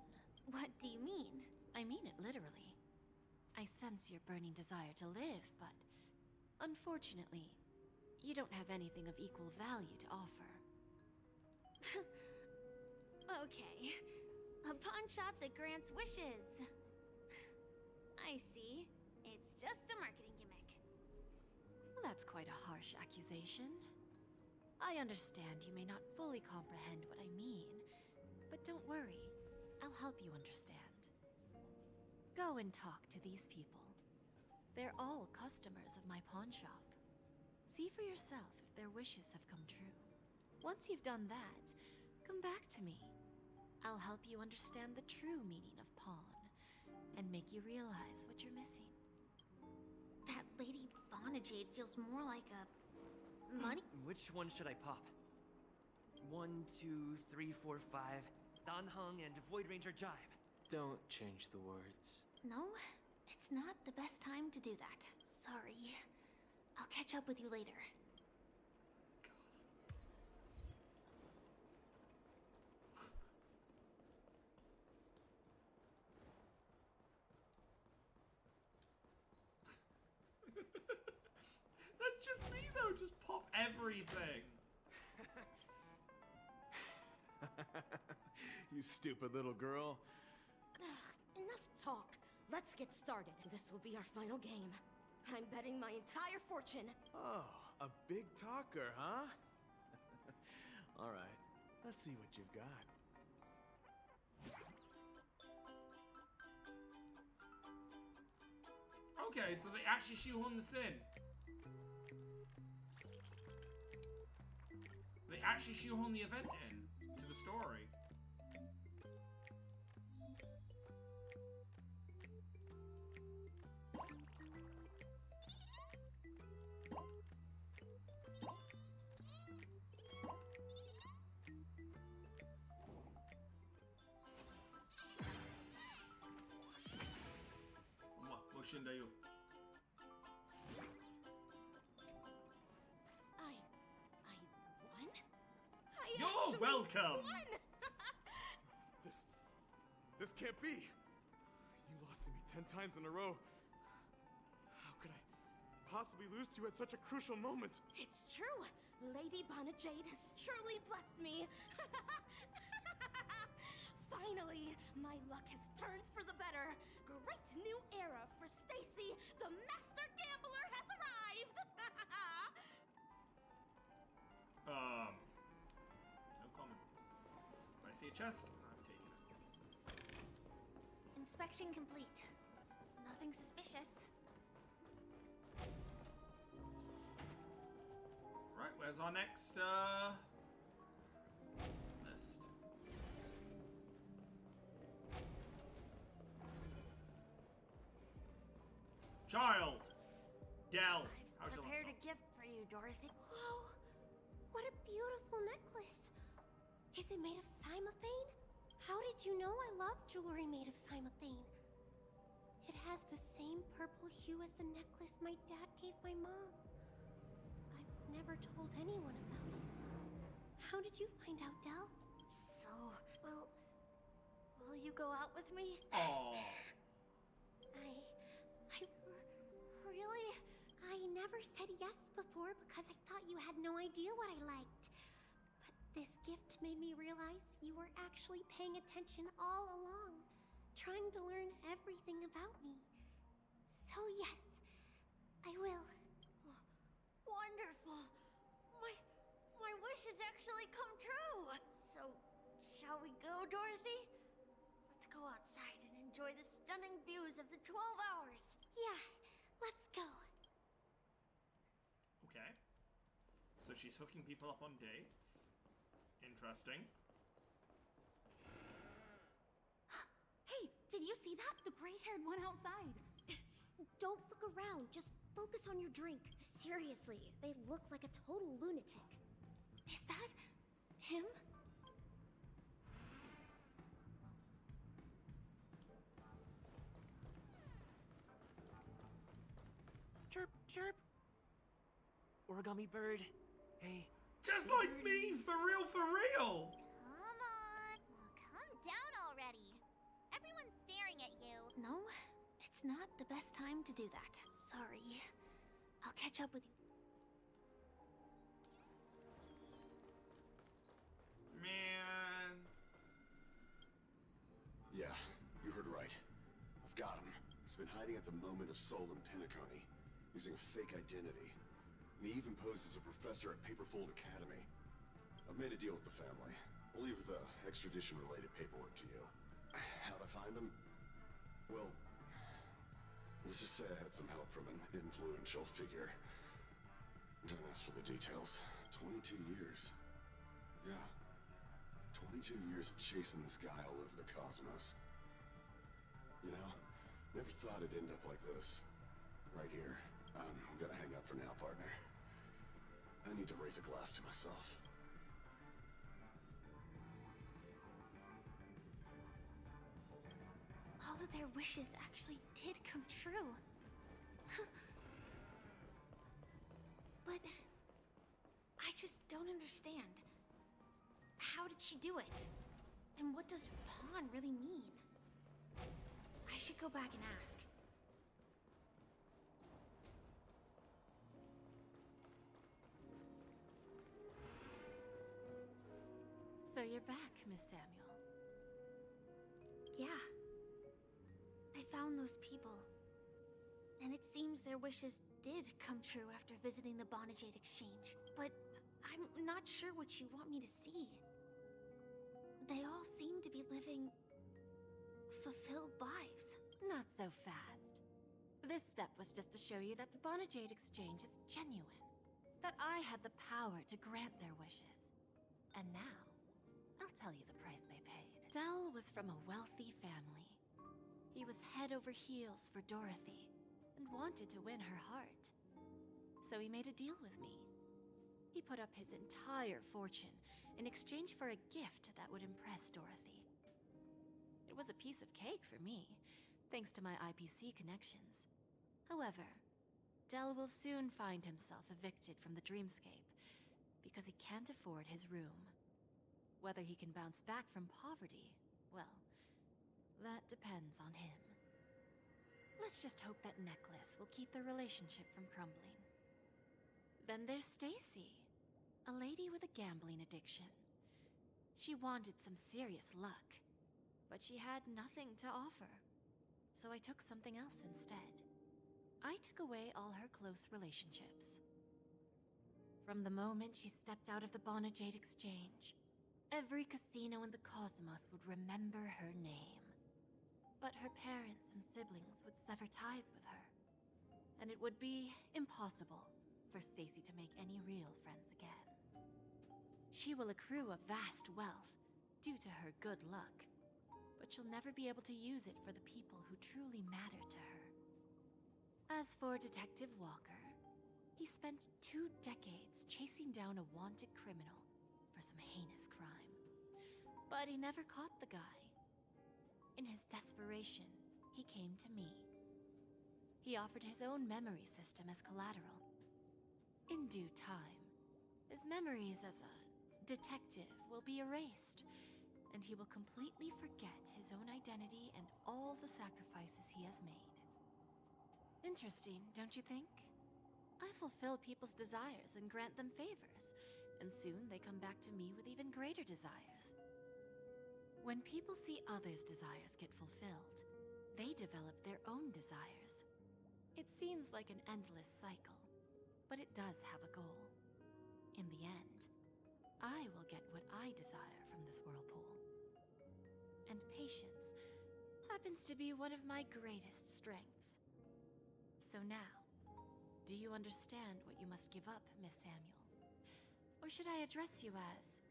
Speaker 8: What do you mean?
Speaker 14: I mean it literally. I sense your burning desire to live, but unfortunately, you don't have anything of equal value to offer.
Speaker 8: Okay. A pawn shop that grants wishes. I see. It's just a marketing gimmick.
Speaker 14: Well, that's quite quite a harsh accusation. I understand you may not fully comprehend what I mean, but don't worry. I'll help you understand. Go and talk to these people. They're all customers of my pawn shop. See for yourself if their wishes have come true. Once you've done that, come back to me. I'll help you understand the true meaning of pawn, and make you realize what you're missing.
Speaker 8: That Lady Bonajade feels more like a... money?
Speaker 11: Which one should I pop? 1, 2, 3, 4, 5. Danheng and Void Ranger Jive.
Speaker 15: Don't change the words.
Speaker 8: No, it's not the best time to do that. Sorry. I'll catch up with you later.
Speaker 1: That's just me though, just pop everything.
Speaker 15: You stupid little girl.
Speaker 20: Enough talk. Let's get started. This will be our final game. I'm betting my entire fortune.
Speaker 15: Oh, a big talker, huh? All right, let's see what you've got.
Speaker 1: Okay, so they actually shoehorn this in. They actually shoehorn the event in to the story. You.
Speaker 20: I won?
Speaker 1: You're welcome!
Speaker 20: Won!
Speaker 15: This can't be. You lost to me 10 times in a row. How could I possibly lose to you at such a crucial moment?
Speaker 20: It's true. Lady Bonajade has truly blessed me. Finally, my luck has turned for the better. Great new era for Stacy. The master gambler has arrived.
Speaker 1: No comment. If I see a chest, I'm taking it.
Speaker 8: Inspection complete. Nothing suspicious.
Speaker 1: Right, where's our next, list? Child! Dell! How's your
Speaker 8: Prepared a
Speaker 1: laptop?
Speaker 8: gift for you, Dorothy.
Speaker 20: Whoa! What a beautiful necklace. Is it made of cymophane? How did you know I love jewelry made of cymophane? It has the same purple hue as the necklace my dad gave my mom. I've never told anyone about it. How did you find out, Dell?
Speaker 8: So, will you go out with me?
Speaker 1: Aww.
Speaker 20: Really? I never said yes before because I thought you had no idea what I liked. But this gift made me realize you were actually paying attention all along, trying to learn everything about me. So yes, I will.
Speaker 8: Wonderful. My wish has actually come true. So, shall we go, Dorothy? Let's go outside and enjoy the stunning views of the 12 hours.
Speaker 20: Yeah, let's go.
Speaker 1: Okay. So she's hooking people up on dates. Interesting.
Speaker 20: Hey, did you see that? The gray-haired one outside. Don't look around. Just focus on your drink. Seriously, they look like a total lunatic. Is that him?
Speaker 11: Chirp, chirp. Origami bird. Hey.
Speaker 1: Just like me! For real, for real!
Speaker 3: Come on. Calm down already. Everyone's staring at you.
Speaker 8: No, it's not the best time to do that. Sorry. I'll catch up with you.
Speaker 1: Man.
Speaker 21: Yeah, you heard right. I've got him. He's been hiding at the Moment of Soul in Pinacone, using a fake identity. and he even poses as a professor at Paperfold Academy. I've made a deal with the family. I'll leave the extradition-related paperwork to you. How'd I find him? Well, let's just say I had some help from an influential figure. Don't ask for the details. 22 years. Yeah. 22 years of chasing this guy all over the cosmos. You know, never thought it'd end up like this. Right here. I'm gonna hang up for now, partner. I need to raise a glass to myself.
Speaker 8: All of their wishes actually did come true. But I just don't understand. How did she do it? And what does pawn really mean? I should go back and ask.
Speaker 14: So you're back, Miss Samuel.
Speaker 8: Yeah. I found those people. And it seems their wishes did come true after visiting the Bonajade Exchange. But I'm not sure what you want me to see. They all seem to be living fulfilled lives.
Speaker 14: Not so fast. This step was just to show you that the Bonajade Exchange is genuine. That I had the power to grant their wishes. And now, I'll tell you the price they paid. Dell was from a wealthy family. He was head over heels for Dorothy, and wanted to win her heart. So he made a deal with me. He put up his entire fortune in exchange for a gift that would impress Dorothy. It was a piece of cake for me, thanks to my IPC connections. However, Dell will soon find himself evicted from the dreamscape because he can't afford his room. Whether he can bounce back from poverty, well, that depends on him. Let's just hope that necklace will keep their relationship from crumbling. Then there's Stacy, a lady with a gambling addiction. She wanted some serious luck, but she had nothing to offer. So I took something else instead. I took away all her close relationships. From the moment she stepped out of the Bonajade Exchange, every casino in the cosmos would remember her name. But her parents and siblings would sever ties with her, and it would be impossible for Stacy to make any real friends again. She will accrue a vast wealth due to her good luck, but she'll never be able to use it for the people who truly matter to her. As for Detective Walker, he spent 2 decades chasing down a wanted criminal for some heinous crime. But he never caught the guy. In his desperation, he came to me. He offered his own memory system as collateral. In due time, his memories as a detective will be erased, and he will completely forget his own identity and all the sacrifices he has made. Interesting, don't you think? I fulfill people's desires and grant them favors, and soon they come back to me with even greater desires. When people see others' desires get fulfilled, they develop their own desires. It seems like an endless cycle, but it does have a goal. In the end, I will get what I desire from this whirlpool. And patience happens to be one of my greatest strengths. So now, do you understand what you must give up, Miss Samuel? Or should I address you as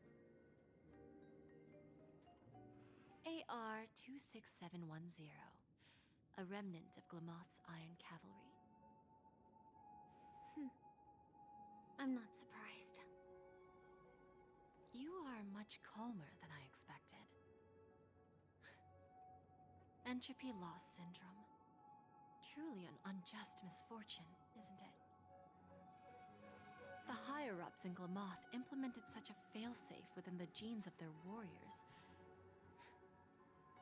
Speaker 14: AR-26710, a remnant of Glamoth's Iron Cavalry?
Speaker 8: I'm not surprised.
Speaker 14: You are much calmer than I expected. Entropy loss syndrome. Truly an unjust misfortune, isn't it? The higher-ups in Glamoth implemented such a failsafe within the genes of their warriors,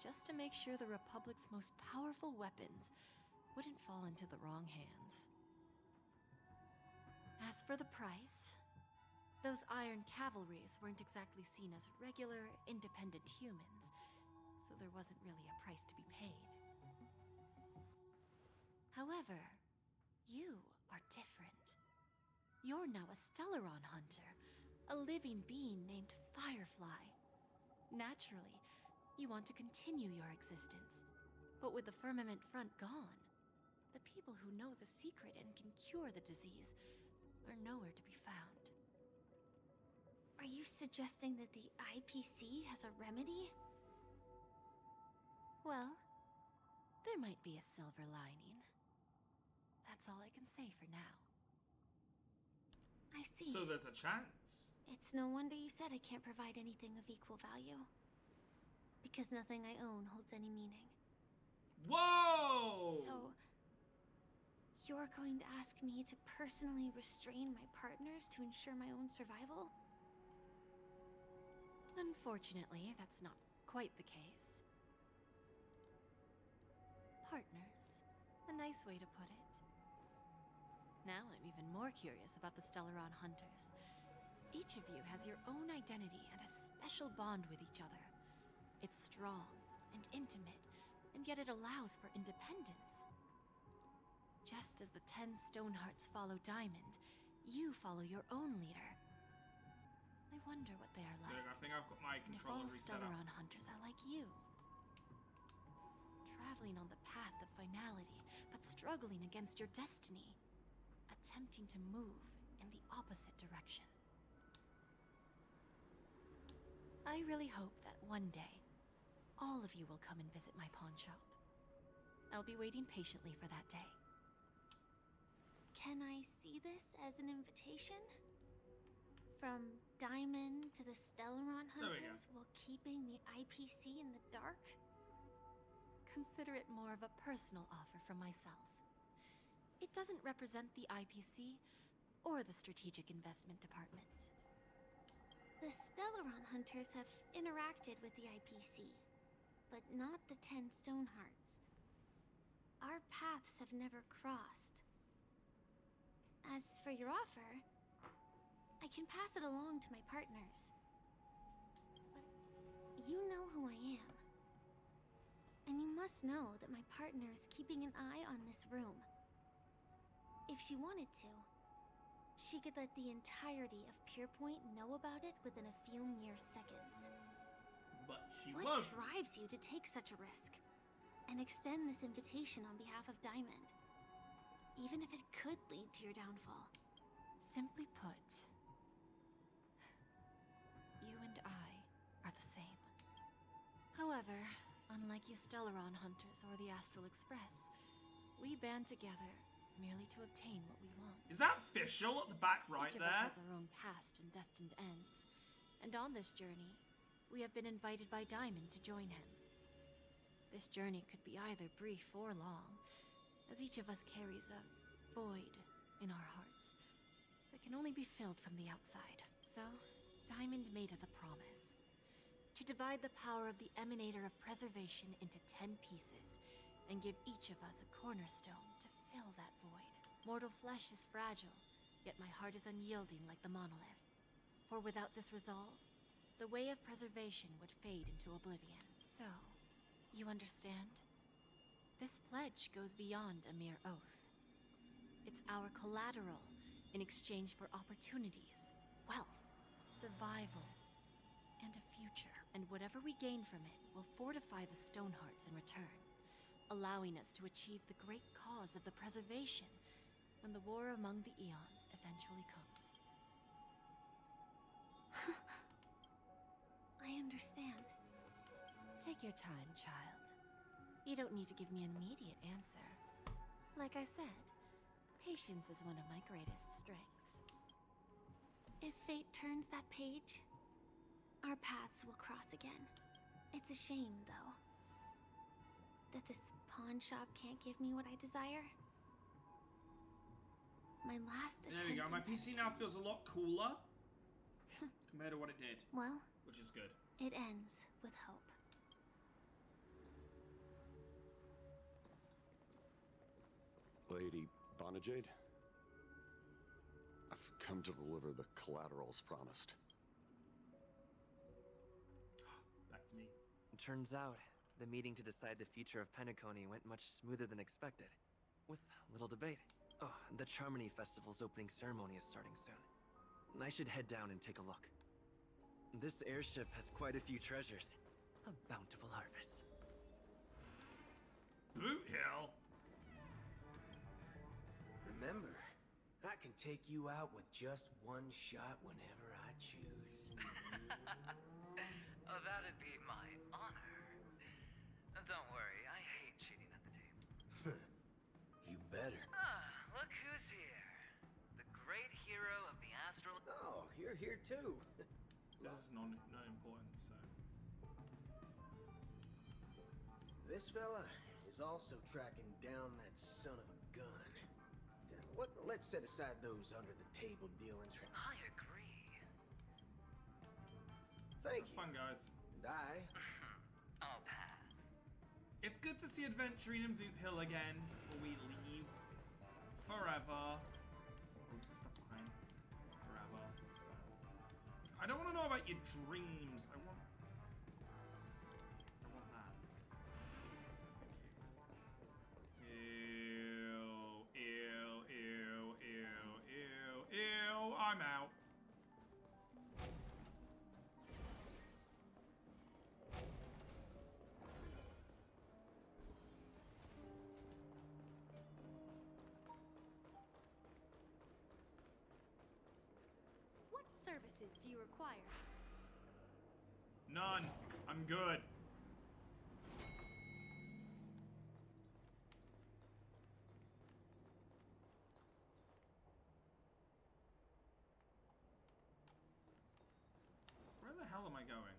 Speaker 14: just to make sure the Republic's most powerful weapons wouldn't fall into the wrong hands. As for the price, those Iron Cavalries weren't exactly seen as regular, independent humans, so there wasn't really a price to be paid. However, you are different. You're now a Stellaron hunter, a living being named Firefly. Naturally, you want to continue your existence, but with the firmament front gone, the people who know the secret and can cure the disease are nowhere to be found.
Speaker 8: Are you suggesting that the IPC has a remedy?
Speaker 14: Well, there might be a silver lining. That's all I can say for now.
Speaker 8: I see.
Speaker 1: So there's a chance.
Speaker 8: It's no wonder you said I can't provide anything of equal value. Because nothing I own holds any meaning.
Speaker 1: Whoa!
Speaker 8: So, you're going to ask me to personally restrain my partners to ensure my own survival?
Speaker 14: Unfortunately, that's not quite the case. Partners. A nice way to put it. Now I'm even more curious about the Stellaron hunters. Each of you has your own identity and a special bond with each other. It's strong and intimate, and yet it allows for independence. Just as the 10 Stonehearts follow Diamond, you follow your own leader. I wonder what they are like.
Speaker 1: Good, I think I've got my
Speaker 14: And if
Speaker 1: controller
Speaker 14: all
Speaker 1: reset up.
Speaker 14: Stellaron hunters are like you. Traveling on the path of finality, but struggling against your destiny. Attempting to move in the opposite direction. I really hope that one day, all of you will come and visit my pawn shop. I'll be waiting patiently for that day.
Speaker 8: Can I see this as an invitation? From Diamond to the Stellaron
Speaker 1: There we go.
Speaker 8: hunters while keeping the IPC in the dark?
Speaker 14: Consider it more of a personal offer from myself. It doesn't represent the IPC or the Strategic Investment Department.
Speaker 8: The Stellaron hunters have interacted with the IPC, but not the 10 Stonehearts. Our paths have never crossed. As for your offer, I can pass it along to my partners. But you know who I am. And you must know that my partner is keeping an eye on this room. If she wanted to, she could let the entirety of Purepoint know about it within a few mere seconds.
Speaker 1: But she
Speaker 8: What
Speaker 1: won't.
Speaker 8: drives you to take such a risk? And extend this invitation on behalf of Diamond? Even if it could lead to your downfall.
Speaker 14: Simply put, you and I are the same. However, unlike you Stellaron hunters or the Astral Express, we band together merely to obtain what we want.
Speaker 1: Is that official at the back right
Speaker 14: Each of
Speaker 1: there?
Speaker 14: us has our own past and destined ends. And on this journey, we have been invited by Diamond to join him. This journey could be either brief or long, as each of us carries a void in our hearts that can only be filled from the outside. So, Diamond made us a promise to divide the power of the Emanator of Preservation into 10 pieces and give each of us a cornerstone to fill that void. Mortal flesh is fragile, yet my heart is unyielding like the monolith. For without this resolve, the way of preservation would fade into oblivion. So, you understand? This pledge goes beyond a mere oath. It's our collateral in exchange for opportunities, wealth, survival, and a future. And whatever we gain from it will fortify the Stonehearts in return, allowing us to achieve the great cause of the preservation when the war among the eons eventually comes.
Speaker 8: I understand.
Speaker 14: Take your time, child. You don't need to give me an immediate answer. Like I said, patience is one of my greatest strengths.
Speaker 8: If fate turns that page, our paths will cross again. It's a shame, though, that this pawn shop can't give me what I desire. My last
Speaker 1: There we go. My PC now feels a lot cooler compared to what it did.
Speaker 8: Well,
Speaker 1: which is good.
Speaker 8: It ends with hope.
Speaker 21: Lady Bonajade? I've come to deliver the collaterals promised.
Speaker 1: Back to me.
Speaker 4: Turns out, the meeting to decide the future of Penacony went much smoother than expected, with little debate. Oh, the Charmony Festival's opening ceremony is starting soon. I should head down and take a look. This airship has quite a few treasures. A bountiful harvest.
Speaker 1: Boot Hill?
Speaker 22: Remember, I can take you out with just one shot whenever I choose.
Speaker 23: Oh, that'd be my honor. Don't worry, I hate cheating at the table.
Speaker 22: You better.
Speaker 23: Ah, look who's here. The great hero of the astral...
Speaker 22: Oh, you're here too.
Speaker 1: This is not important, so...
Speaker 22: This fella is also tracking down that son of a gun. Let's set aside those under-the-table dealings for...
Speaker 23: I agree.
Speaker 22: Thank you.
Speaker 1: Fun, guys.
Speaker 22: And I...
Speaker 23: I'll pass.
Speaker 1: It's good to see adventuring in Boot Hill again before we leave forever. Leave the stuff behind forever. So. I don't want to know about your dreams. I want that. Thank you. Ew. I'm out.
Speaker 6: What services do you require?
Speaker 1: None. I'm good. Where the hell am I going?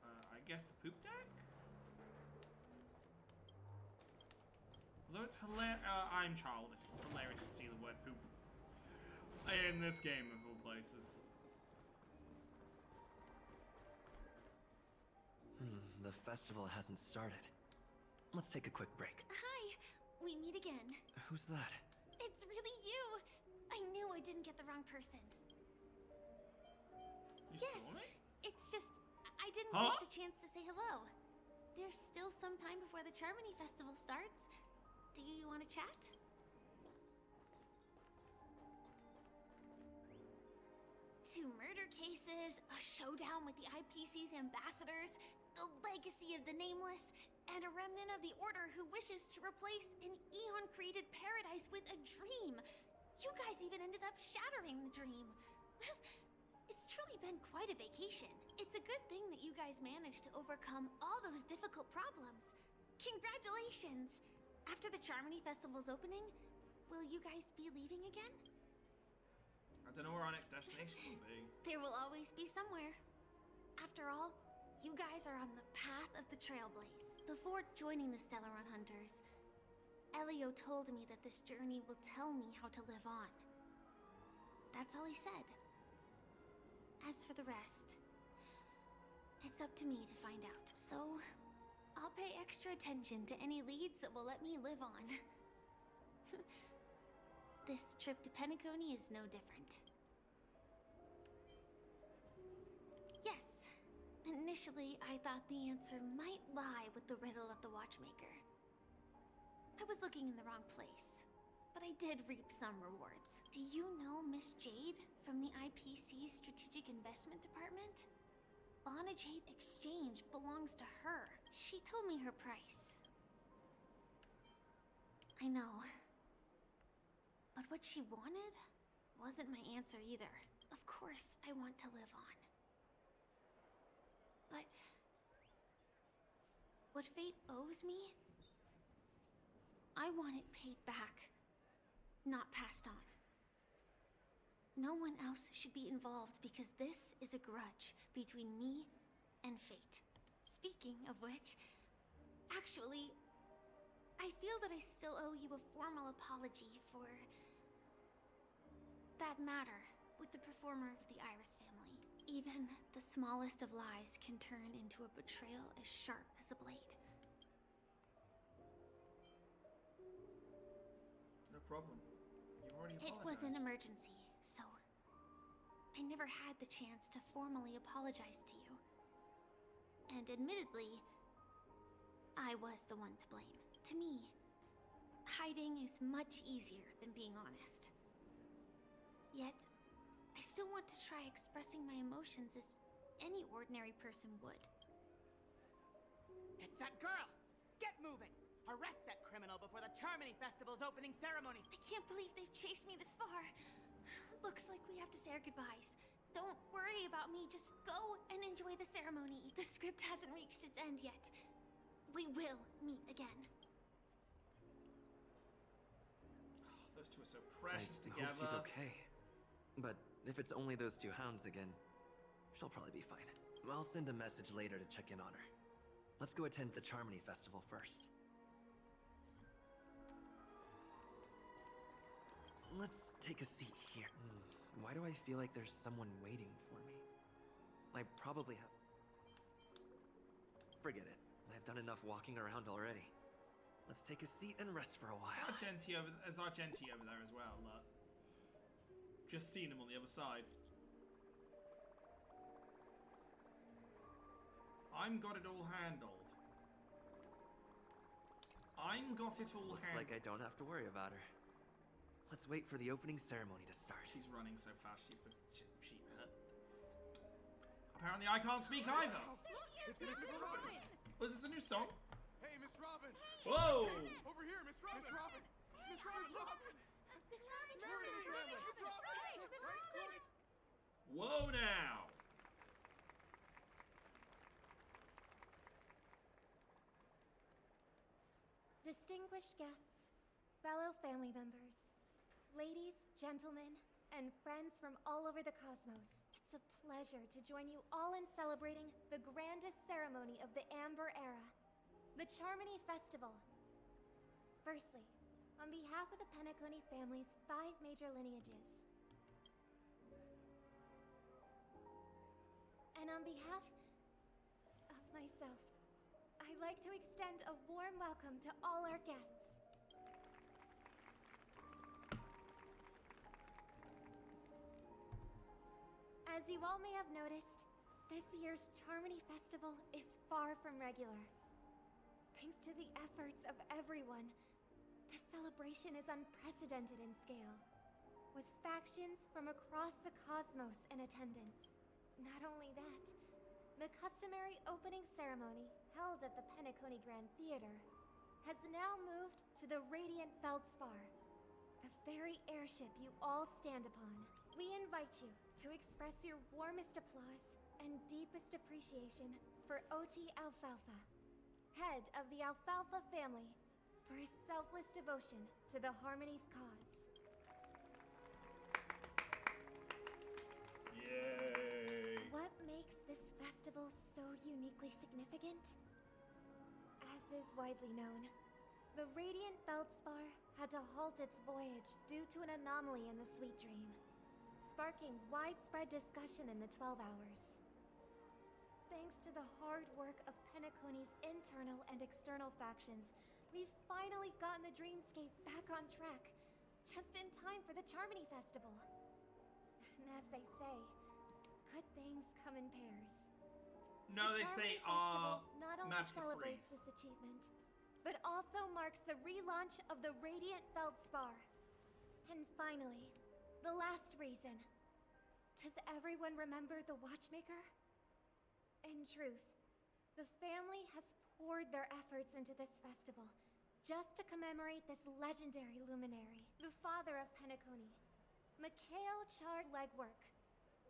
Speaker 1: I guess the poop deck? Although it's hilarious, I'm childish. It's hilarious to see the word poop in this game of all places.
Speaker 4: The festival hasn't started. Let's take a quick break.
Speaker 8: Hi, we meet again.
Speaker 4: Who's that?
Speaker 8: It's really you. I knew I didn't get the wrong person.
Speaker 1: You
Speaker 8: yes,
Speaker 1: saw me?
Speaker 8: it's just I didn't
Speaker 1: Huh?
Speaker 8: get the chance to say hello. There's still some time before the Charmony Festival starts. Do you want to chat? Two murder cases, a showdown with the IPC's ambassadors, the legacy of the Nameless, and a remnant of the Order who wishes to replace an Eon-created paradise with a dream. You guys even ended up shattering the dream. It's truly been quite a vacation. It's a good thing that you guys managed to overcome all those difficult problems. Congratulations! After the Charmony Festival's opening, will you guys be leaving again?
Speaker 1: I don't know where our next destination will be.
Speaker 8: There will always be somewhere. After all, you guys are on the path of the Trailblaze. Before joining the Stellaron Hunters, Elio told me that this journey will tell me how to live on. That's all he said. As for the rest, it's up to me to find out. So, I'll pay extra attention to any leads that will let me live on. This trip to Penacony is no different. Yes, initially I thought the answer might lie with the riddle of the Watchmaker. I was looking in the wrong place, but I did reap some rewards. Do you know Miss Jade from the IPC's Strategic Investment Department? Bonajade Exchange belongs to her. She told me her price. I know. But what she wanted wasn't my answer either. Of course, I want to live on. But what fate owes me, I want it paid back, not passed on. No one else should be involved because this is a grudge between me and fate. Speaking of which, actually, I feel that I still owe you a formal apology for that matter with the performer of the Iris family. Even the smallest of lies can turn into a betrayal as sharp as a blade.
Speaker 1: No problem. You've already
Speaker 8: It
Speaker 1: apologized.
Speaker 8: was an emergency, so I never had the chance to formally apologize to you. And admittedly, I was the one to blame. To me, hiding is much easier than being honest. Yet, I still want to try expressing my emotions as any ordinary person would.
Speaker 5: It's that girl! Get moving! Arrest that criminal before the Charmony Festival's opening ceremonies!
Speaker 8: I can't believe they've chased me this far. Looks like we have to say our goodbyes. Don't worry about me, just go and enjoy the ceremony. The script hasn't reached its end yet. We will meet again.
Speaker 1: Oh, those two are so precious
Speaker 4: I
Speaker 1: together.
Speaker 4: hope she's okay. But if it's only those two hounds again, she'll probably be fine. I'll send a message later to check in on her. Let's go attend the Charmony Festival first. Let's take a seat here. Why do I feel like there's someone waiting for me? I probably have... Forget it. I've done enough walking around already. Let's take a seat and rest for a while.
Speaker 1: There's Argenti over there as well. Just seen him on the other side. I'm got it all handled.
Speaker 4: Looks like I don't have to worry about her. Let's wait for the opening ceremony to start.
Speaker 1: She's running so fast, she apparently I can't speak either.
Speaker 5: It's Miss Robin!
Speaker 1: Was this a new song?
Speaker 5: Hey, Miss Robin!
Speaker 1: Whoa!
Speaker 5: Over here, Miss Robin! Miss Robin! Miss Robin! Miss Robin! Miss Robin!
Speaker 1: Whoa now!
Speaker 19: Distinguished guests, fellow family members, ladies, gentlemen, and friends from all over the cosmos. It's a pleasure to join you all in celebrating the grandest ceremony of the Amber Era, the Charmony Festival. Firstly, on behalf of the Penacony family's 5 major lineages, and on behalf of myself, I'd like to extend a warm welcome to all our guests. As you all may have noticed, this year's Charmony Festival is far from regular. Thanks to the efforts of everyone, the celebration is unprecedented in scale, with factions from across the cosmos in attendance. Not only that, the customary opening ceremony held at the Penacony Grand Theater has now moved to the Radiant Feldspar, the very airship you all stand upon. We invite you to express your warmest applause and deepest appreciation for Oti Alfalfa, head of the Alfalfa family, for his selfless devotion to the Harmony's cause.
Speaker 1: Yay!
Speaker 19: What makes this festival so uniquely significant? As is widely known, the Radiant Feldspar had to halt its voyage due to an anomaly in the Sweet Dream, sparking widespread discussion in the 12 Hours. Thanks to the hard work of Penacony's internal and external factions, we've finally gotten the Dreamscape back on track, just in time for the Charmony Festival. And as they say, good things come in pairs.
Speaker 1: No, they say,
Speaker 19: not only
Speaker 1: Magic the
Speaker 19: celebrates
Speaker 1: Freeze.
Speaker 19: this achievement, but also marks the relaunch of the Radiant Feldspar. And finally, the last reason. Does everyone remember the Watchmaker? In truth, the family has poured their efforts into this festival just to commemorate this legendary luminary, the father of Penacony, Mikhail Char Legwork,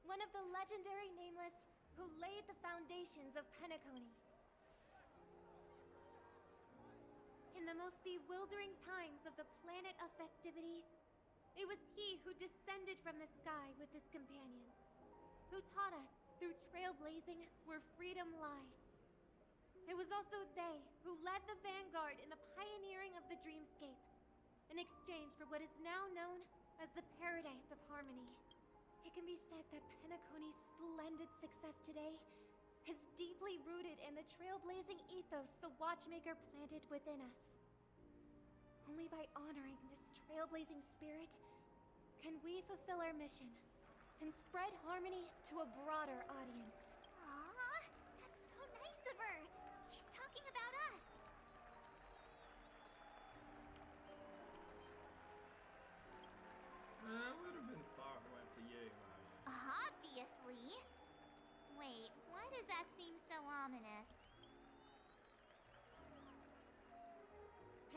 Speaker 19: one of the legendary Nameless who laid the foundations of Penacony. In the most bewildering times of the planet of festivities, it was he who descended from the sky with his companions, who taught us through trailblazing where freedom lies. It was also they who led the vanguard in the pioneering of the Dreamscape, in exchange for what is now known as the Paradise of Harmony. It can be said that Penacony's splendid success today is deeply rooted in the trailblazing ethos the Watchmaker planted within us. Only by honoring this trailblazing spirit can we fulfill our mission and spread harmony to a broader audience.
Speaker 3: Aw, that's so nice of her. She's talking about us. does that seem so ominous?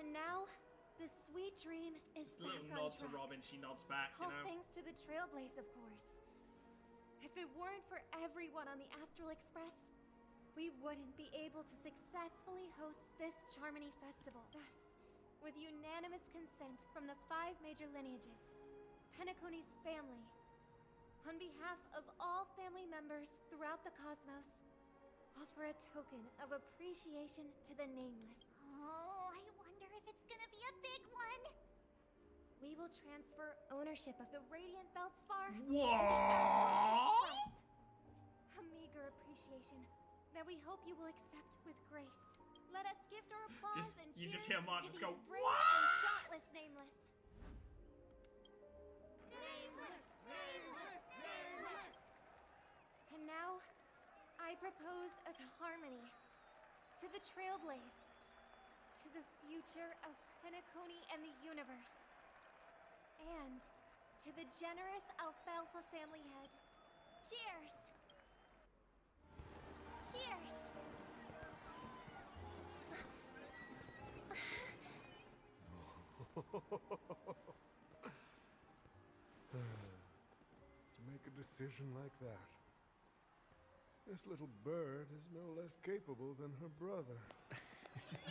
Speaker 19: And now, the sweet dream is
Speaker 1: Just a
Speaker 19: back
Speaker 1: little
Speaker 19: on
Speaker 1: nod to
Speaker 19: track.
Speaker 1: Robin. She nods back, you
Speaker 19: All
Speaker 1: know.
Speaker 19: thanks to the Trailblaze, of course. If it weren't for everyone on the Astral Express, we wouldn't be able to successfully host this Charmony Festival. Thus, with unanimous consent from the 5 major lineages, Penacony's family, on behalf of all family members throughout the cosmos, offer a token of appreciation to the Nameless.
Speaker 3: Oh, I wonder if it's gonna be a big one.
Speaker 19: We will transfer ownership of the Radiant Feldspar.
Speaker 1: What?
Speaker 19: A meager appreciation that we hope you will accept with grace. Let us gift our applause and
Speaker 1: You
Speaker 19: cheers
Speaker 1: just hear Mark
Speaker 19: to
Speaker 1: just
Speaker 19: these
Speaker 1: go,
Speaker 19: brave
Speaker 1: "What?"
Speaker 19: and dauntless Nameless. And now, I propose a harmony to the Trailblaze, to the future of Penacony and the universe, and to the generous Alfalfa family head. Cheers! Cheers!
Speaker 13: To make a decision like that. This little bird is no less capable than her brother.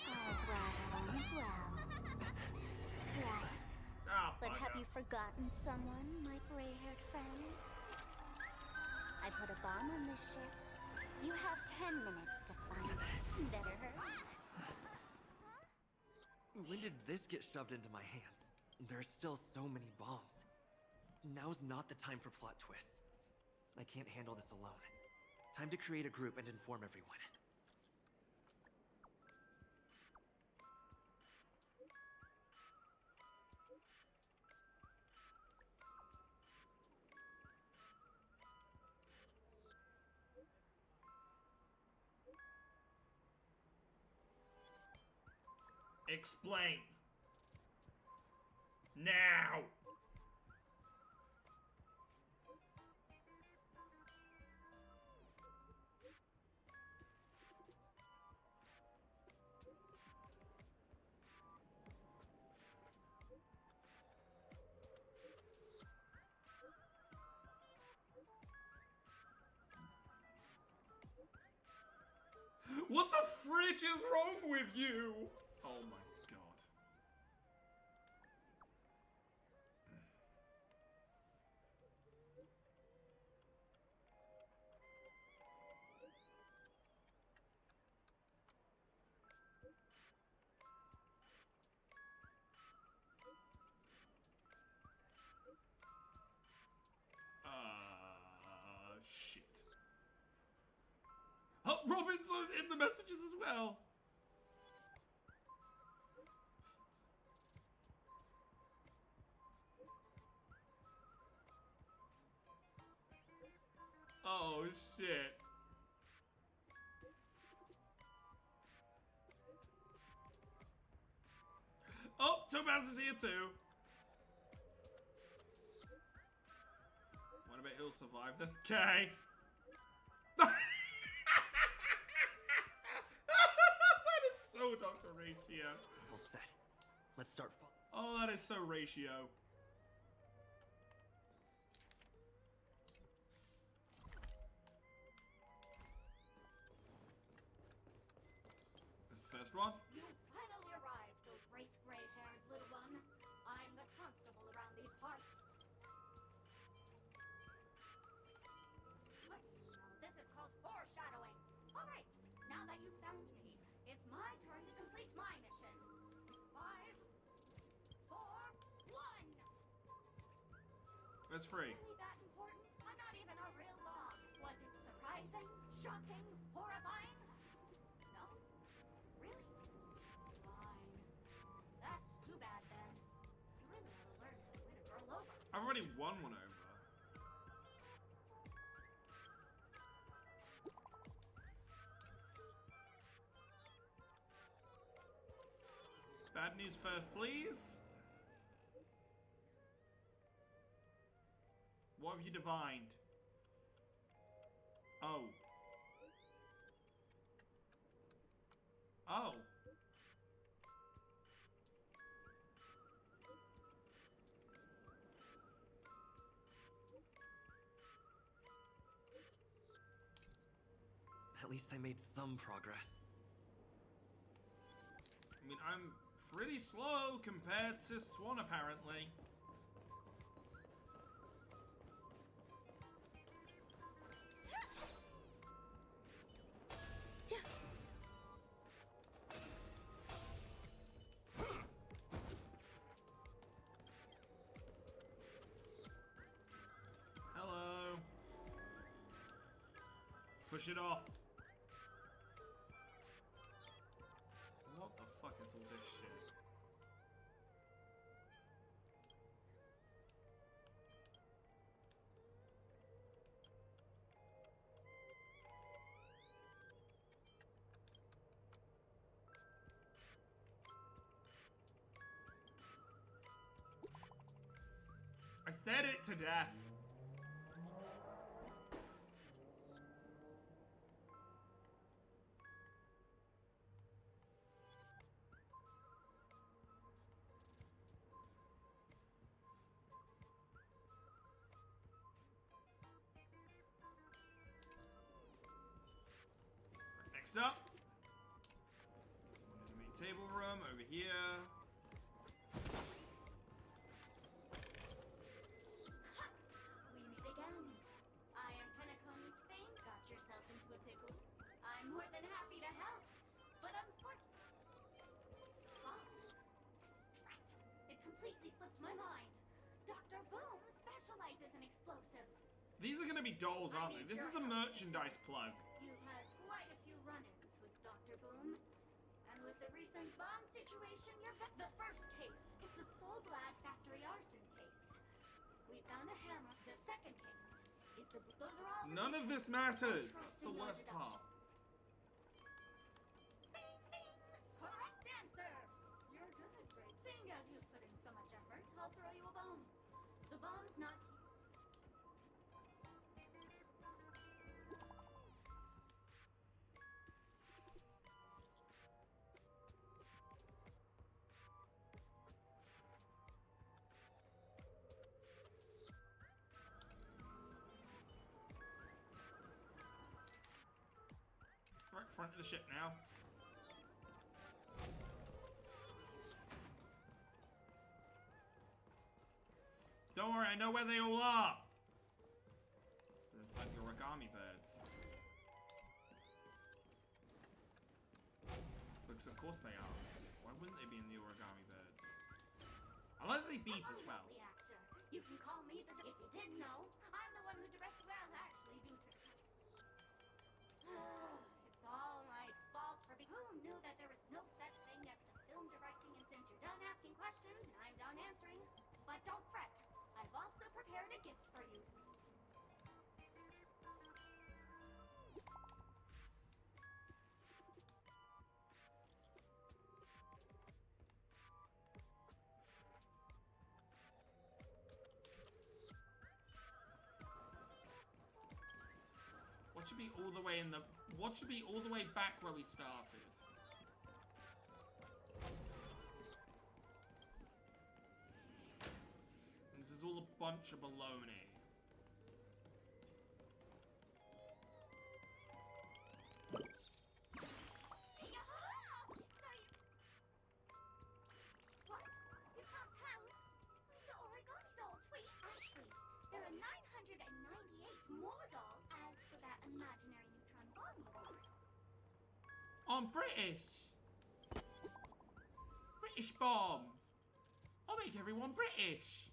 Speaker 3: All's well that ends well. Right. But have you forgotten someone, my gray-haired friend? I put a bomb on this ship. You have 10 minutes to find it. Better hurry.
Speaker 4: When did this get shoved into my hands? There are still so many bombs. Now's not the time for plot twists. I can't handle this alone. Time to create a group and inform everyone.
Speaker 1: Explain. Now. What the fridge is wrong with you? Oh my god. Shit. Oh, Robin's in the messages as well. Oh, shit. Oh, Topaz is here too. What about he'll survive this? Okay. That is so Dr. Ratio.
Speaker 4: All set. Let's start.
Speaker 1: Oh, that is so Ratio. That's the first one.
Speaker 2: You finally arrived, oh great gray-haired little one. I'm the constable around these parts. Look, this is called foreshadowing. All right, now that you've found me, it's my turn to complete my mission. 5, 4, 1.
Speaker 1: That's free.
Speaker 2: Really that important? I'm not even a real log. Was it surprising, shocking, horrifying? No? Really? Fine. That's too bad then. You really gotta learn how to win a girl over.
Speaker 1: I've already won one over. Bad news first, please. What have you divined? Oh. Oh.
Speaker 4: At least I made some progress.
Speaker 1: I mean, I'm pretty slow compared to Swan, apparently. Hello. Push it off. What the fuck is all this shit? I stared it to death. Next up, one in the main table room over here.
Speaker 2: We meet again. I am Penacony's Fame. Got yourself into a pickle. I'm more than happy to help, but unfortunately, right. It completely slipped my mind. Dr. Boom specializes in explosives.
Speaker 1: These are gonna be dolls, aren't they? This is a merchandise plug.
Speaker 2: You've had quite a few run-ins with Dr. Boom. And with the recent bomb situation, the first case is the Soulglad Factory arson case. We found a hammer. The second case is those are all
Speaker 1: None of this matters. That's the worst part.
Speaker 2: Bing, bing! Correct answer! You're good, Greg. Seeing as you've put in so much effort, I'll throw you a bone. The bomb's not here.
Speaker 1: Right front of the ship now. Don't worry, I know where they all are. They're inside the origami birds. Because of course they are. Why wouldn't they be in the origami birds? I like that they beep as well.
Speaker 2: Reactor. You can call me the. If you didn't know, I'm the one who directed. Well, actually, due to. It's all my fault for who knew that there was no such thing as the film directing. And since you're done asking questions, I'm done answering. But don't fret. I've also prepared a gift for you.
Speaker 1: What should be all the way in the... What should be all the way back where we started? And this is all a bunch of baloney.
Speaker 2: What? You can't tell? The origami doll tweet. Actually, there are 998 more dolls as for that imaginary neutron bomb you want.
Speaker 1: I'm British! British bomb! I'll make everyone British!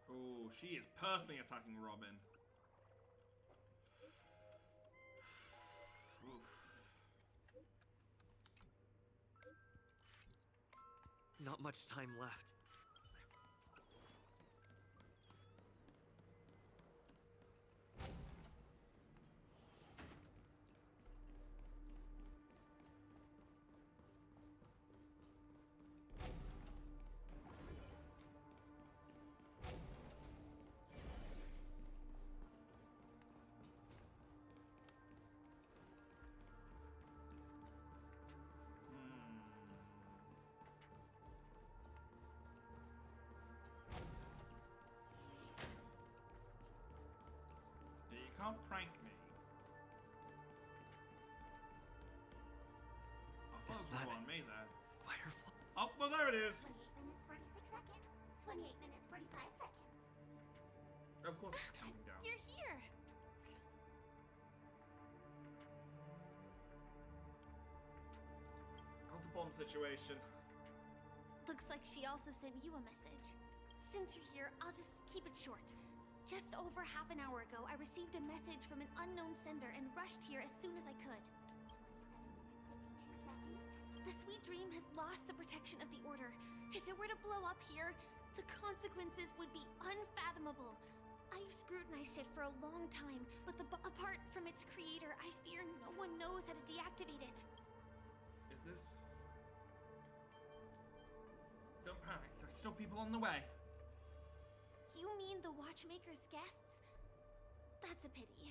Speaker 1: Oh, she is personally attacking Robin. Oof.
Speaker 4: much time left.
Speaker 1: You can't prank me. I thought it was on me there.
Speaker 4: Firefly.
Speaker 1: Oh, well, there it is.
Speaker 3: 28 minutes, 46 seconds. 28 minutes, 45 seconds.
Speaker 1: Of course, it's counting down.
Speaker 8: You're here!
Speaker 1: How's the bomb situation?
Speaker 8: Looks like she also sent you a message. Since you're here, I'll just keep it short. Just over half an hour ago, I received a message from an unknown sender and rushed here as soon as I could.
Speaker 3: 27 minutes, 52 seconds.
Speaker 8: The Sweet Dream has lost the protection of the Order. If it were to blow up here, the consequences would be unfathomable. I've scrutinized it for a long time, but apart from its creator, I fear no one knows how to deactivate it.
Speaker 1: Is this... Don't panic, there's still people on the way.
Speaker 8: You mean the Watchmaker's guests? That's a pity.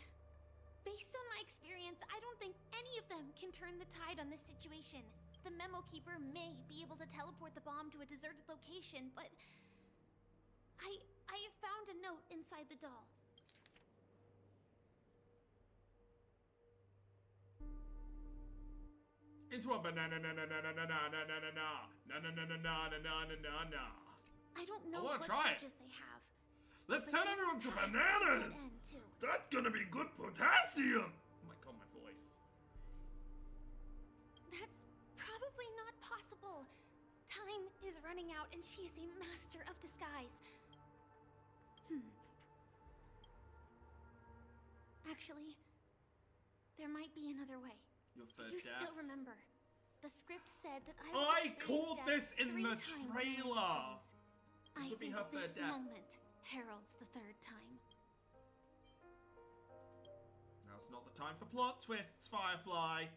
Speaker 8: Based on my experience, I don't think any of them can turn the tide on this situation. The Memo Keeper may be able to teleport the bomb to a deserted location, but... I have found a note inside the doll.
Speaker 1: Into a banana na na na na na na na na na na na na na na na na na.
Speaker 8: I don't know
Speaker 1: wanna
Speaker 8: what
Speaker 1: try it.
Speaker 8: pages they have.
Speaker 1: Let's
Speaker 8: but
Speaker 1: turn
Speaker 8: this
Speaker 1: everyone to
Speaker 8: has a
Speaker 1: bananas!
Speaker 8: dead end, too.
Speaker 1: That's gonna be good potassium! Oh my god, my voice.
Speaker 8: That's probably not possible. Time is running out and she is a master of disguise. Actually, there might be another way.
Speaker 1: Your
Speaker 8: Do
Speaker 1: third
Speaker 8: you
Speaker 1: death.
Speaker 8: still remember? The script said that I
Speaker 1: I
Speaker 8: would
Speaker 1: called
Speaker 8: experience
Speaker 1: this
Speaker 8: death
Speaker 1: in
Speaker 8: 3
Speaker 1: the
Speaker 8: times in my
Speaker 1: trailer.
Speaker 8: lifetimes.
Speaker 1: This
Speaker 8: I
Speaker 1: would be
Speaker 8: think
Speaker 1: her third
Speaker 8: this
Speaker 1: death.
Speaker 8: moment heralds the third time.
Speaker 1: Now's not the time for plot twists, Firefly.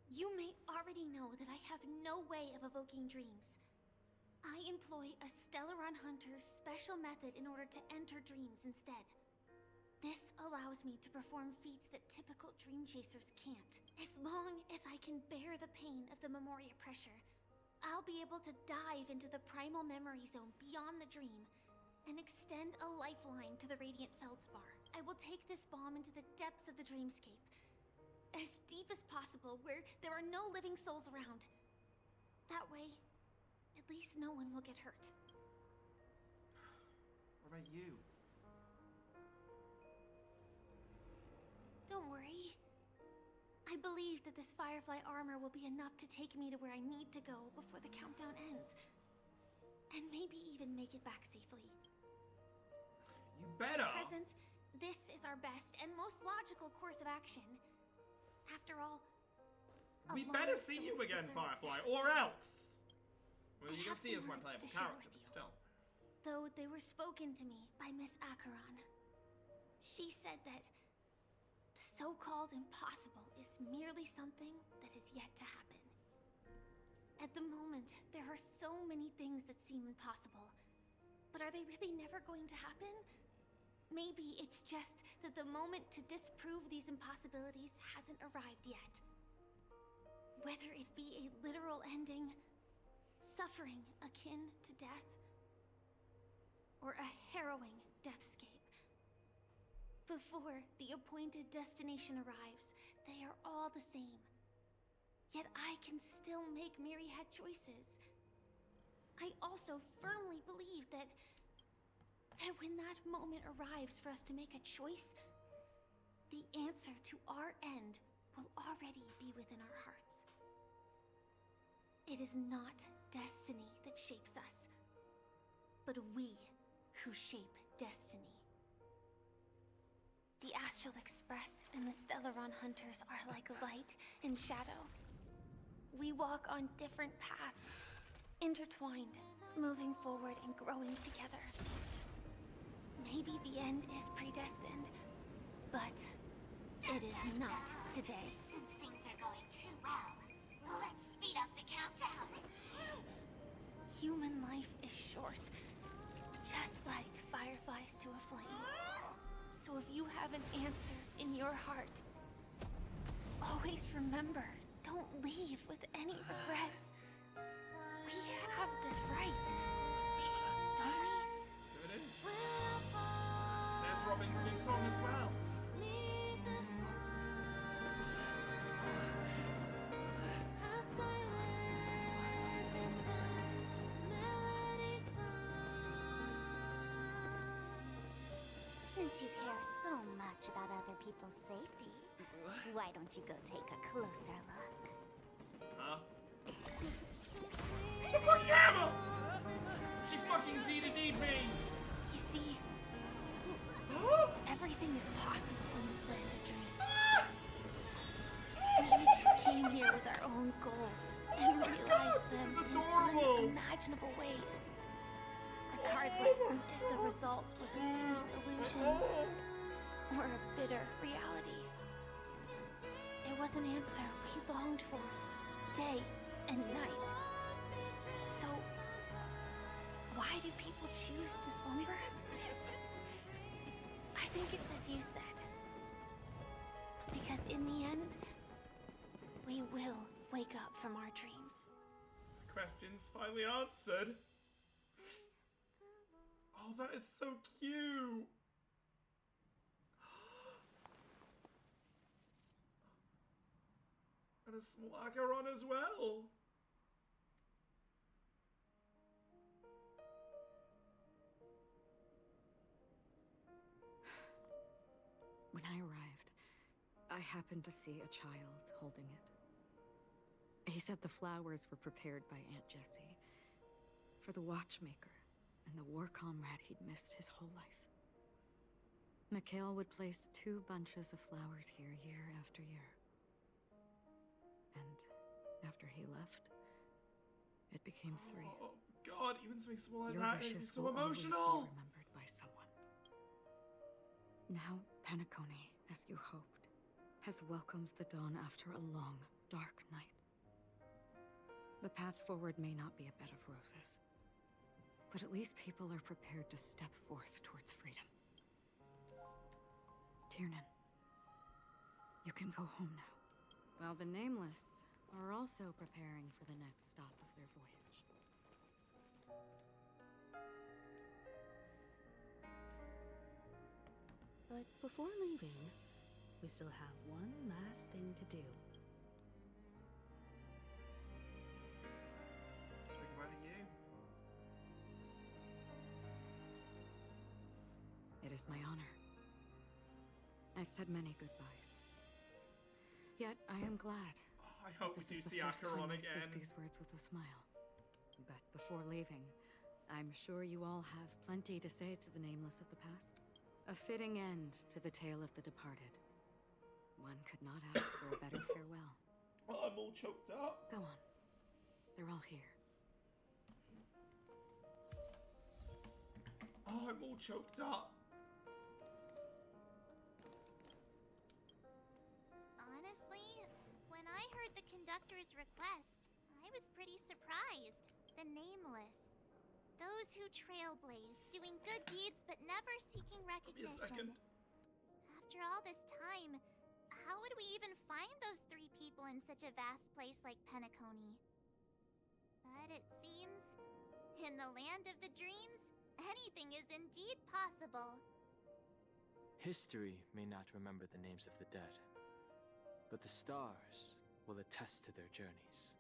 Speaker 8: You may already know that I have no way of evoking dreams. I employ a Stellaron Hunter's special method in order to enter dreams instead. This allows me to perform feats that typical dream chasers can't. As long as I can bear the pain of the Memoria pressure, I'll be able to dive into the primal memory zone beyond the dream and extend a lifeline to the Radiant Feldspar. I will take this bomb into the depths of the dreamscape, as deep as possible where there are no living souls around. That way, at least no one will get hurt.
Speaker 1: What about you?
Speaker 8: Don't worry. I believe that this Firefly armor will be enough to take me to where I need to go before the countdown ends. And maybe even make it back safely.
Speaker 1: You better!
Speaker 8: At present, this is our best and most logical course of action. After all,
Speaker 1: We better see you again, Firefly, or else! Well, you can see as my playable character, but still.
Speaker 8: Though they were spoken to me by Miss Acheron. She said that the so-called impossible is merely something that is yet to happen. At the moment, there are so many things that seem impossible. But are they really never going to happen? Maybe it's just that the moment to disprove these impossibilities hasn't arrived yet. Whether it be a literal ending, suffering akin to death, or a harrowing deathscape. Before the appointed destination arrives, they are all the same. Yet I can still make myriad choices. I also firmly believe that when that moment arrives for us to make a choice, the answer to our end will already be within our hearts. It is not destiny that shapes us, but we who shape destiny. The Astral Express and the Stellaron Hunters are like light and shadow. We walk on different paths, intertwined, moving forward and growing together. Maybe the end is predestined, but it is not today.
Speaker 2: Since things are going too well, let's speed up the countdown.
Speaker 8: Human life is short, just like fireflies to a flame. So if you have an answer in your heart, always remember, don't leave with any regrets. We have this right, don't we?
Speaker 1: There it is. There's Robin's new song as well.
Speaker 3: Since you care so much about other people's safety, why don't you go take a closer look?
Speaker 1: Huh? The fucking hammer! She fucking DDD'd me!
Speaker 8: You see, everything is possible in this land of dreams. We each came here with our own goals and realized them in unimaginable ways. Regardless if the result was a sweet illusion or a bitter reality. It was an answer we longed for, day and night. So, why do people choose to slumber? I think it's as you said. Because in the end, we will wake up from our dreams.
Speaker 1: The question's finally answered. Oh, that is so cute. And a small Acheron as well.
Speaker 7: When I arrived, I happened to see a child holding it. He said the flowers were prepared by Aunt Jessie for the watchmaker and the war comrade he'd missed his whole life. Mikhail would place 2 bunches of flowers here year after year. And after he left, it became 3.
Speaker 1: Oh God, even something small like
Speaker 7: Your
Speaker 1: that
Speaker 7: wishes
Speaker 1: is so
Speaker 7: will always be
Speaker 1: emotional.
Speaker 7: remembered by someone. Now, Penacony, as you hoped, has welcomed the dawn after a long, dark night. The path forward may not be a bed of roses, but at least people are prepared to step forth towards freedom. Tiernan, you can go home now. While the Nameless are also preparing for the next stop of their voyage.
Speaker 18: But before leaving, we still have one last thing to do.
Speaker 1: Say goodbye to you.
Speaker 7: It is my honor. I've said many goodbyes. Yet I am glad.
Speaker 1: Oh, I hope we do see Acheron again.
Speaker 7: These words with a smile. But before leaving, I'm sure you all have plenty to say to the Nameless of the past. A fitting end to the tale of the departed. One could not ask for a better farewell.
Speaker 1: Oh, I'm all choked up.
Speaker 7: Go on. They're all here.
Speaker 1: Oh, I'm all choked up.
Speaker 3: Honestly, when I heard the conductor's request, I was pretty surprised. The Nameless. Those who trailblaze, doing good deeds but never seeking recognition. After all this time, how would we even find those 3 people in such a vast place like Penacony? But it seems, in the land of the dreams, anything is indeed possible.
Speaker 15: History may not remember the names of the dead, but the stars will attest to their journeys.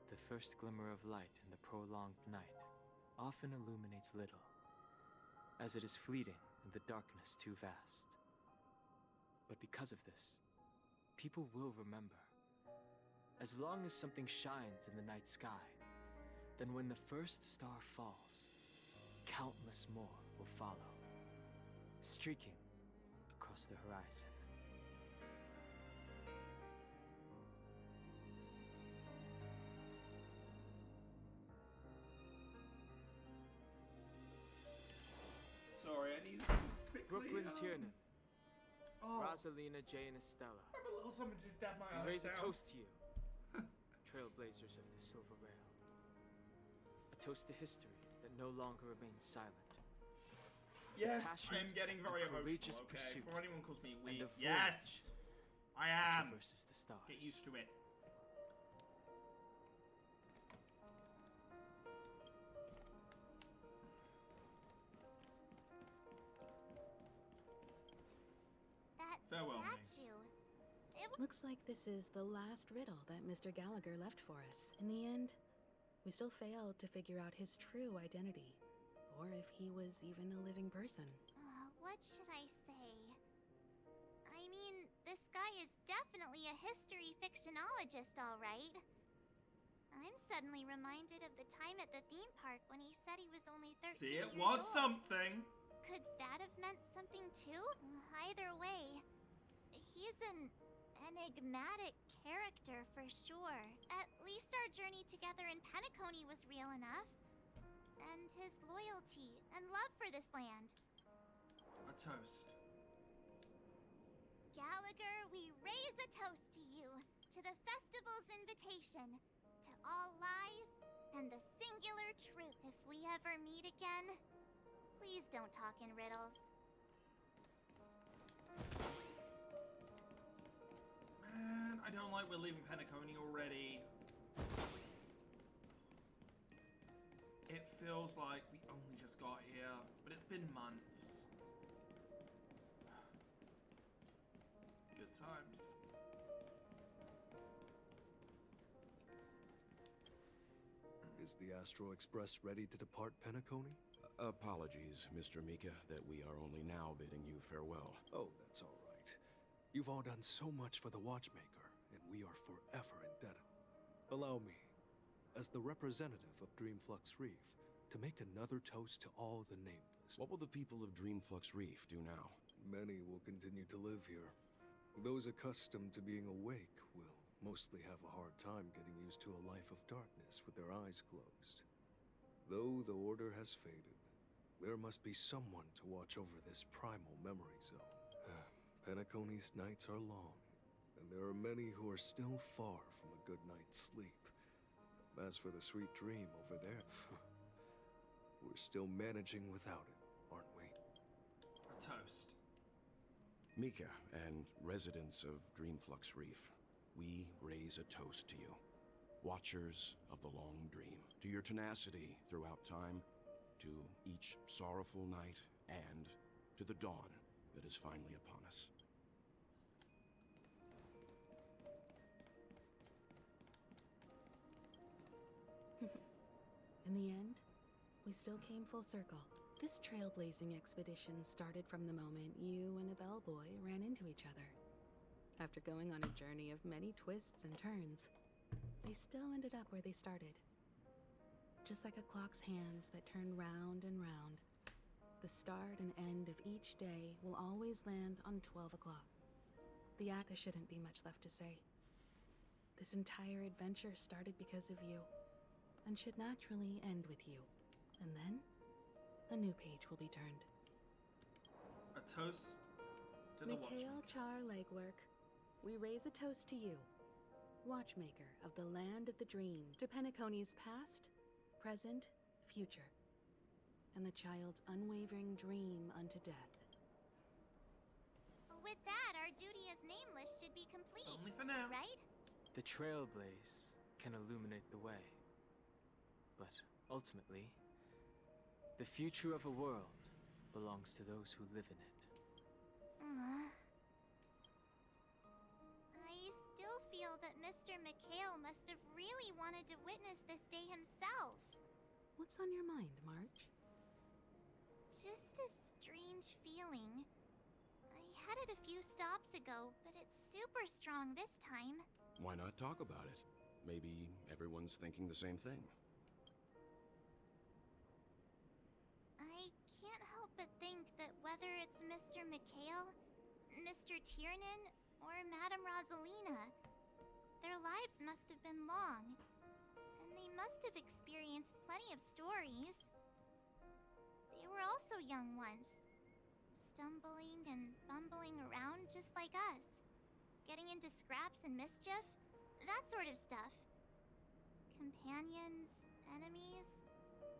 Speaker 15: The first glimmer of light in the prolonged night often illuminates little, as it is fleeting in the darkness too vast. But because of this, people will remember. As long as something shines in the night sky, then when the first star falls, countless more will follow, streaking across the horizon. Brooklyn Tiernan,
Speaker 1: Oh.
Speaker 15: Rosalina, Jay, and Estella.
Speaker 1: I have a little something to dab my
Speaker 15: We
Speaker 1: eyes
Speaker 15: raise a
Speaker 1: out.
Speaker 15: toast to you, trailblazers of the Silver Rail. A toast to history that no longer remains silent.
Speaker 1: Yes,
Speaker 15: Passionate
Speaker 1: I'm getting very
Speaker 15: and courageous
Speaker 1: emotional. Okay,
Speaker 15: pursuit
Speaker 1: before anyone calls me
Speaker 15: and
Speaker 1: weak.
Speaker 15: a
Speaker 1: Yes, I
Speaker 15: that
Speaker 1: am.
Speaker 15: traverses the stars.
Speaker 1: Get used to it.
Speaker 3: That
Speaker 1: Farewell, May.
Speaker 3: statue.
Speaker 18: Looks like this is the last riddle that Mr. Gallagher left for us. In the end, we still failed to figure out his true identity, or if he was even a living person.
Speaker 3: What should I say? I mean, this guy is definitely a history fictionologist, all right. I'm suddenly reminded of the time at the theme park when he said he was only 13
Speaker 1: See, it
Speaker 3: years
Speaker 1: was
Speaker 3: old.
Speaker 1: something.
Speaker 3: Could that have meant something too? Either way, he's an enigmatic character for sure. At least our journey together in Penacony was real enough. And his loyalty and love for this land.
Speaker 1: A toast.
Speaker 3: Gallagher, we raise a toast to you, to the festival's invitation, to all lies and the singular truth. If we ever meet again, please don't talk in riddles.
Speaker 1: Man, I don't like we're leaving Penacony already. It feels like we only just got here, but it's been months. Good times.
Speaker 9: Is the Astro Express ready to depart Penacony?
Speaker 16: Apologies, Mr. Mika, that we are only now bidding you farewell.
Speaker 9: Oh, that's all right. You've all done so much for the Watchmaker, and we are forever indebted. Allow me, as the representative of Dreamflux Reef, to make another toast to all the nameless.
Speaker 16: What will the people of Dreamflux Reef do now?
Speaker 9: Many will continue to live here. Those accustomed to being awake will mostly have a hard time getting used to a life of darkness with their eyes closed. Though the order has faded, there must be someone to watch over this primal memory zone. Penacony's nights are long, and there are many who are still far from a good night's sleep. As for the sweet dream over there, we're still managing without it, aren't we?
Speaker 1: A toast.
Speaker 16: Mika and residents of Dreamflux Reef, we raise a toast to you. Watchers of the long dream. To your tenacity throughout time, to each sorrowful night, and to the dawn that is finally upon us.
Speaker 18: In the end, we still came full circle. This trailblazing expedition started from the moment you and a bellboy ran into each other. After going on a journey of many twists and turns, they still ended up where they started. Just like a clock's hands that turn round and round, the start and end of each day will always land on 12 o'clock. There shouldn't be much left to say. This entire adventure started because of you, and should naturally end with you. And then, a new page will be turned.
Speaker 1: A toast to the
Speaker 18: Mikhail
Speaker 1: Watchmaker.
Speaker 18: Char Legwork, we raise a toast to you, Watchmaker of the Land of the Dream, to Penacony's past, present, future, and the child's unwavering dream unto death.
Speaker 3: With that, our duty as nameless should be complete.
Speaker 1: Only for now.
Speaker 3: Right?
Speaker 15: The trailblaze can illuminate the way. But ultimately, the future of a world belongs to those who live in it.
Speaker 3: I still feel that Mr. Mikhail must have really wanted to witness this day himself.
Speaker 18: What's on your mind, March?
Speaker 3: Just a strange feeling. I had it a few stops ago, but it's super strong this time.
Speaker 16: Why not talk about it? Maybe everyone's thinking the same thing.
Speaker 3: I can't help but think that whether it's Mr. Mikhail, Mr. Tiernan, or Madame Rosalina, their lives must have been long, and they must have experienced plenty of stories. They were also young once, stumbling and bumbling around just like us. Getting into scraps and mischief, that sort of stuff. Companions, enemies,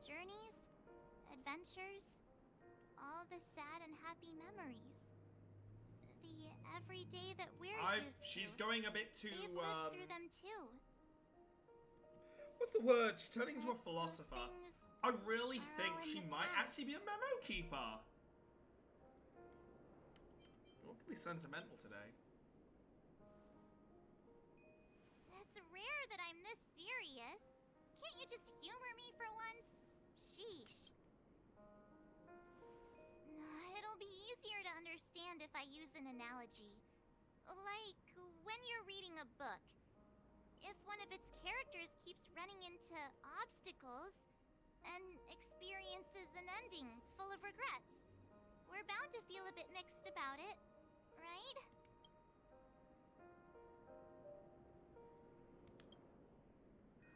Speaker 3: journeys, adventures, all the sad and happy memories. The everyday that we're used to.
Speaker 1: She's going a bit too,
Speaker 3: They've lived through them too.
Speaker 1: What's the word? She's turning into a philosopher.
Speaker 3: Things
Speaker 1: I really
Speaker 3: are
Speaker 1: think
Speaker 3: all in
Speaker 1: she
Speaker 3: the
Speaker 1: might
Speaker 3: past.
Speaker 1: actually be a memo keeper. Awfully sentimental today.
Speaker 3: It's rare that I'm this serious. Can't you just humor me for once? Sheesh. It'll be easier to understand if I use an analogy. Like when you're reading a book. If one of its characters keeps running into obstacles and experiences an ending full of regrets, we're bound to feel a bit mixed about it, right?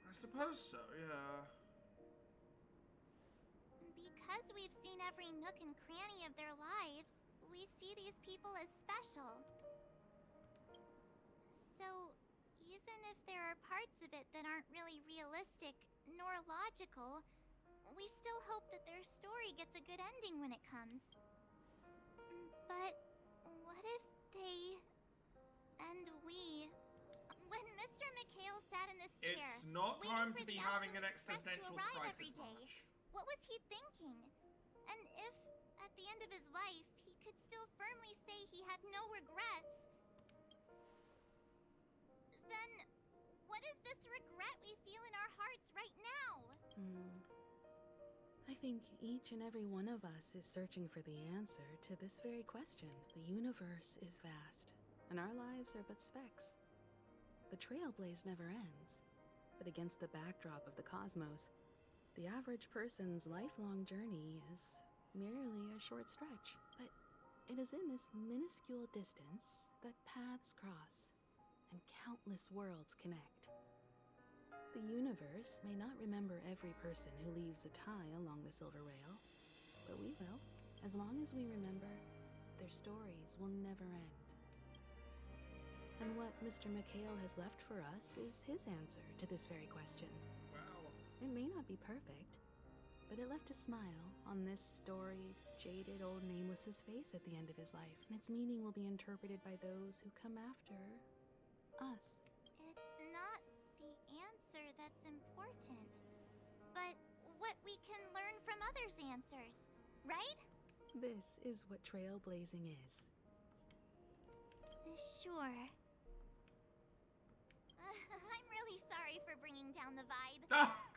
Speaker 1: I suppose so, yeah.
Speaker 3: Because we've seen every nook and cranny of their lives, we see these people as special. So, even if there are parts of it that aren't really realistic nor logical, we still hope that their story gets a good ending when it comes. But what if they and we... When Mr. McHale sat in this chair,
Speaker 1: It's not
Speaker 3: waiting
Speaker 1: time
Speaker 3: for
Speaker 1: to be
Speaker 3: the
Speaker 1: having
Speaker 3: Astral
Speaker 1: an
Speaker 3: Express
Speaker 1: existential
Speaker 3: to arrive
Speaker 1: crisis
Speaker 3: every day,
Speaker 1: much.
Speaker 3: what was he thinking? And if, at the end of his life, he could still firmly say he had no regrets, then what is this regret we feel in our hearts right now?
Speaker 18: I think each and every one of us is searching for the answer to this very question. The universe is vast, and our lives are but specks. The trailblaze never ends, but against the backdrop of the cosmos, the average person's lifelong journey is merely a short stretch. But it is in this minuscule distance that paths cross and countless worlds connect. The universe may not remember every person who leaves a tie along the silver rail, but we will, as long as we remember their stories will never end. And what Mr. McHale has left for us is his answer to this very question.
Speaker 1: Wow.
Speaker 18: It may not be perfect, but it left a smile on this storied, jaded old nameless's face at the end of his life, and its meaning will be interpreted by those who come after us.
Speaker 3: It's not the answer that's important, but what we can learn from others' answers, right?
Speaker 18: This is what trailblazing is.
Speaker 3: Sure. I'm really sorry for bringing down the vibe.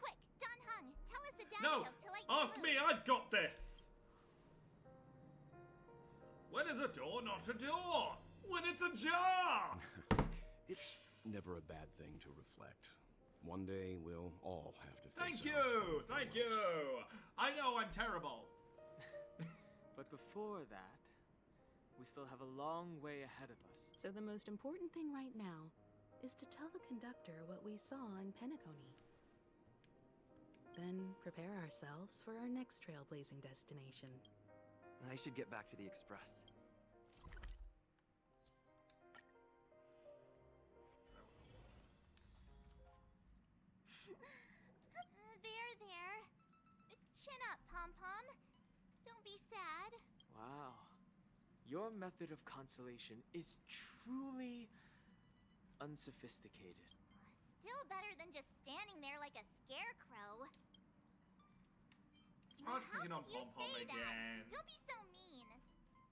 Speaker 3: Quick, Don Hung, tell us a dad
Speaker 1: No!
Speaker 3: joke to lighten
Speaker 1: Ask
Speaker 3: the
Speaker 1: me,
Speaker 3: mood.
Speaker 1: I've got this! When is a door not a door? When it's a jar!
Speaker 16: It's never a bad thing to reflect. One day we'll all have to face
Speaker 1: Thank
Speaker 16: our
Speaker 1: you!
Speaker 16: own
Speaker 1: Thank
Speaker 16: flaws.
Speaker 1: you! I know I'm terrible.
Speaker 15: But before that, we still have a long way ahead of us.
Speaker 18: So the most important thing right now is to tell the conductor what we saw in Penacony. Then prepare ourselves for our next trailblazing destination.
Speaker 4: I should get back to the express.
Speaker 3: There. Chin up, Pom-Pom. Don't be sad.
Speaker 15: Wow. Your method of consolation is truly unsophisticated.
Speaker 3: Still better than just standing there like a scarecrow.
Speaker 1: I was picking on
Speaker 3: You
Speaker 1: Pom-Pom
Speaker 3: say
Speaker 1: again.
Speaker 3: that. Don't be so mean.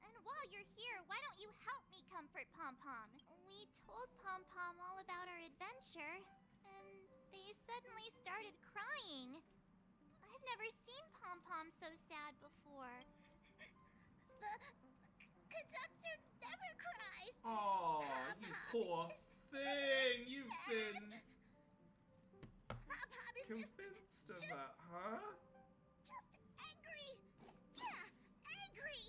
Speaker 3: And while you're here, why don't you help me comfort Pom-Pom? We told Pom-Pom all about our adventure, and they suddenly started crying. I've never seen Pom-Pom so sad before. The conductor never cries.
Speaker 1: Oh, you poor thing. You've been
Speaker 3: Pom-Pom is
Speaker 1: convinced of that, huh?
Speaker 3: just angry. Yeah, angry.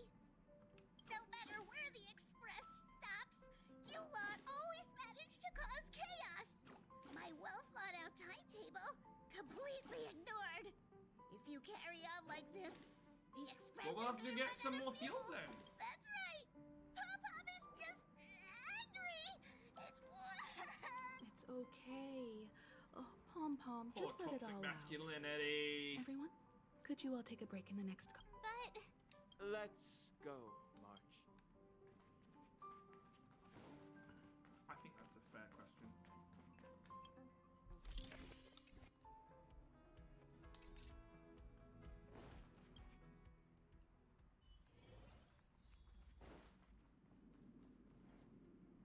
Speaker 3: No matter where the express stops, you lot always manage to cause chaos. My well-thought-out timetable completely ignored. If you carry on like this, the express
Speaker 1: Well, we'll have
Speaker 3: is
Speaker 1: to
Speaker 3: gonna
Speaker 1: get
Speaker 3: run
Speaker 1: some
Speaker 3: out
Speaker 1: more
Speaker 3: of
Speaker 1: fuel then.
Speaker 3: That's
Speaker 18: okay. Oh, Pom Pom,
Speaker 1: Poor
Speaker 18: just let it
Speaker 1: toxic
Speaker 18: all
Speaker 1: masculinity.
Speaker 18: out. Everyone, could you all take a break in the next
Speaker 3: But
Speaker 15: Let's go, March.
Speaker 1: I think that's a fair question.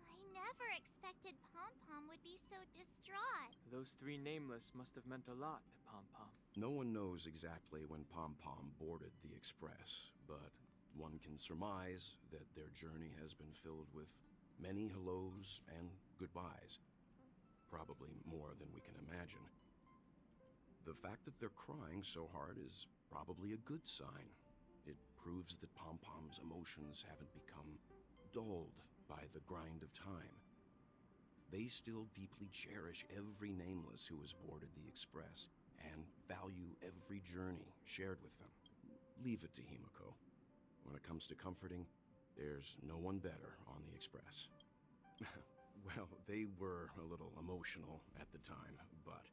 Speaker 3: I never expected Pom Pom would be so distraught.
Speaker 15: Those three nameless must have meant a lot to Pom Pom.
Speaker 16: No one knows exactly when Pom Pom boarded the Express, but one can surmise that their journey has been filled with many hellos and goodbyes. Probably more than we can imagine. The fact that they're crying so hard is probably a good sign. It proves that Pom Pom's emotions haven't become dulled by the grind of time. They still deeply cherish every nameless who has boarded the Express and value every journey shared with them. Leave it to Himiko. When it comes to comforting, there's no one better on the Express. Well, they were a little emotional at the time, but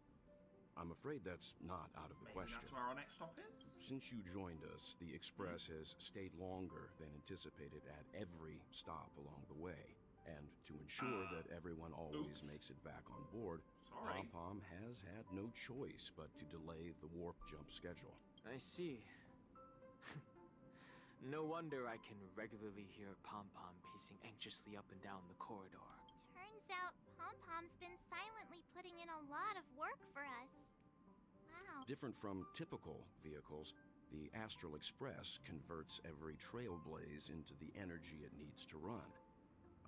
Speaker 16: I'm afraid that's not out of the
Speaker 1: Maybe
Speaker 16: question.
Speaker 1: that's where our next stop is?
Speaker 16: Since you joined us, the Express has stayed longer than anticipated at every stop along the way. And to ensure that everyone always makes it back on board,
Speaker 1: Sorry.
Speaker 16: Pom Pom has had no choice but to delay the warp jump schedule.
Speaker 15: I see. No wonder I can regularly hear Pom Pom pacing anxiously up and down the corridor.
Speaker 3: Turns out Pom Pom's been silently putting in a lot of work for us. Wow.
Speaker 16: Different from typical vehicles, the Astral Express converts every trailblaze into the energy it needs to run.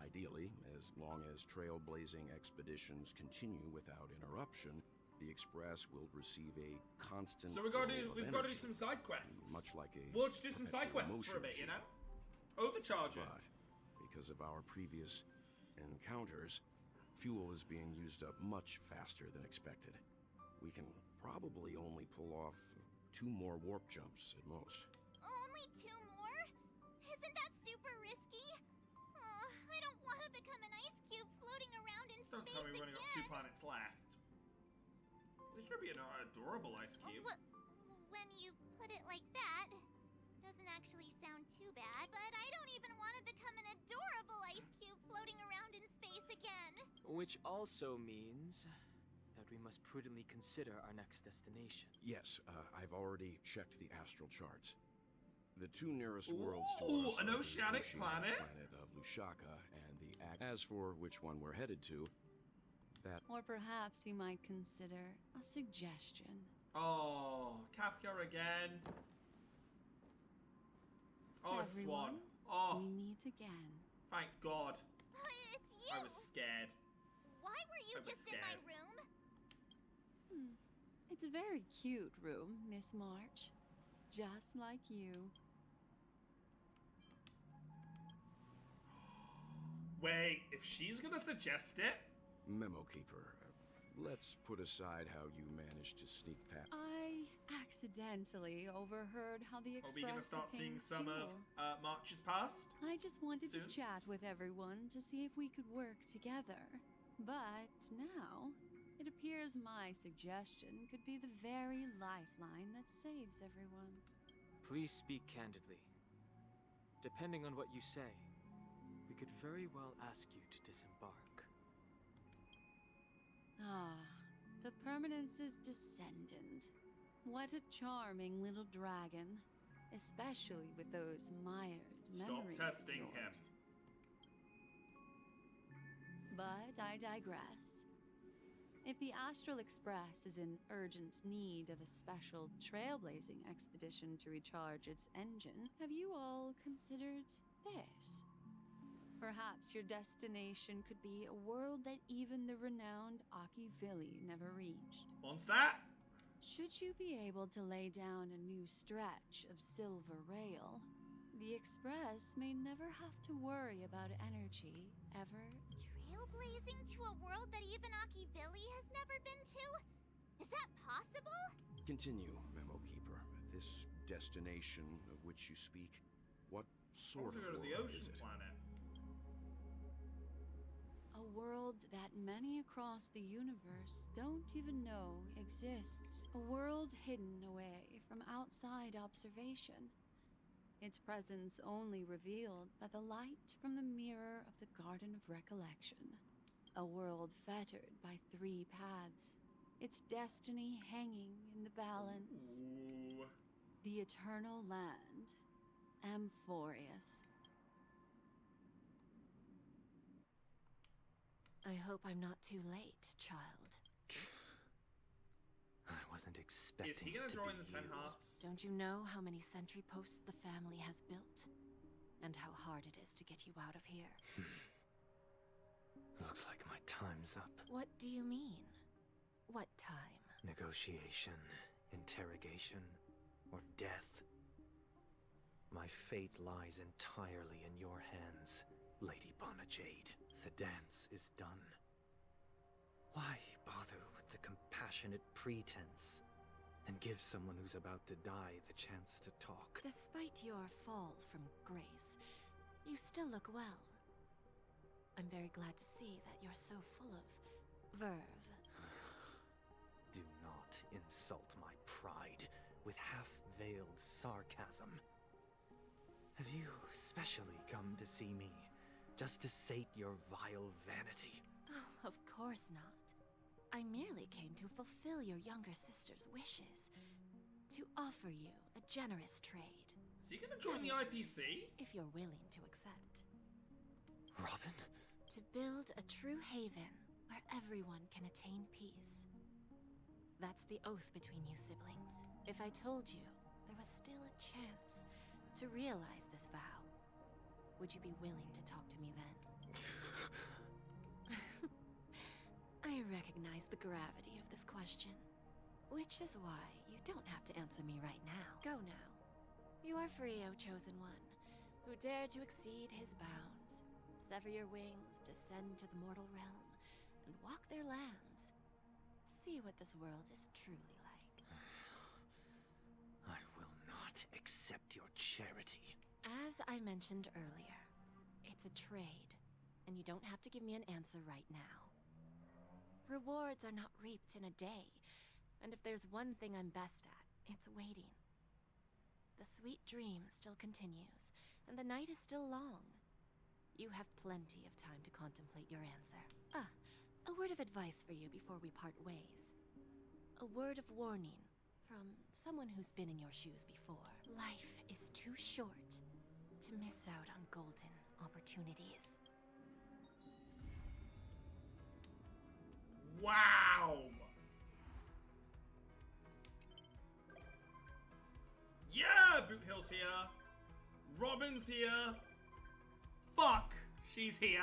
Speaker 16: Ideally, as long as trailblazing expeditions continue without interruption, the Express will receive a constant.
Speaker 1: So we've got to do some side quests.
Speaker 16: Much like a.
Speaker 1: We'll just do some side
Speaker 16: perpetual
Speaker 1: quests for a
Speaker 16: motion
Speaker 1: bit, you
Speaker 16: machine.
Speaker 1: know? Overcharge it.
Speaker 16: But because of our previous encounters, fuel is being used up much faster than expected. We can probably only pull off 2 more warp jumps at most.
Speaker 3: Only 2 more? Isn't that super risky? Oh, I don't want to become an ice cube floating around in
Speaker 1: Don't
Speaker 3: space
Speaker 1: tell me we've only got 2
Speaker 3: again.
Speaker 1: planets left. This should be an adorable ice cube.
Speaker 3: When you put it like that, doesn't actually sound too bad, but I don't even want to become an adorable ice cube floating around in space again.
Speaker 15: Which also means that we must prudently consider our next destination.
Speaker 16: Yes, I've already checked the astral charts. The 2 nearest worlds to us
Speaker 1: an
Speaker 16: are the
Speaker 1: oceanic
Speaker 16: Oceanic
Speaker 1: planet?
Speaker 16: of Lushaka and the As for which one we're headed to, that
Speaker 10: Or perhaps you might consider a suggestion.
Speaker 1: Oh, Kafka again. Oh, it's Swan.
Speaker 10: Everyone,
Speaker 1: Oh,
Speaker 10: we meet again.
Speaker 1: thank God.
Speaker 3: It's you.
Speaker 1: I was scared.
Speaker 3: Why were you
Speaker 1: I was
Speaker 3: just in my
Speaker 1: scared.
Speaker 3: room?
Speaker 10: It's a very cute room, Miss March. Just like you.
Speaker 1: Wait, if she's gonna suggest it,
Speaker 16: Memo Keeper. Let's put aside how you managed to sneak past.
Speaker 10: I accidentally overheard how the
Speaker 1: are
Speaker 10: Express
Speaker 1: we gonna start seeing
Speaker 10: obtained
Speaker 1: some of
Speaker 10: fuel.
Speaker 1: March's past?
Speaker 10: I just wanted
Speaker 1: soon?
Speaker 10: to chat with everyone to see if we could work together. But now, it appears my suggestion could be the very lifeline that saves everyone.
Speaker 15: Please speak candidly. Depending on what you say, we could very well ask you to disembark.
Speaker 10: Ah, the Permanence's descendant. What a charming little dragon. Especially with those mired
Speaker 1: Stop
Speaker 10: memories
Speaker 1: testing
Speaker 10: of
Speaker 1: him.
Speaker 10: yours. But I digress. If the Astral Express is in urgent need of a special trailblazing expedition to recharge its engine, have you all considered this? Perhaps your destination could be a world that even the renowned Akivilli never reached.
Speaker 1: What's that?
Speaker 10: Should you be able to lay down a new stretch of silver rail, the Express may never have to worry about energy ever.
Speaker 3: Trailblazing to a world that even Akivilli has never been to? Is that possible?
Speaker 16: Continue, Memo Keeper. This destination of which you speak, what
Speaker 1: I
Speaker 16: sort
Speaker 1: want to
Speaker 16: of
Speaker 1: go to the
Speaker 16: world
Speaker 1: ocean
Speaker 16: is it?
Speaker 1: planet.
Speaker 10: A A world that many across the universe don't even know exists. A world hidden away from outside observation. Its presence only revealed by the light from the mirror of the Garden of Recollection. A world fettered by 3 paths. Its destiny hanging in the balance.
Speaker 1: Ooh.
Speaker 10: The Eternal Land. Amphorius.
Speaker 14: I hope I'm not too late, child.
Speaker 15: I wasn't expecting
Speaker 1: Is he gonna
Speaker 15: it to
Speaker 1: join
Speaker 15: be
Speaker 1: the 10
Speaker 15: you.
Speaker 1: Hearts?
Speaker 14: Don't you know how many sentry posts the family has built? And how hard it is to get you out of here?
Speaker 15: Looks like my time's up.
Speaker 14: What do you mean? What time?
Speaker 15: Negotiation, interrogation, or death. My fate lies entirely in your hands, Lady Bonajade. The dance is done. Why bother with the compassionate pretense and give someone who's about to die the chance to talk?
Speaker 14: Despite your fall from grace, you still look well. I'm very glad to see that you're so full of verve.
Speaker 15: Do not insult my pride with half-veiled sarcasm. Have you specially come to see me, just to sate your vile vanity?
Speaker 14: Oh, of course not. I merely came to fulfill your younger sister's wishes. To offer you a generous trade.
Speaker 1: Is he gonna join the
Speaker 14: That is,
Speaker 1: IPC?
Speaker 14: if you're willing to accept.
Speaker 15: Robin?
Speaker 14: To build a true haven where everyone can attain peace. That's the oath between you siblings. If I told you there was still a chance to realize this vow, would you be willing to talk to me then? I recognize the gravity of this question, which is why you don't have to answer me right now. Go now. You are free, O Chosen One, who dare to exceed his bounds, sever your wings, descend to the mortal realm, and walk their lands. See what this world is truly like.
Speaker 15: I will not accept your charity.
Speaker 14: As I mentioned earlier, it's a trade, and you don't have to give me an answer right now. Rewards are not reaped in a day, and if there's one thing I'm best at, it's waiting. The sweet dream still continues, and the night is still long. You have plenty of time to contemplate your answer. A word of advice for you before we part ways. A word of warning from someone who's been in your shoes before. Life is too short to miss out on golden opportunities.
Speaker 1: Wow! Yeah! Boot Hill's here. Robin's here. Fuck! She's here.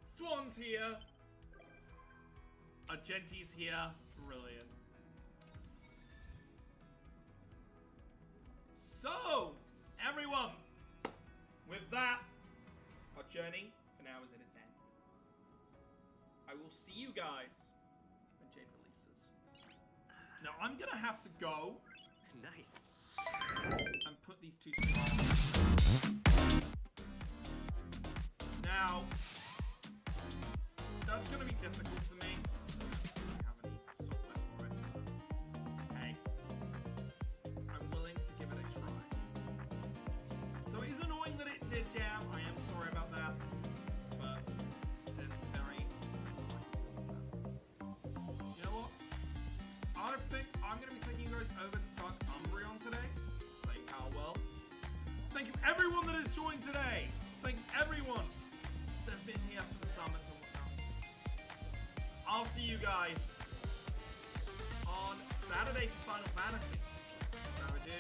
Speaker 1: Swan's here. Argenti's here. Brilliant. So, everyone, with that, our journey for now is at its end. I will see you guys when Jade releases. Now, I'm gonna have to go.
Speaker 4: Nice.
Speaker 1: And put these two together. Now, that's gonna be difficult for me. I don't have any software for it, but hey, I'm willing to give it a try. So it is annoying that it did jam. I am sorry about that, but it's very annoying. You know what? I think I'm gonna be taking you guys over to Dark Umbreon today. Playing Power World. Thank you everyone that has joined today. Thank everyone that's been here for the summit and whatnot. I'll see you guys on Saturday for Final Fantasy. That's how we do.